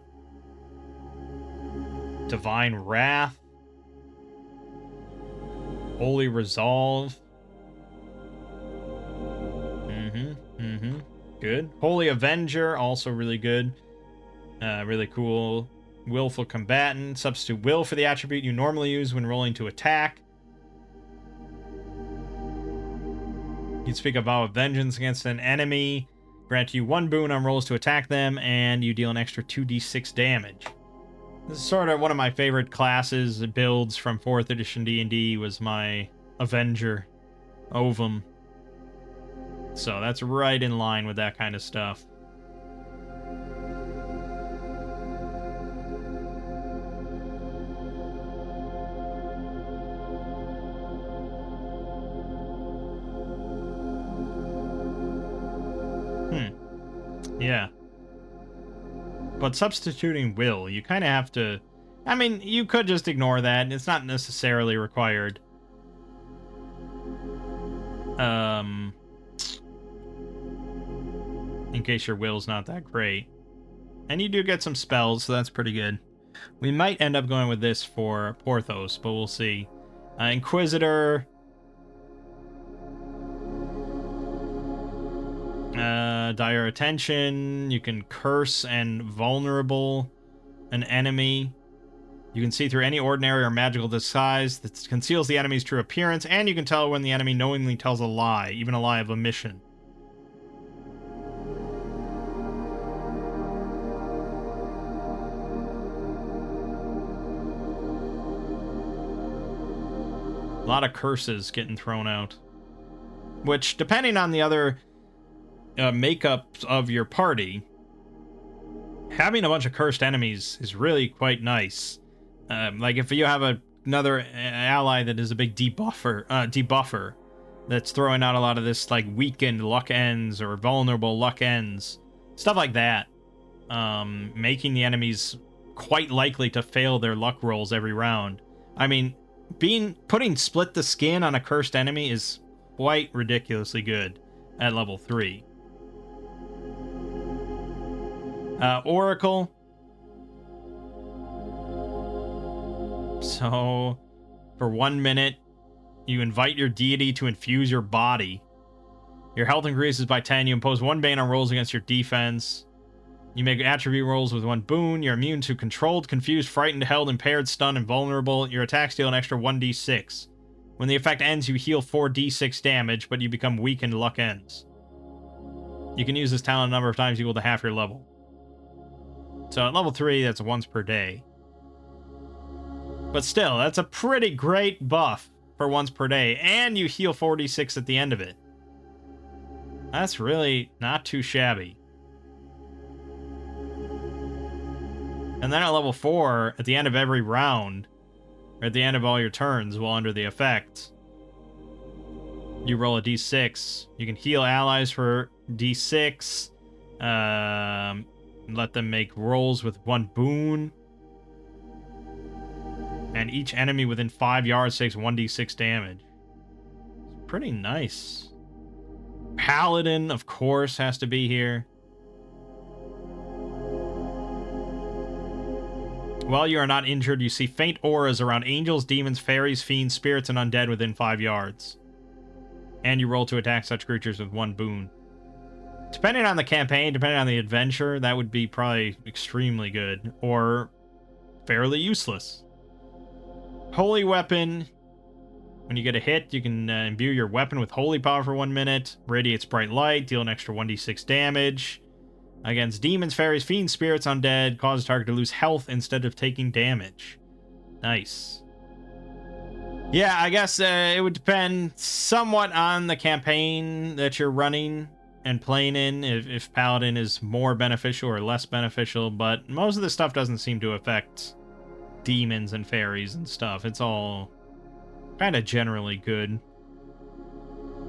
Divine Wrath. Holy Resolve. Good. Holy Avenger, also really good. Really cool. Willful Combatant. Substitute will for the attribute you normally use when rolling to attack. You speak a vow of vengeance against an enemy, grant you 1 boon on rolls to attack them, and you deal an extra 2d6 damage. This is sort of one of my favorite classes, builds from 4th edition D&D, was my Avenger, Ovum. So that's right in line with that kind of stuff. Yeah. But substituting will, you kind of have to... I mean, you could just ignore that. It's not necessarily required. In case your will's not that great. And you do get some spells, so that's pretty good. We might end up going with this for Porthos, but we'll see. Inquisitor. Dire attention. You can curse and vulnerable an enemy. You can see through any ordinary or magical disguise that conceals the enemy's true appearance, and you can tell when the enemy knowingly tells a lie, even a lie of omission. A lot of curses getting thrown out. Which, depending on the other makeups of your party, having a bunch of cursed enemies is really quite nice. Like if you have another ally that is a big debuffer that's throwing out a lot of this like weakened luck ends or vulnerable luck ends, stuff like that, making the enemies quite likely to fail their luck rolls every round. I mean, putting split the skin on a cursed enemy is quite ridiculously good at level 3. Oracle. So, for 1 minute, you invite your deity to infuse your body. Your health increases by 10. You impose 1 bane on rolls against your defense. You make attribute rolls with 1 boon. You're immune to controlled, confused, frightened, held, impaired, stunned, and vulnerable. Your attacks deal an extra 1d6. When the effect ends, you heal 4d6 damage, but you become weakened luck ends. You can use this talent a number of times equal to half your level. So at level 3, that's once per day. But still, that's a pretty great buff for once per day, and you heal 4d6 at the end of it. That's really not too shabby. And then at level 4, at the end of every round, or at the end of all your turns while under the effect, you roll a d6. You can heal allies for d6. Let them make rolls with 1 boon. And each enemy within 5 yards takes 1d6 damage. It's pretty nice. Paladin, of course, has to be here. While you are not injured, you see faint auras around angels, demons, fairies, fiends, spirits, and undead within 5 yards. And you roll to attack such creatures with 1 boon. Depending on the campaign, depending on the adventure, that would be probably extremely good. Or fairly useless. Holy Weapon. When you get a hit, you can imbue your weapon with holy power for 1 minute. Radiates bright light, deal an extra 1d6 damage. Against demons, fairies, fiends, spirits, undead, cause the target to lose health instead of taking damage. Nice. Yeah, I guess it would depend somewhat on the campaign that you're running and playing in, if Paladin is more beneficial or less beneficial, but most of this stuff doesn't seem to affect demons and fairies and stuff. It's all kind of generally good.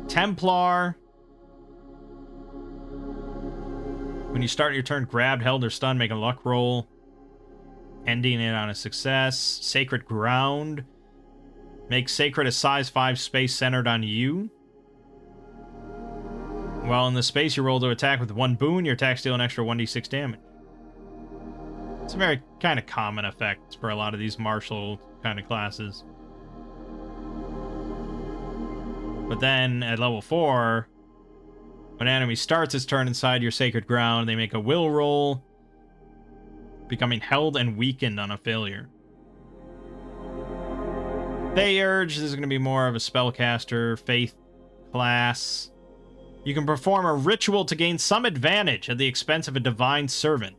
Templar. When you start your turn, grabbed, held, or stunned, make a luck roll, ending it on a success. Sacred Ground. Make Sacred a size 5 space centered on you. While in the space, you roll to attack with 1 boon. Your attacks deal an extra 1d6 damage. It's a very kind of common effect for a lot of these martial kind of classes. But then at level 4... when an enemy starts its turn inside your Sacred Ground, they make a will roll, becoming held and weakened on a failure. Theurge, this is going to be more of a spellcaster, faith class. You can perform a ritual to gain some advantage at the expense of a divine servant.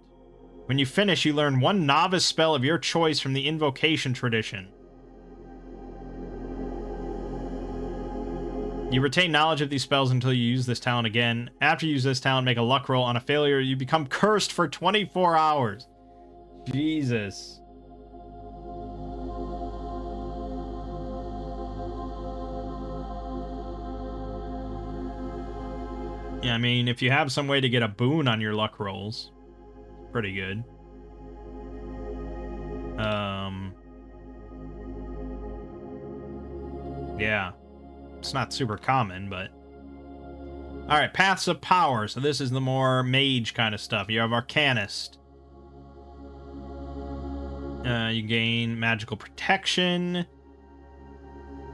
When you finish, you learn 1 novice spell of your choice from the invocation tradition. You retain knowledge of these spells until you use this talent again. After you use this talent, make a luck roll. On a failure, you become cursed for 24 hours. Jesus. Yeah, I mean, if you have some way to get a boon on your luck rolls, pretty good. Yeah. It's not super common, but... Alright, Paths of Power. So this is the more mage kind of stuff. You have Arcanist. You gain magical protection.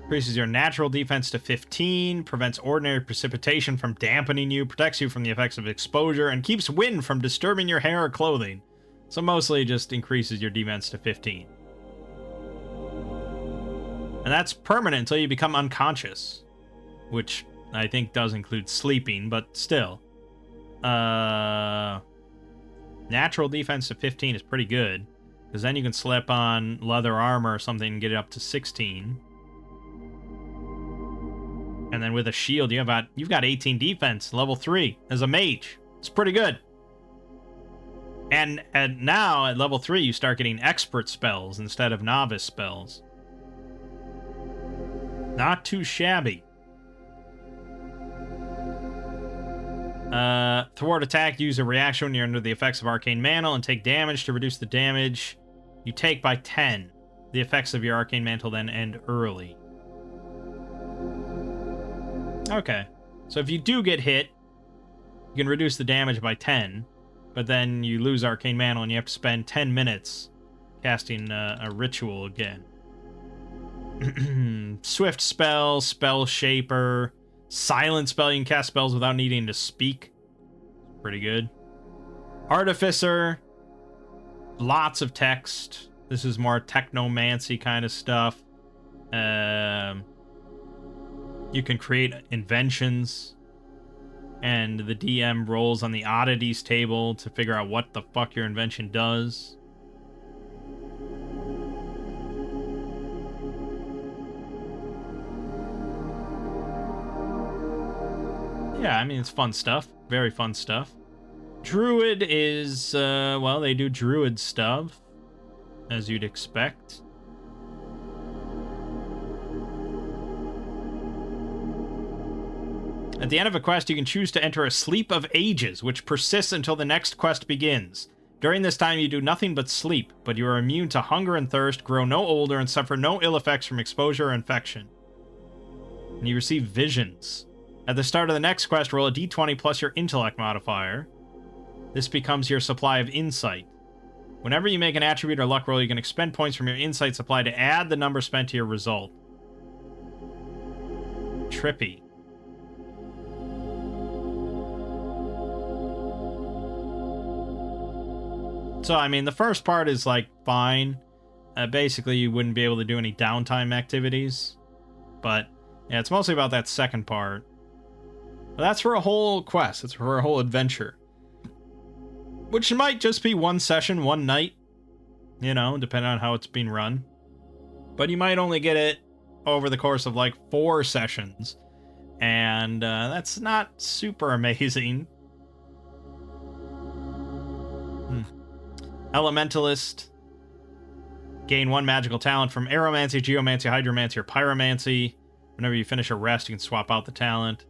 Increases your natural defense to 15. Prevents ordinary precipitation from dampening you. Protects you from the effects of exposure. And keeps wind from disturbing your hair or clothing. So mostly just increases your defense to 15. And that's permanent until you become unconscious. Which I think does include sleeping, but still. Natural defense to 15 is pretty good. Because then you can slip on leather armor or something and get it up to 16. And then with a shield, you've got 18 defense, level 3, as a mage. It's pretty good. And now, at level 3, you start getting expert spells instead of novice spells. Not too shabby. Thwart attack, use a reaction when you're under the effects of Arcane Mantle and take damage. To reduce the damage you take by 10. The effects of your Arcane Mantle then end early. Okay. So if you do get hit, you can reduce the damage by 10, but then you lose Arcane Mantle and you have to spend 10 minutes casting a ritual again. Swift spell, spell shaper, silent spell. You can cast spells without needing to speak. Pretty good. Artificer, lots of text. This is more technomancy kind of stuff. You can create inventions, and the DM rolls on the oddities table to figure out what the fuck your invention does. Yeah, I mean, it's fun stuff. Very fun stuff. Druid is, well, they do druid stuff, as you'd expect. At the end of a quest, you can choose to enter a sleep of ages, which persists until the next quest begins. During this time, you do nothing but sleep, but you are immune to hunger and thirst, grow no older, and suffer no ill effects from exposure or infection. And you receive visions. At the start of the next quest, roll a d20 plus your intellect modifier. This becomes your supply of insight. Whenever you make an attribute or luck roll, you can expend points from your insight supply to add the number spent to your result. Trippy. So, I mean, the first part is, like, fine. Basically, you wouldn't be able to do any downtime activities. But, yeah, it's mostly about that second part. But that's for a whole quest. It's for a whole adventure. Which might just be one session, one night. You know, depending on how it's being run. But you might only get it over the course of, like, 4 sessions. And that's not super amazing. Elementalist. Gain 1 magical talent from Aeromancy, Geomancy, Hydromancy, or Pyromancy. Whenever you finish a rest, you can swap out the talent.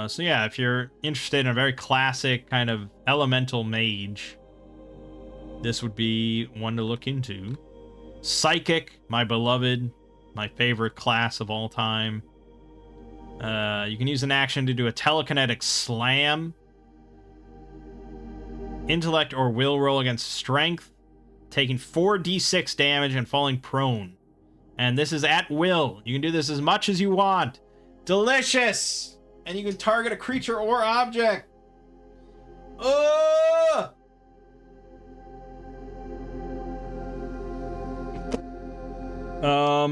So yeah, if you're interested in a very classic kind of elemental mage, this would be one to look into. Psychic, my beloved, my favorite class of all time. You can use an action to do a telekinetic slam. Intellect or will roll against strength, taking 4d6 damage and falling prone. And this is at will. You can do this as much as you want. Delicious! And you can target a creature or object. Ugh! I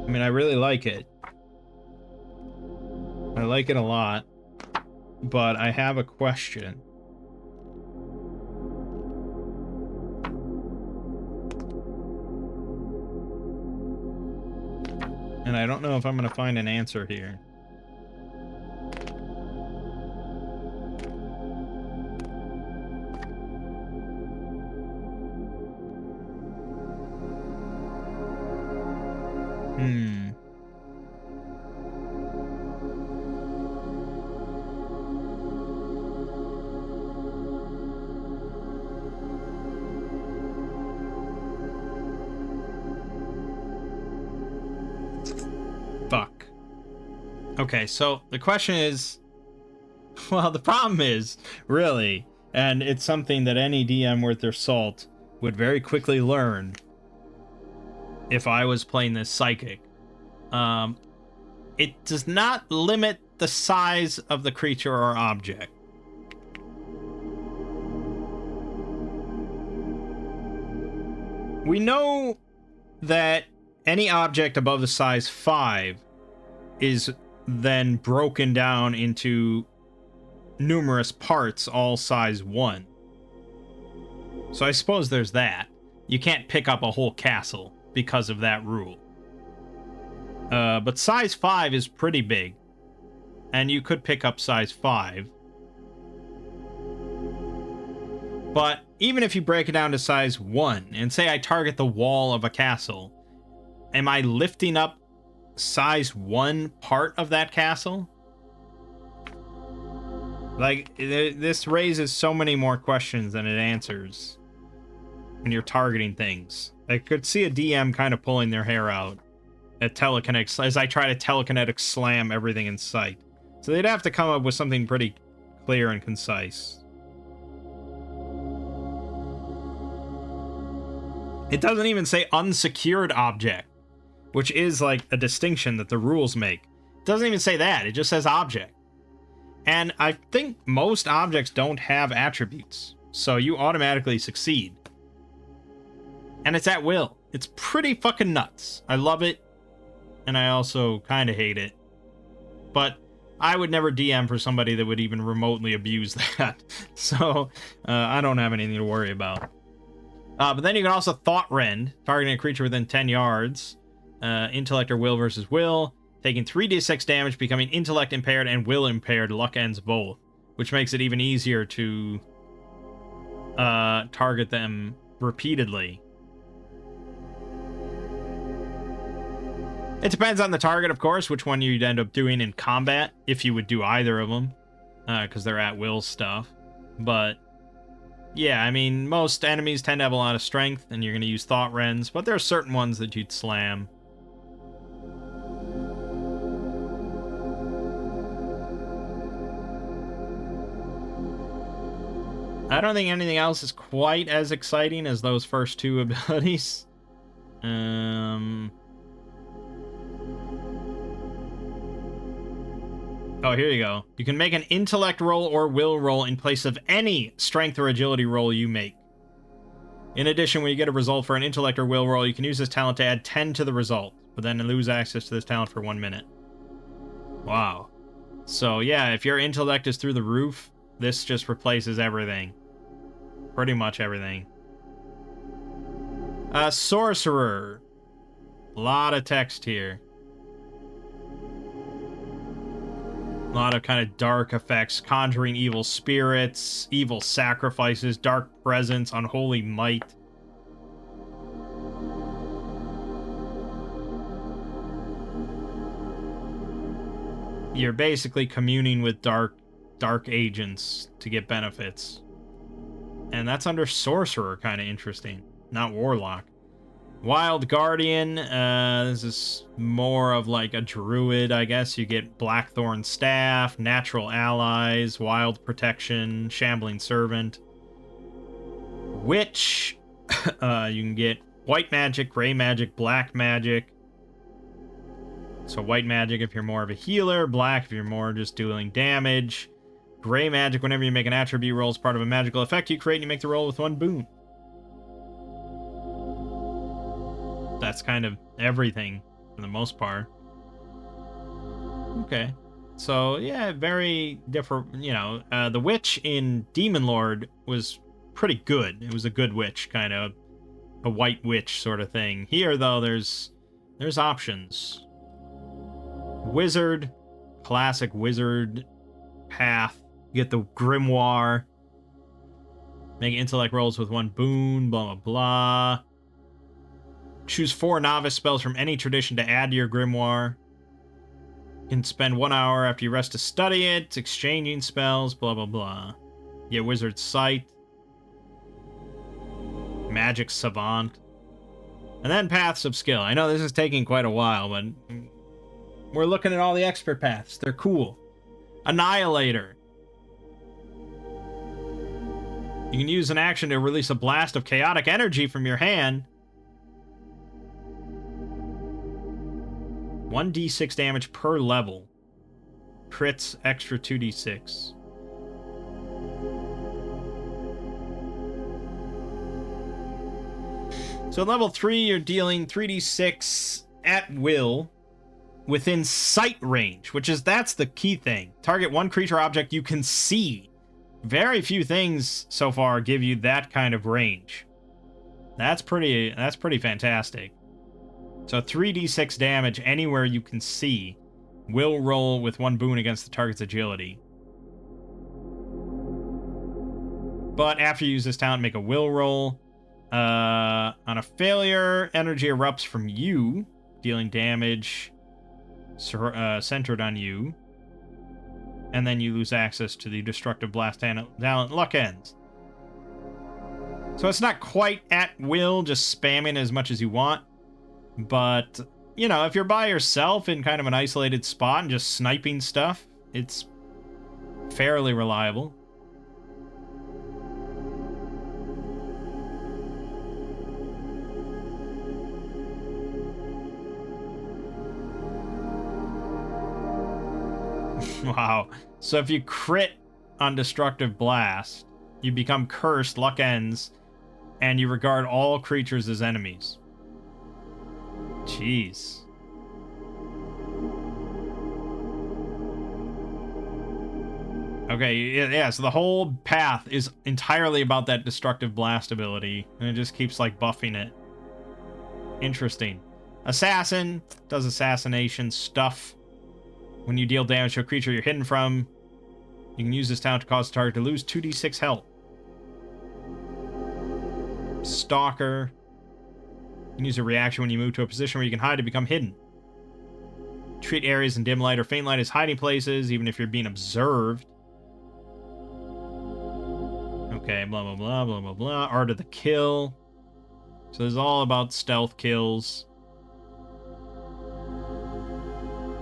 mean, I really like it. I like it a lot, but I have a question. And I don't know if I'm going to find an answer here. Fuck. Okay, so the question is, Well, the problem is, really, and it's something that any DM worth their salt would very quickly learn if I was playing this psychic. It does not limit the size of the creature or object. We know that any object above the size 5 is then broken down into numerous parts, all size 1. So I suppose there's that. You can't pick up a whole castle because of that rule. But size 5 is pretty big. And you could pick up size 5. But even if you break it down to size 1, and say I target the wall of a castle, am I lifting up size 1 part of that castle? Like, this raises so many more questions than it answers when you're targeting things. I could see a DM kind of pulling their hair out at telekinetic, as I try to telekinetic slam everything in sight. So they'd have to come up with something pretty clear and concise. It doesn't even say unsecured object, which is like a distinction that the rules make. It doesn't even say that, it just says object. And I think most objects don't have attributes, so you automatically succeed. And it's at will. It's pretty fucking nuts. I love it, and I also kind of hate it. But I would never DM for somebody that would even remotely abuse that. So I don't have anything to worry about. But then you can also Thought Rend, targeting a creature within 10 yards. Intellect or will versus will. Taking 3d6 damage, becoming intellect impaired and will impaired. Luck ends both. Which makes it even easier to target them repeatedly. It depends on the target, of course, which one you'd end up doing in combat, if you would do either of them. Because they're at will stuff. But yeah, I mean, most enemies tend to have a lot of strength, and you're going to use Thought Rends, but there are certain ones that you'd slam. I don't think anything else is quite as exciting as those first two abilities. Oh, here you go. You can make an intellect roll or will roll in place of any strength or agility roll you make. In addition, when you get a result for an intellect or will roll, you can use this talent to add 10 to the result, but then lose access to this talent for 1 minute. Wow. So yeah, if your intellect is through the roof, this just replaces everything. Pretty much everything. Sorcerer. A lot of text here. A lot of kind of dark effects, conjuring evil spirits, evil sacrifices, dark presence, unholy might. You're basically communing with dark agents to get benefits. And that's under sorcerer, kind of interesting, not warlock. Wild Guardian, this is more of like a druid, I guess. You get Blackthorn Staff, Natural Allies, Wild Protection, Shambling Servant. Witch, you can get White Magic, Gray Magic, Black Magic. So White Magic if you're more of a healer, Black if you're more just dealing damage. Gray Magic whenever you make an attribute roll as part of a magical effect you create and you make the roll with 1 boon. That's kind of everything for the most part. Okay. So, yeah, very different, you know. The witch in Demon Lord was pretty good. It was a good witch, kind of a white witch sort of thing. Here, though, there's options. Wizard, classic wizard path. You get the grimoire. Make intellect rolls with 1 boon, blah, blah, blah. Choose 4 novice spells from any tradition to add to your grimoire. You can spend 1 hour after you rest to study it, exchanging spells, blah, blah, blah. Get Wizard Sight. Magic Savant. And then Paths of Skill. I know this is taking quite a while, but we're looking at all the expert paths. They're cool. Annihilator. You can use an action to release a blast of chaotic energy from your hand. 1d6 damage per level. Crits extra 2d6. So at level 3, you're dealing 3d6 at will within sight range, that's the key thing. Target one creature or object you can see. Very few things so far give you that kind of range. That's pretty fantastic. So 3d6 damage anywhere you can see. Will roll with one boon against the target's agility. But after you use this talent, make a will roll. On a failure, energy erupts from you, dealing damage centered on you. And then you lose access to the destructive blast talent. Luck ends. So it's not quite at will, just spamming as much as you want. But, if you're by yourself in kind of an isolated spot and just sniping stuff, it's fairly reliable. Wow. So if you crit on Destructive Blast, you become cursed, luck ends, and you regard all creatures as enemies. Jeez. Okay, yeah, so the whole path is entirely about that Destructive Blast ability, and it just keeps, buffing it. Interesting. Assassin does assassination stuff. When you deal damage to a creature you're hidden from, you can use this talent to cause the target to lose 2d6 health. Stalker. You can use a reaction when you move to a position where you can hide to become hidden. Treat areas in dim light or faint light as hiding places, even if you're being observed. Okay, blah, blah, blah, blah, blah, blah. Art of the Kill. So this is all about stealth kills.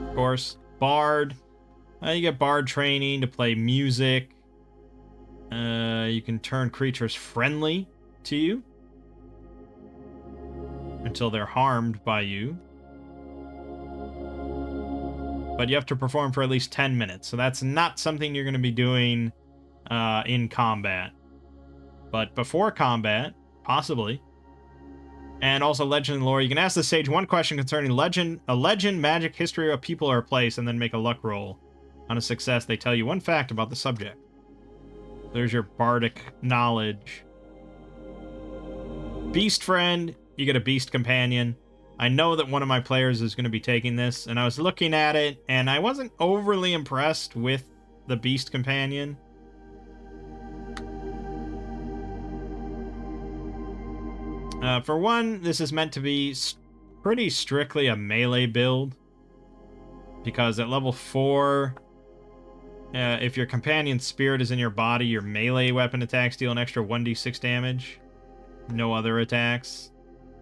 Of course. Bard. You get Bard training to play music. You can turn creatures friendly to you until they're harmed by you. But you have to perform for at least 10 minutes, so that's not something you're going to be doing in combat. But before combat, possibly. And also legend and lore. You can ask the sage one question concerning a legend, magic, history, a people, or a place, and then make a luck roll. On a success, they tell you one fact about the subject. There's your bardic knowledge. Beast friend. You get a beast companion. I know that one of my players is going to be taking this, and I was looking at it, and I wasn't overly impressed with the beast companion. For one, this is meant to be pretty strictly a melee build, because at level 4, if your companion's spirit is in your body, your melee weapon attacks deal an extra 1d6 damage. No other attacks.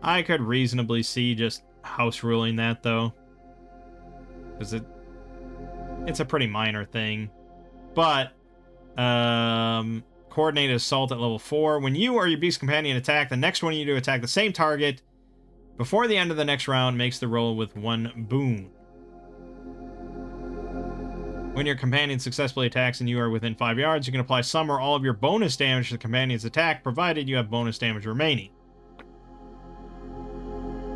I could reasonably see just house ruling that, though, because it's a pretty minor thing. But coordinated assault at level 4. When you or your beast companion attack, the next one you do attack the same target before the end of the next round makes the roll with one boon. When your companion successfully attacks and you are within 5 yards, you can apply some or all of your bonus damage to the companion's attack, provided you have bonus damage remaining.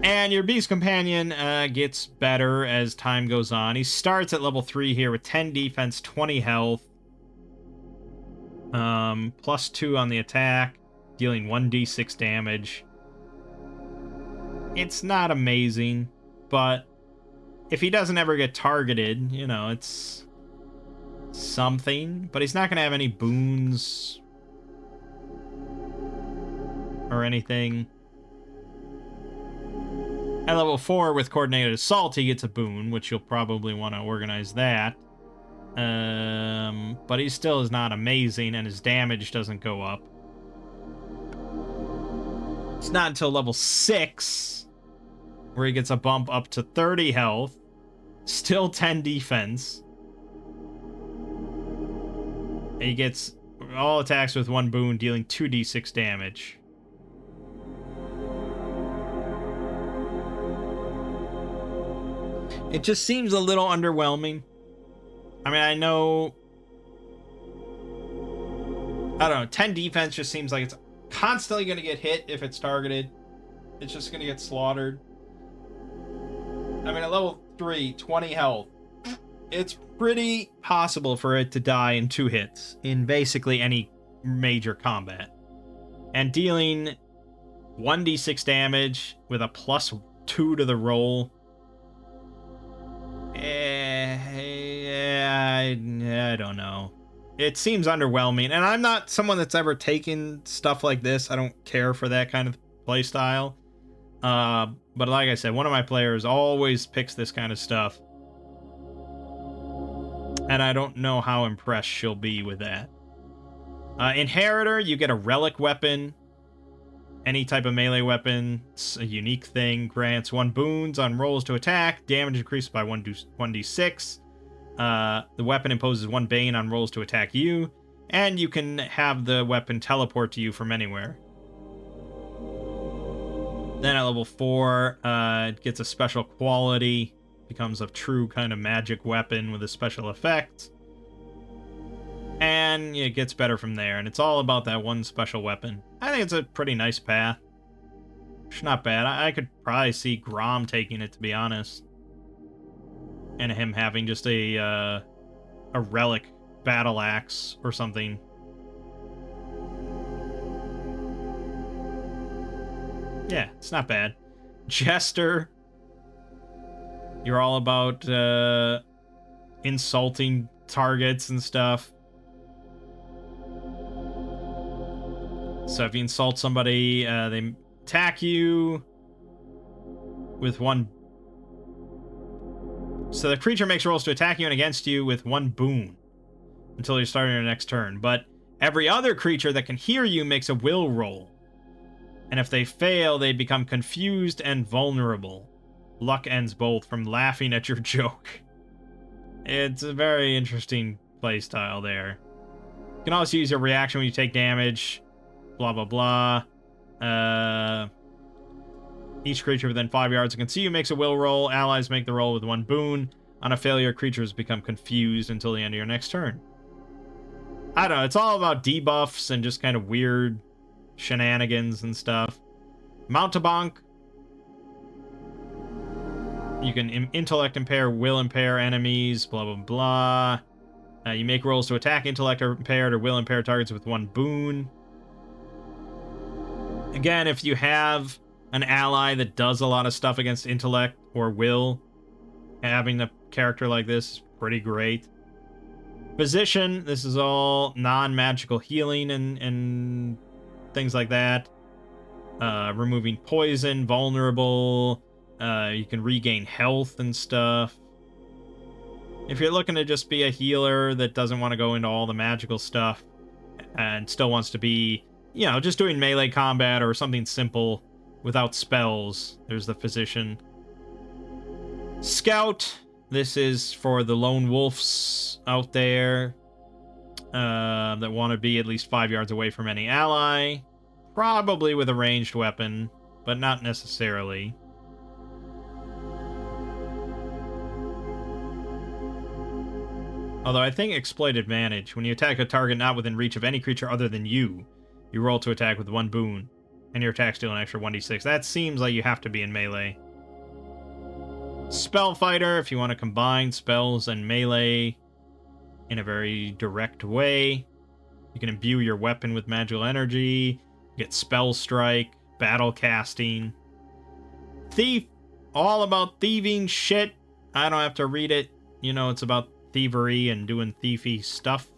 And your beast companion gets better as time goes on. He starts at level 3 here with 10 defense, 20 health. Plus 2 on the attack, dealing 1d6 damage. It's not amazing, but if he doesn't ever get targeted, it's something. But he's not going to have any boons or anything. At level 4, with coordinated assault, he gets a boon, which you'll probably want to organize that. But he still is not amazing, and his damage doesn't go up. It's not until level 6 where he gets a bump up to 30 health, still 10 defense. He gets all attacks with 1 boon, dealing 2d6 damage. It just seems a little underwhelming. I mean, I know... I don't know, 10 defense just seems like it's constantly going to get hit if it's targeted. It's just going to get slaughtered. I mean, at level 3, 20 health. It's pretty possible for it to die in 2 hits in basically any major combat. And dealing 1d6 damage with a +2 to the roll. I don't know. It seems underwhelming, and I'm not someone that's ever taken stuff like this. I don't care for that kind of playstyle. But like I said, one of my players always picks this kind of stuff. And I don't know how impressed she'll be with that. Inheritor, you get a relic weapon. Any type of melee weapon. It's a unique thing. Grants 1 boons on rolls to attack. Damage increased by 1d6. The weapon imposes 1 bane on rolls to attack you. And you can have the weapon teleport to you from anywhere. Then at level 4, it gets a special quality. Becomes a true kind of magic weapon with a special effect. And it gets better from there. And it's all about that one special weapon. I think it's a pretty nice path. It's not bad. I could probably see Grom taking it, to be honest. And him having just a relic battle axe or something. Yeah, it's not bad. Jester. You're all about insulting targets and stuff. So if you insult somebody, they attack you with 1. So the creature makes rolls to attack you and against you with 1 boon until you're starting your next turn. But every other creature that can hear you makes a will roll. And if they fail, they become confused and vulnerable. Luck ends both from laughing at your joke. It's a very interesting playstyle there. You can also use your reaction when you take damage. Blah, blah, blah. Each creature within 5 yards can see you makes a will roll. Allies make the roll with 1 boon. On a failure, creatures become confused until the end of your next turn. I don't know. It's all about debuffs and just kind of weird shenanigans and stuff. Mountebank. You can intellect impair, will impair enemies, blah, blah, blah. You make rolls to attack intellect or impaired or will impair targets with 1 boon. Again, if you have an ally that does a lot of stuff against intellect or will, having a character like this is pretty great. Physician, this is all non-magical healing and things like that. Removing poison, vulnerable. You can regain health and stuff. If you're looking to just be a healer that doesn't want to go into all the magical stuff and still wants to be, you know, just doing melee combat or something simple without spells, there's the Physician. Scout, this is for the lone wolves out there that want to be at least 5 yards away from any ally. Probably with a ranged weapon, but not necessarily. Although I think exploit advantage. When you attack a target not within reach of any creature other than you, you roll to attack with 1 boon, and your attacks deal an extra 1d6. That seems like you have to be in melee. Spellfighter, if you want to combine spells and melee in a very direct way. You can imbue your weapon with magical energy, get spell strike, battle casting. Thief, all about thieving shit. I don't have to read it. You know, it's about thievery and doing thiefy stuff.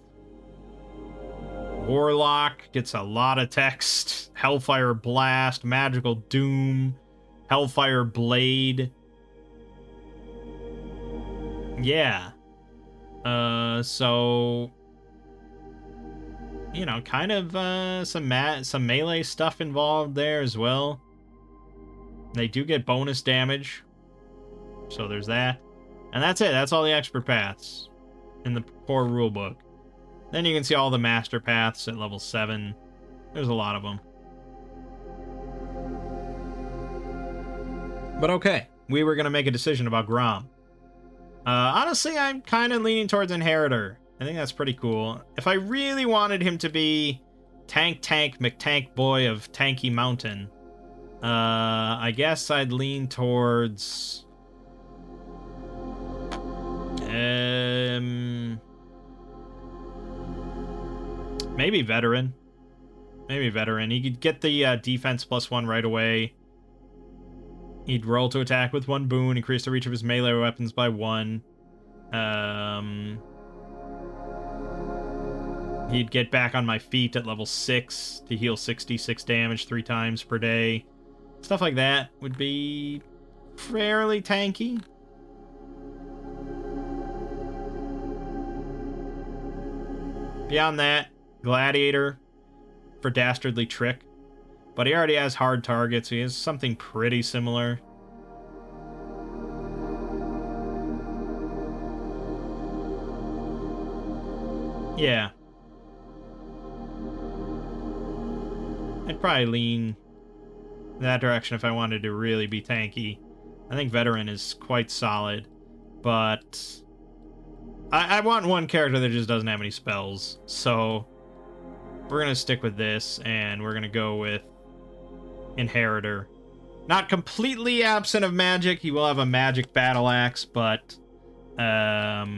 Warlock gets a lot of text. Hellfire Blast, Magical Doom, Hellfire Blade. Yeah. So, you know, kind of some melee stuff involved there as well. They do get bonus damage, so there's that. And that's it. That's all the expert paths in the core rulebook. Then you can see all the master paths at level 7. There's a lot of them. But okay, we were going to make a decision about Grom. Honestly, I'm kind of leaning towards Inheritor. I think that's pretty cool. If I really wanted him to be Tank McTank Boy of Tanky Mountain, I guess I'd lean towards... maybe Veteran. Maybe Veteran. He could get the defense +1 right away. He'd roll to attack with 1 boon, increase the reach of his melee weapons by 1. He'd get back on my feet at level 6 to heal 66 damage 3 times per day. Stuff like that would be fairly tanky. Beyond that, Gladiator for Dastardly Trick. But he already has hard targets, so he has something pretty similar. Yeah. I'd probably lean in that direction if I wanted to really be tanky. I think Veteran is quite solid, but I want one character that just doesn't have any spells, so we're going to stick with this, and we're going to go with Inheritor. Not completely absent of magic. He will have a magic battle axe, but yeah,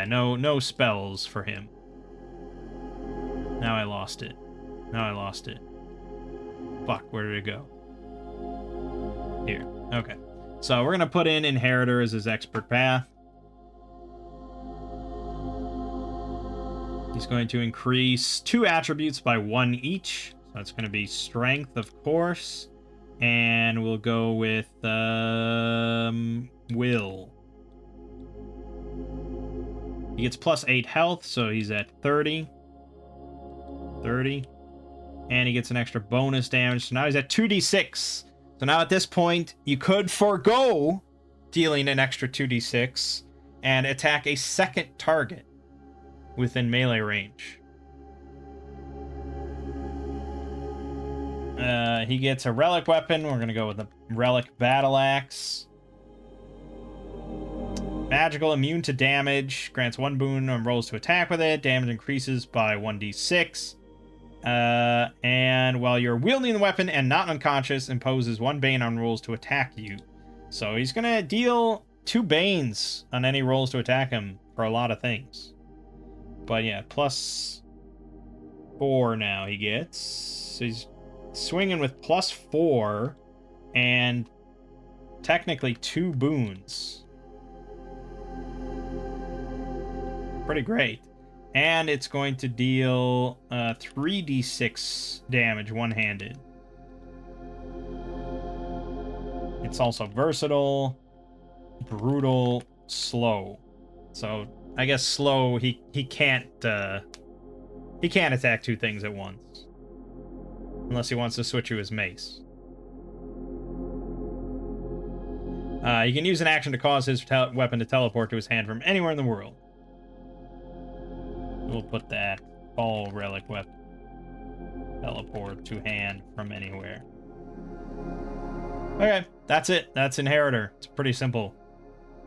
no spells for him. Now I lost it. Fuck, where did it go? Here. Okay. So we're going to put in Inheritor as his expert path. He's going to increase 2 attributes by 1 each. So that's going to be Strength, of course. And we'll go with Will. He gets +8 health, so he's at 30. And he gets an extra bonus damage, so now he's at 2d6. So now at this point, you could forego dealing an extra 2d6 and attack a second target within melee range. He gets a relic weapon. We're going to go with the relic battle axe. Magical, immune to damage. Grants 1 boon on rolls to attack with it. Damage increases by 1d6. And while you're wielding the weapon and not unconscious, imposes 1 bane on rolls to attack you. So he's going to deal 2 banes on any rolls to attack him for a lot of things. But yeah, +4 now he gets. So he's swinging with +4 and technically 2 boons. Pretty great. And it's going to deal 3d6 damage one-handed. It's also versatile, brutal, slow. So I guess slow. He can't attack 2 things at once, unless he wants to switch to his mace. You can use an action to cause his weapon to teleport to his hand from anywhere in the world. We'll put that all relic weapon teleport to hand from anywhere. Okay, that's it. That's Inheritor. It's pretty simple.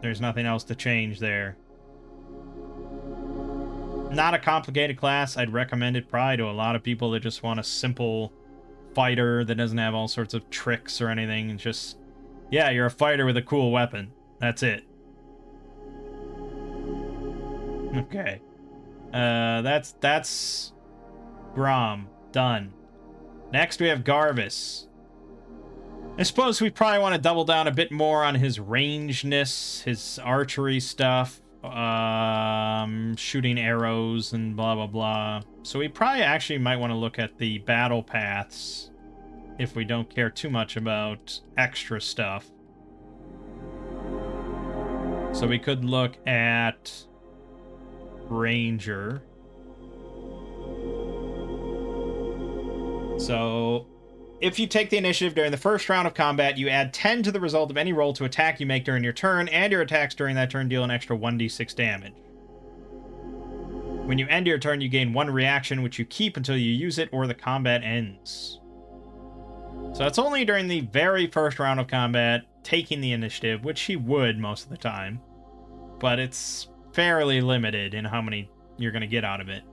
There's nothing else to change there. Not a complicated class. I'd recommend it probably to a lot of people that just want a simple fighter that doesn't have all sorts of tricks or anything. It's just, yeah, you're a fighter with a cool weapon. That's it. Okay. That's Grom. Done. Next we have Garvis. I suppose we probably want to double down a bit more on his rangeness, his archery stuff, shooting arrows and blah blah blah. So we probably actually might want to look at the battle paths if we don't care too much about extra stuff. So we could look at Ranger. So If you take the initiative during the first round of combat, you add 10 to the result of any roll to attack you make during your turn, and your attacks during that turn deal an extra 1d6 damage. When you end your turn, you gain 1 reaction, which you keep until you use it or the combat ends. So it's only during the very first round of combat, taking the initiative, which he would most of the time, but it's fairly limited in how many you're going to get out of it.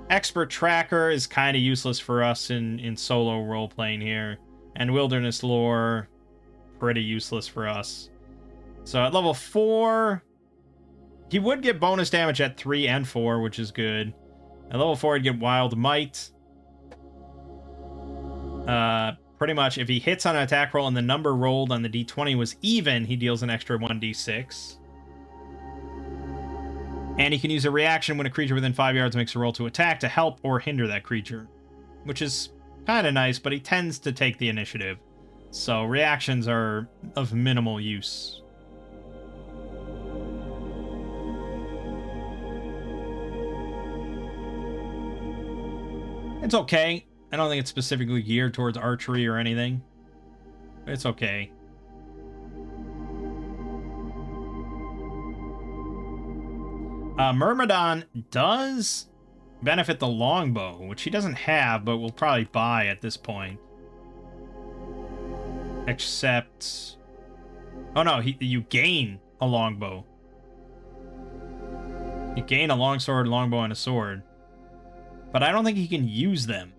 Expert Tracker is kind of useless for us in solo role-playing here, and Wilderness Lore, pretty useless for us. So at level 4, he would get bonus damage at 3 and 4, which is good. At level 4, he'd get Wild Might. Pretty much, if he hits on an attack roll and the number rolled on the d20 was even, he deals an extra 1d6. And he can use a reaction when a creature within 5 yards makes a roll to attack to help or hinder that creature, which is kind of nice, but he tends to take the initiative. So reactions are of minimal use. It's okay. I don't think it's specifically geared towards archery or anything. It's okay. Myrmidon does benefit the longbow, which he doesn't have, but will probably buy at this point. Except... Oh no, you gain a longbow. You gain a longsword, longbow, and a sword. But I don't think he can use them.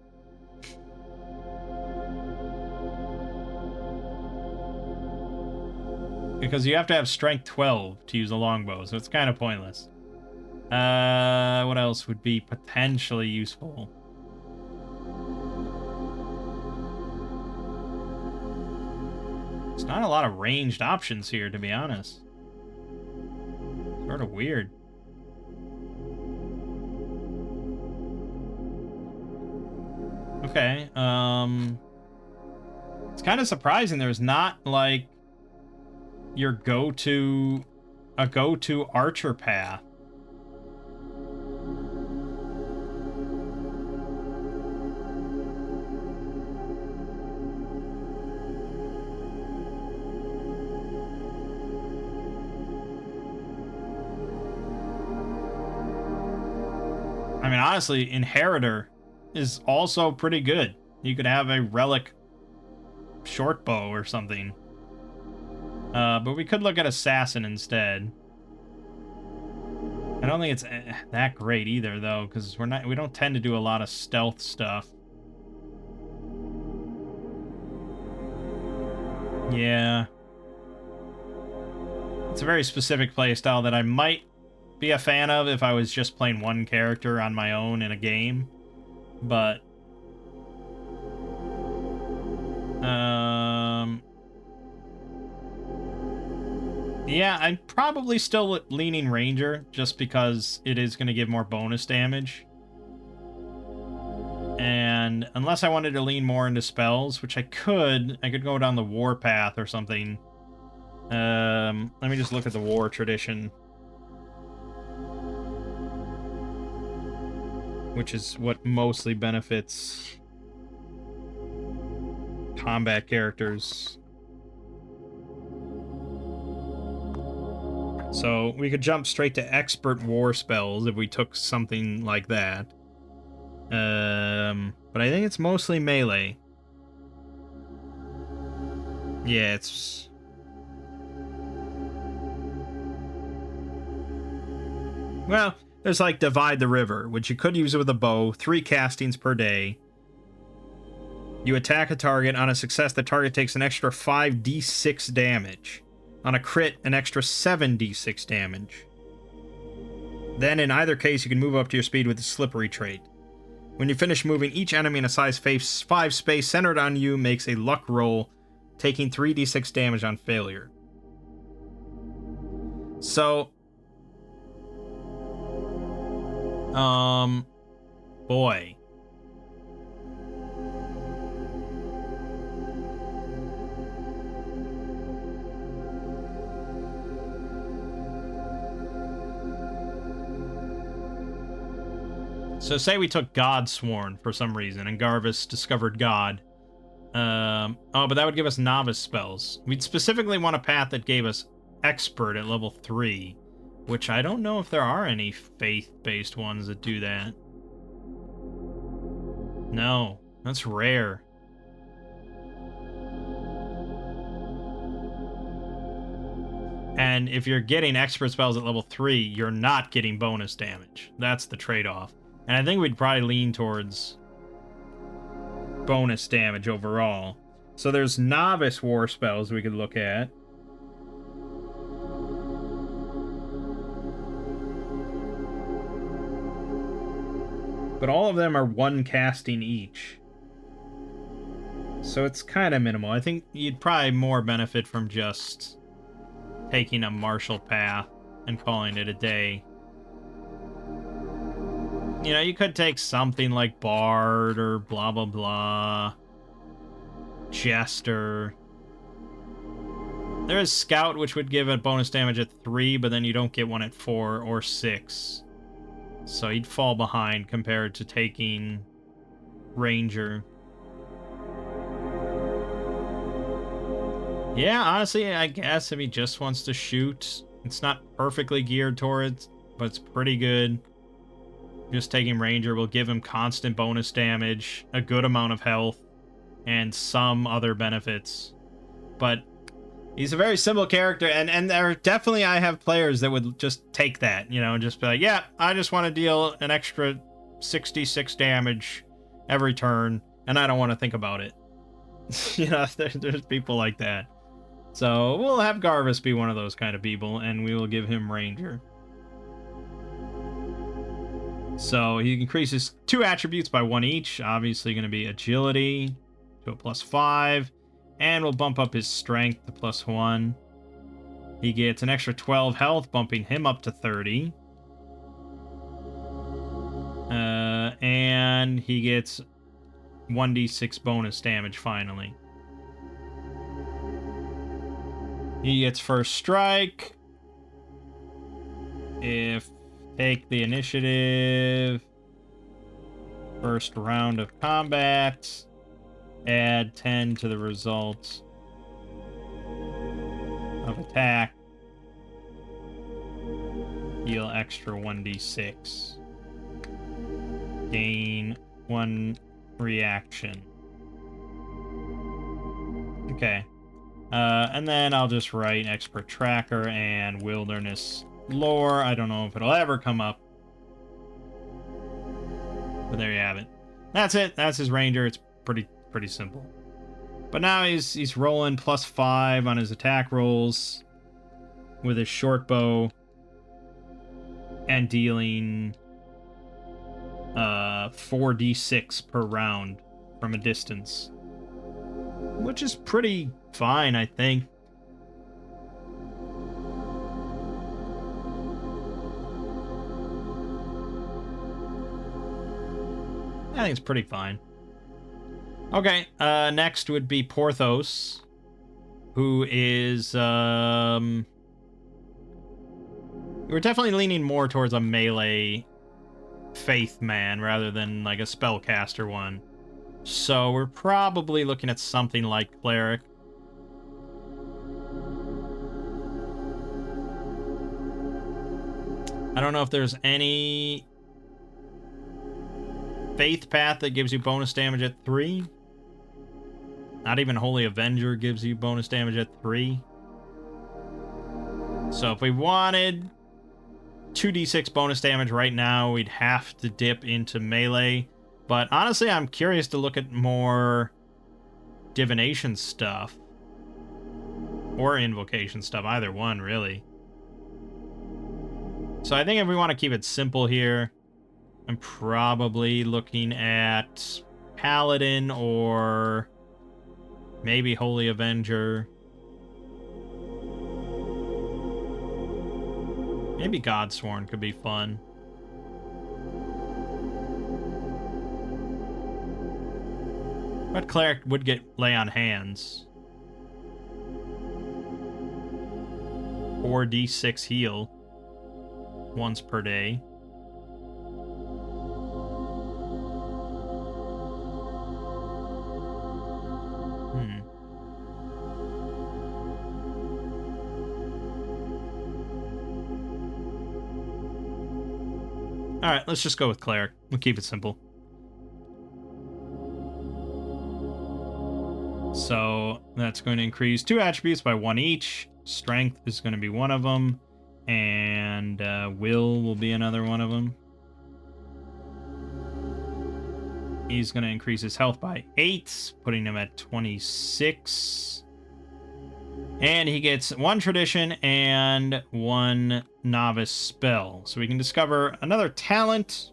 Because you have to have strength 12 to use a longbow, so it's kind of pointless. What else would be potentially useful? There's not a lot of ranged options here, to be honest. Sort of weird. Okay, it's kind of surprising there's not, like, your go-to archer path. I mean, honestly, Inheritor is also pretty good. You could have a relic short bow or something. But we could look at Assassin instead. I don't think it's that great either, though, because we don't tend to do a lot of stealth stuff. Yeah. It's a very specific playstyle that I might be a fan of if I was just playing one character on my own in a game. But yeah, I'm probably still leaning Ranger just because it is going to give more bonus damage. And unless I wanted to lean more into spells, which I could go down the war path or something. Let me just look at the war tradition, which is what mostly benefits combat characters. So we could jump straight to expert war spells if we took something like that. But I think it's mostly melee. Yeah, it's... Well, there's like Divide the River, which you could use with a bow, 3 castings per day. You attack a target. On a success, the target takes an extra 5d6 damage. On a crit, an extra 7d6 damage. Then, in either case, you can move up to your speed with the Slippery trait. When you finish moving, each enemy in a size 5 space centered on you makes a luck roll, taking 3d6 damage on failure. So... boy. So say we took Godsworn for some reason, and Garvis discovered God. Oh, but that would give us novice spells. We'd specifically want a path that gave us expert at level 3, which I don't know if there are any faith-based ones that do that. No, that's rare. And if you're getting expert spells at level 3, you're not getting bonus damage. That's the trade-off. And I think we'd probably lean towards bonus damage overall. So there's novice war spells we could look at. But all of them are one casting each. So it's kind of minimal. I think you'd probably more benefit from just taking a martial path and calling it a day. You know, you could take something like Bard or blah blah blah. Jester. There is Scout, which would give a bonus damage at 3, but then you don't get one at 4 or 6. So you'd fall behind compared to taking Ranger. Yeah, honestly, I guess if he just wants to shoot, it's not perfectly geared towards, but it's pretty good. Just taking Ranger will give him constant bonus damage, a good amount of health, and some other benefits. But he's a very simple character, and there definitely I have players that would just take that, you know, and just be like, yeah, I just want to deal an extra 66 damage every turn, and I don't want to think about it. You know, there's people like that. So we'll have Garvis be one of those kind of people, and we will give him Ranger. So he increases 2 attributes by 1 each. Obviously going to be Agility to a +5. And we'll bump up his Strength to +1. He gets an extra 12 health, bumping him up to 30. And he gets 1d6 bonus damage finally. He gets First Strike. If take the initiative, first round of combat, add 10 to the result of attack, heal extra 1d6, gain 1 reaction. Okay. And then I'll just write Expert Tracker and Wilderness Lore. I don't know if it'll ever come up. But there you have it. That's it. That's his Ranger. It's pretty simple. But now he's rolling +5 on his attack rolls with his short bow and dealing 4d6 per round from a distance, which is pretty fine, I think. I think it's pretty fine. Okay, next would be Porthos, who is, we're definitely leaning more towards a melee faith man rather than like a spellcaster one. So we're probably looking at something like Cleric. I don't know if there's any faith path that gives you bonus damage at 3. Not even Holy Avenger gives you bonus damage at 3. So if we wanted 2d6 bonus damage right now, we'd have to dip into melee. But honestly, I'm curious to look at more divination stuff. Or invocation stuff, either one, really. So I think if we want to keep it simple here, I'm probably looking at Paladin or maybe Holy Avenger. Maybe Godsworn could be fun. But Cleric would get Lay on Hands. 4d6 heal once per day. Alright, let's just go with Cleric. We'll keep it simple. So that's going to increase 2 attributes by 1 each. Strength is going to be one of them. And will be another one of them. He's going to increase his health by 8, putting him at 26. And he gets 1 tradition and 1 novice spell. So we can discover another talent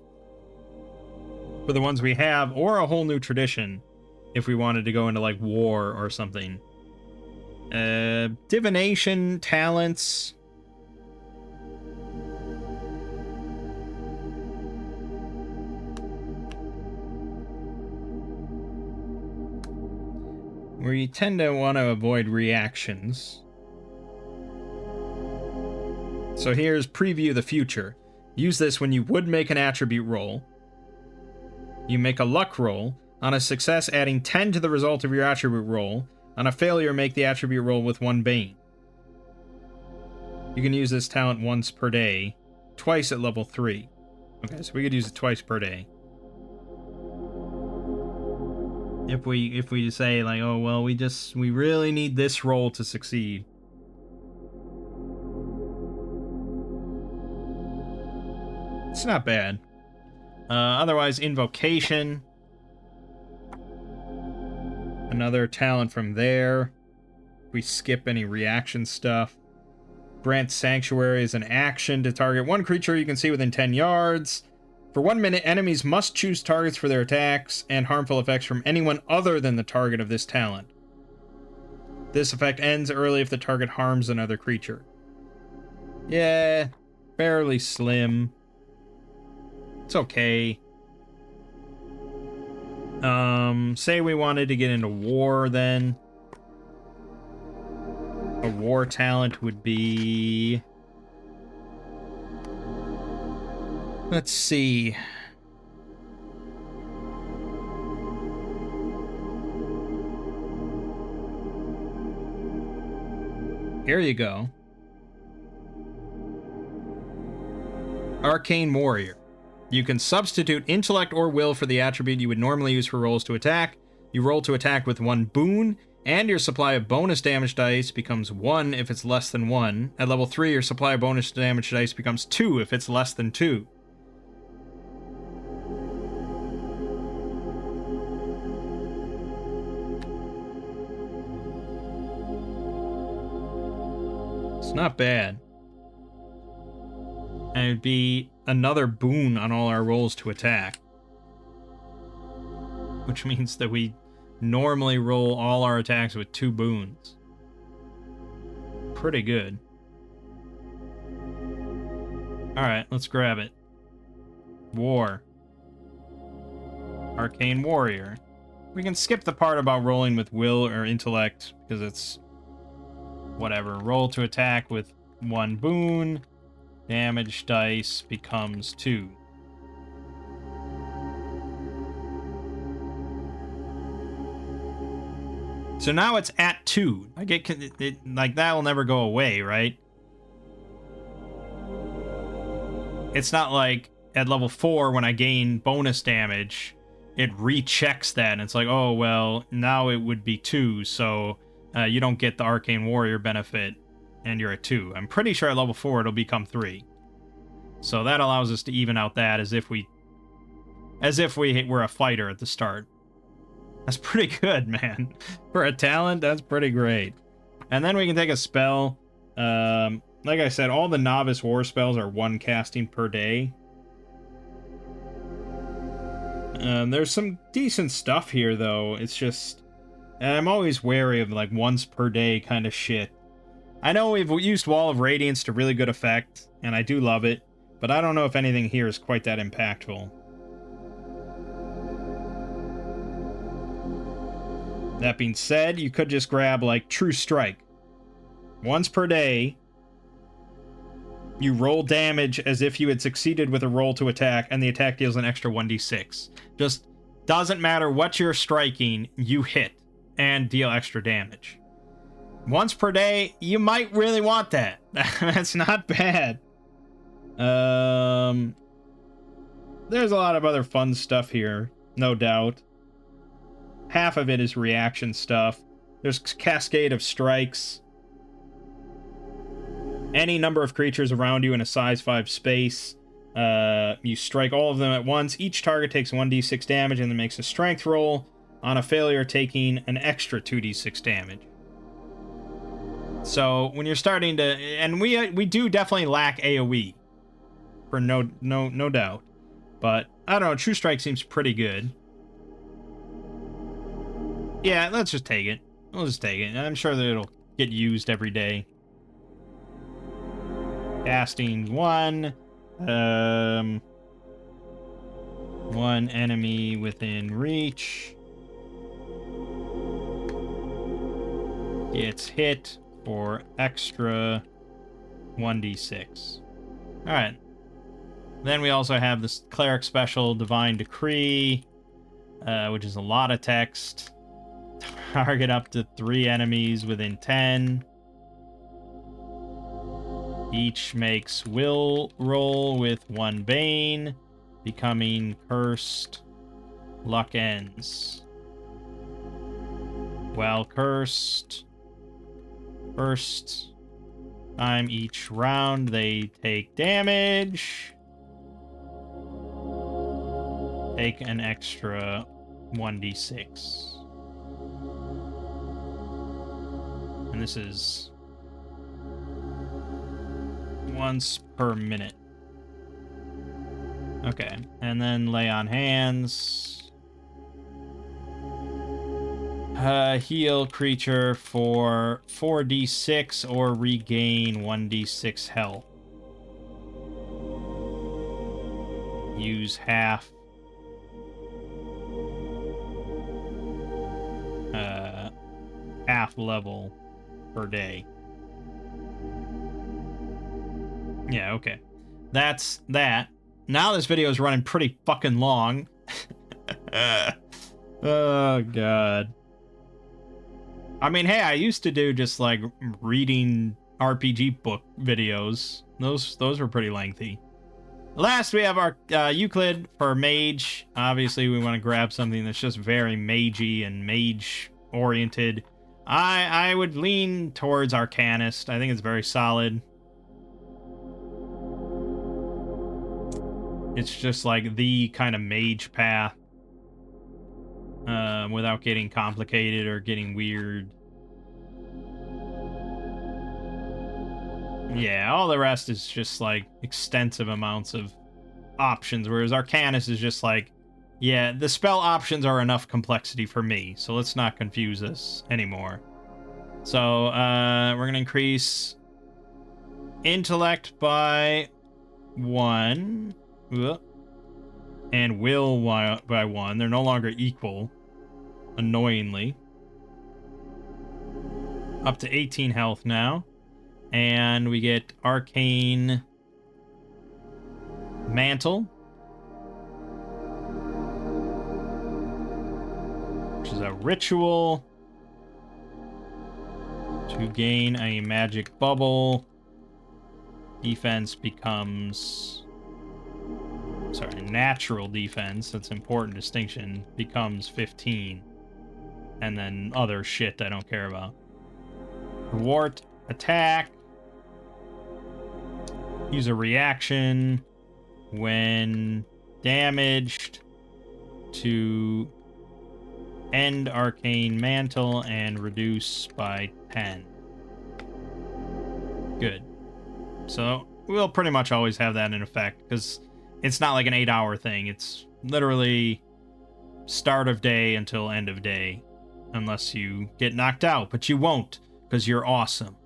for the ones we have, or a whole new tradition if we wanted to go into like war or something. Divination talents. We tend to want to avoid reactions. So here's Preview the Future. Use this when you would make an attribute roll. You make a luck roll. On a success, adding 10 to the result of your attribute roll. On a failure, make the attribute roll with 1 bane. You can use this talent once per day, twice at level 3. Okay, so we could use it twice per day. If we say like, oh well, we really need this roll to succeed. It's not bad. Otherwise, Invocation. Another talent from there. We skip any reaction stuff. Grant Sanctuary is an action to target 1 creature you can see within 10 yards. For 1 minute, enemies must choose targets for their attacks and harmful effects from anyone other than the target of this talent. This effect ends early if the target harms another creature. Yeah, fairly slim. It's okay. Say we wanted to get into war then. A war talent would be... Let's see. Here you go. Arcane Warrior. You can substitute intellect or will for the attribute you would normally use for rolls to attack. You roll to attack with 1 boon, and your supply of bonus damage dice becomes 1 if it's less than 1. At level 3, your supply of bonus damage dice becomes 2 if it's less than 2. It's not bad. And it'd be another boon on all our rolls to attack. Which means that we normally roll all our attacks with 2 boons. Pretty good. Alright, let's grab it. War. Arcane Warrior. We can skip the part about rolling with will or intellect, because it's... whatever. Roll to attack with 1 boon. Damage dice becomes 2. So now it's at 2. Like like that will never go away, right? It's not like at level 4 when I gain bonus damage, it rechecks that and it's like, oh well, now it would be 2, so you don't get the Arcane Warrior benefit. And you're at 2. I'm pretty sure at level 4 it'll become 3. So that allows us to even out that as if we were a fighter at the start. That's pretty good, man. For a talent, that's pretty great. And then we can take a spell. Like I said, all the novice war spells are 1 casting per day. There's some decent stuff here, though. It's just... I'm always wary of, like, once per day kind of shit. I know we've used Wall of Radiance to really good effect, and I do love it, but I don't know if anything here is quite that impactful. That being said, you could just grab, like, True Strike. Once per day, you roll damage as if you had succeeded with a roll to attack, and the attack deals an extra 1d6. Just doesn't matter what you're striking, you hit, and deal extra damage. Once per day, you might really want that. That's not bad. there's a lot of other fun stuff here, no doubt. Half of it is reaction stuff. There's Cascade of Strikes. Any number of creatures around you in a size 5 space. You strike all of them at once. Each target takes 1d6 damage and then makes a strength roll. On a failure, taking an extra 2d6 damage. So when you're starting to, and we do definitely lack AoE, for no doubt. But I don't know. True Strike seems pretty good. Yeah, let's just take it. We'll just take it. I'm sure that it'll get used every day. Casting 1. One enemy within reach gets hit for extra 1d6. Alright. Then we also have this Cleric Special, Divine Decree, which is a lot of text. Target up to 3 enemies within 10. Each makes will roll with 1 Bane, becoming cursed. Luck ends. While cursed, first time each round they take damage. Take an extra 1d6. And this is once per minute. Okay, and then lay on hands. Heal creature for 4d6 or regain 1d6 health. Use half. Half level per day. Yeah, okay. That's that. Now this video is running pretty fucking long. Oh, God. I mean, hey, I used to do just, like, reading RPG book videos. Those were pretty lengthy. Last, we have our Euclid for Mage. Obviously, we want to grab something that's just very magey and mage-oriented. I would lean towards Arcanist. I think it's very solid. It's just like the kind of mage path without getting complicated or getting weird. Yeah, all the rest is just like extensive amounts of options, whereas Arcanist is just like, yeah, the spell options are enough complexity for me, so let's not confuse this anymore. So we're going to increase intellect by 1. And will by 1. They're no longer equal, annoyingly. Up to 18 health now. And we get Arcane Mantle, which is a ritual to gain a magic bubble. Defense becomes... Sorry, natural defense, that's an important distinction, becomes 15. And then other shit I don't care about. Thwart attack. Use a reaction when damaged to end Arcane Mantle and reduce by 10. Good. So we'll pretty much always have that in effect, because it's not like an 8-hour thing. It's literally start of day until end of day, unless you get knocked out, but you won't, because you're awesome.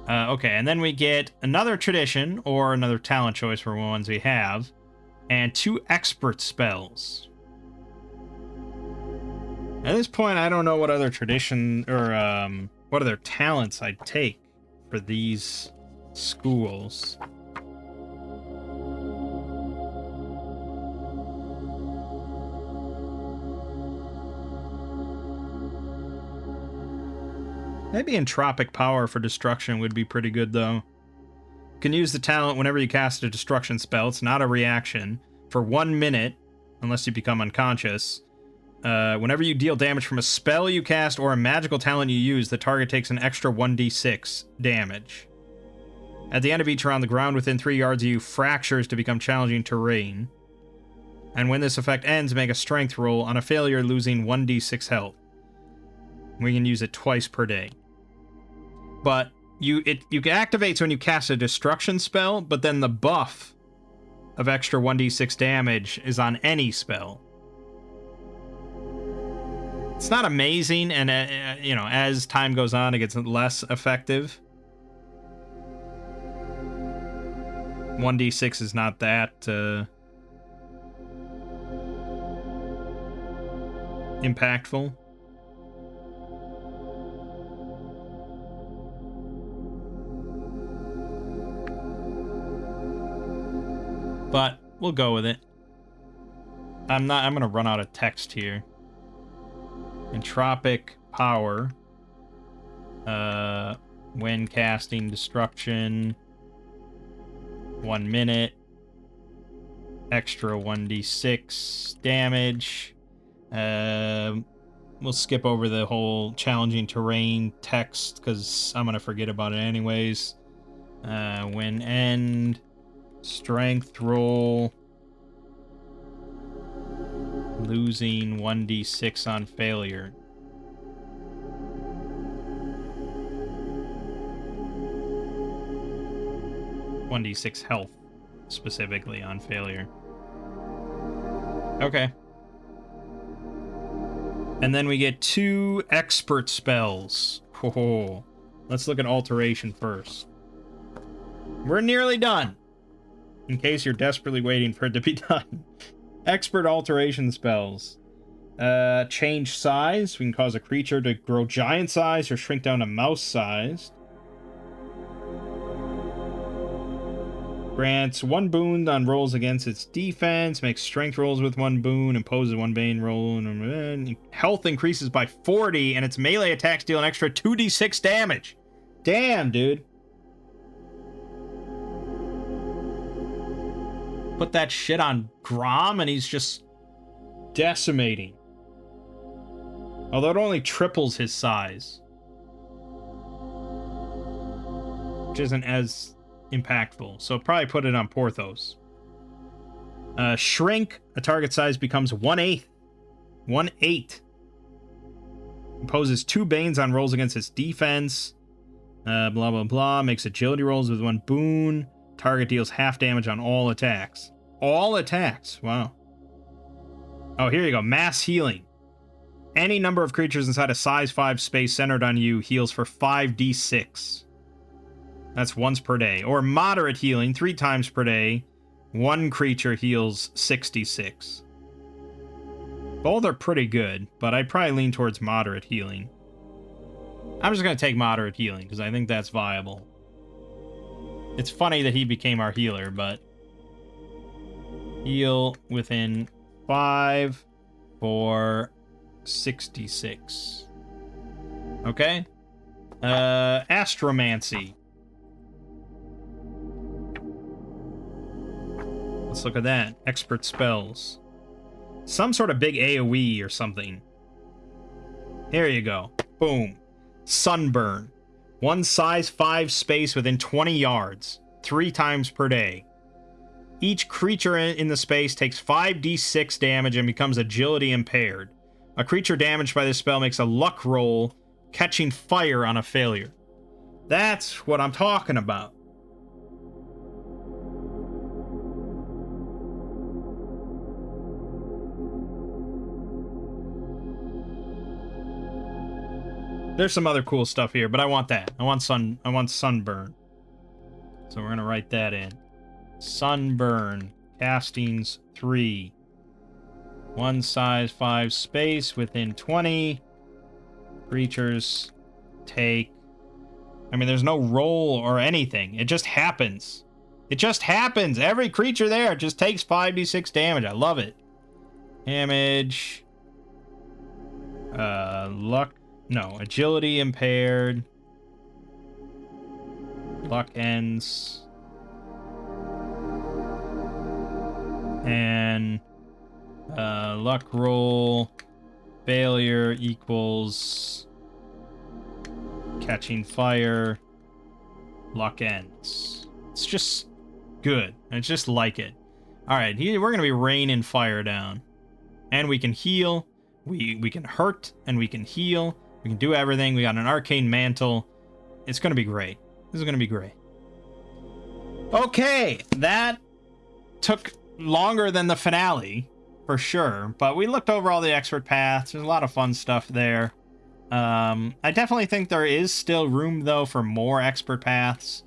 Okay, and then we get another tradition, or another talent choice for ones we have, and 2 expert spells. At this point, I don't know what other tradition, or what other talents I'd take for these schools. Maybe Entropic Power for Destruction would be pretty good, though. You can use the talent whenever you cast a destruction spell. It's not a reaction. for 1 minute, unless you become unconscious. Whenever you deal damage from a spell you cast or a magical talent you use, the target takes an extra 1d6 damage. At the end of each round, the ground within 3 yards of you fractures to become challenging terrain. And when this effect ends, make a strength roll. On a failure, losing 1d6 health. We can use it twice per day. But you activates when you cast a destruction spell, but then the buff of extra 1d6 damage is on any spell. It's not amazing, and as time goes on, it gets less effective. 1d6 is not that impactful. But we'll go with it. I'm gonna run out of text here. Entropic power. When casting destruction. 1 minute. Extra 1d6 damage. We'll skip over the whole challenging terrain text because I'm gonna forget about it anyways. When end. Strength roll. Losing 1d6 on failure. .1d6 health, specifically on failure. Okay. And then we get 2 expert spells. Oh, let's look at alteration first. We're nearly done. In case you're desperately waiting for it to be done. Expert alteration spells. Change size. We can cause a creature to grow giant size or shrink down to mouse size. Grants 1 boon on rolls against its defense. Makes strength rolls with 1 boon. Imposes 1 bane roll. Health increases by 40, and its melee attacks deal an extra 2d6 damage. Damn, dude. Put that shit on Grom, and he's just decimating. Although it only triples his size. Which isn't as impactful. So probably put it on Porthos. Shrink. A target size becomes 1/8. 1/8. Imposes 2 banes on rolls against its defense. Blah, blah, blah. Makes agility rolls with 1 boon. Target deals half damage on all attacks. All attacks. Wow. Oh, here you go. Mass healing. Any number of creatures inside a size 5 space centered on you heals for 5d6. That's once per day. Or moderate healing 3 times per day. 1 creature heals 66. Both are pretty good, but I'd probably lean towards moderate healing. I'm just going to take moderate healing because I think that's viable. It's funny that he became our healer, but heal within 5 for 66. Okay. Astromancy. Let's look at that. Expert spells. Some sort of big AoE or something. Here you go. Boom. Sunburn. 1 size 5 space within 20 yards. 3 times per day. Each creature in the space takes 5d6 damage and becomes agility impaired. A creature damaged by this spell makes a luck roll, catching fire on a failure. That's what I'm talking about. There's some other cool stuff here, but I want that. I want sunburn. So we're gonna write that in. Sunburn. Castings 3. 1 size 5 space within 20. Creatures take... I mean, there's no roll or anything. It just happens. It just happens. Every creature there just takes 5d6 damage. I love it. Damage. Luck. No, agility impaired. Luck ends. And luck roll failure equals catching fire. Luck ends. It's just good. It's just like it. All right, we're going to be raining fire down. And we can heal. We can hurt and we can heal. We can do everything. We got an arcane mantle. It's going to be great. This is going to be great. Okay, that took longer than the finale, for sure. But we looked over all the expert paths. There's a lot of fun stuff there. I definitely think there is still room, though, for more expert paths.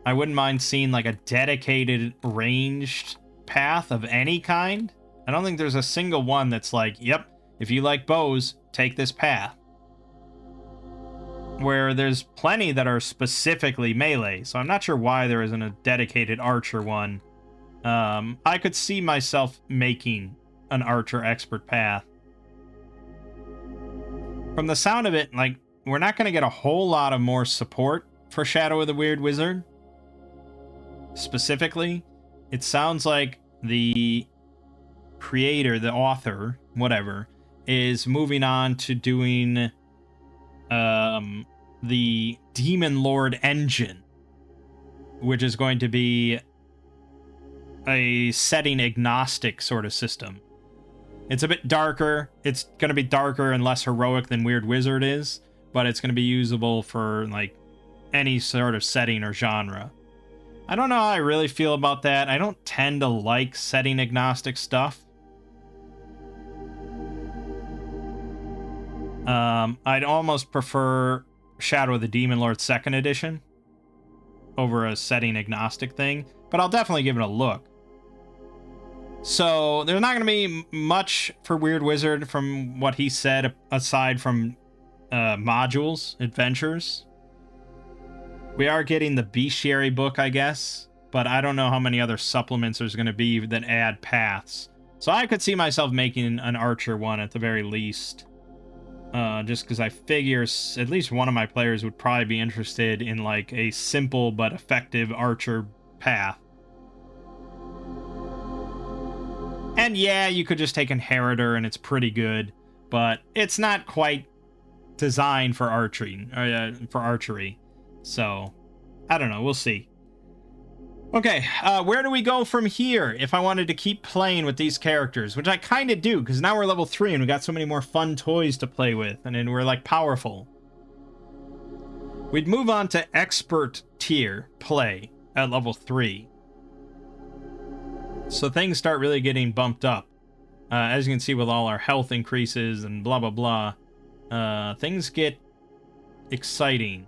I wouldn't mind seeing, like, a dedicated ranged path of any kind. I don't think there's a single one that's like, yep, if you like bows, take this path. Where there's plenty that are specifically melee, so I'm not sure why there isn't a dedicated archer one. I could see myself making an archer expert path. From the sound of it, like, we're not going to get a whole lot of more support for Shadow of the Weird Wizard. Specifically, it sounds like the creator, the author, whatever, is moving on to doing the Demon Lord engine, which is going to be a setting agnostic sort of system. It's a bit darker. It's going to be darker and less heroic than Weird Wizard is, but it's going to be usable for, like, any sort of setting or genre. I don't know how I really feel about that. I don't tend to like setting agnostic stuff. I'd almost prefer Shadow of the Demon Lord 2nd edition over a setting agnostic thing, but I'll definitely give it a look. So there's not going to be much for Weird Wizard from what he said, aside from modules, adventures. We are getting the Bestiary book, I guess, but I don't know how many other supplements there's going to be that add paths. So I could see myself making an archer one at the very least. Just because I figure at least one of my players would probably be interested in, like, a simple but effective archer path. And yeah, you could just take Inheritor and it's pretty good, but it's not quite designed for archery. So, I don't know. We'll see. Okay, where do we go from here if I wanted to keep playing with these characters? Which I kind of do, because now we're level 3 and we got so many more fun toys to play with, and then we're, like, powerful. We'd move on to expert tier play at level 3. So things start really getting bumped up. As you can see with all our health increases and blah, blah, blah. Things get exciting.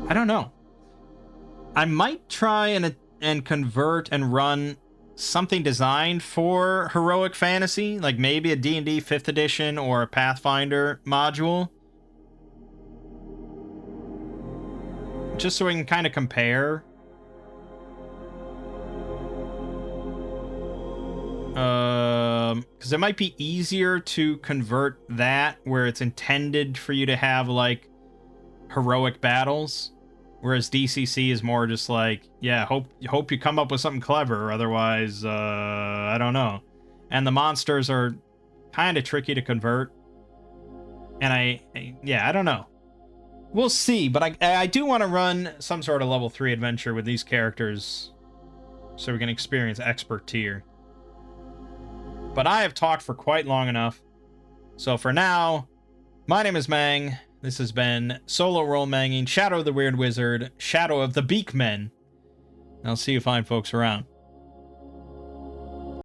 I don't know. I might try and convert and run something designed for heroic fantasy, like maybe a D&D 5th edition or a Pathfinder module. Just so we can kind of compare. Because it might be easier to convert that where it's intended for you to have, like, heroic battles, whereas DCC is more just like, yeah, hope you come up with something clever, otherwise, I don't know. And the monsters are kind of tricky to convert. And I don't know. We'll see, but I do want to run some sort of level 3 adventure with these characters so we can experience expert tier. But I have talked for quite long enough. So for now, my name is Mang. This has been Solo Role Manging, Shadow of the Weird Wizard, Shadow of the Beakmen. I'll see you fine folks around.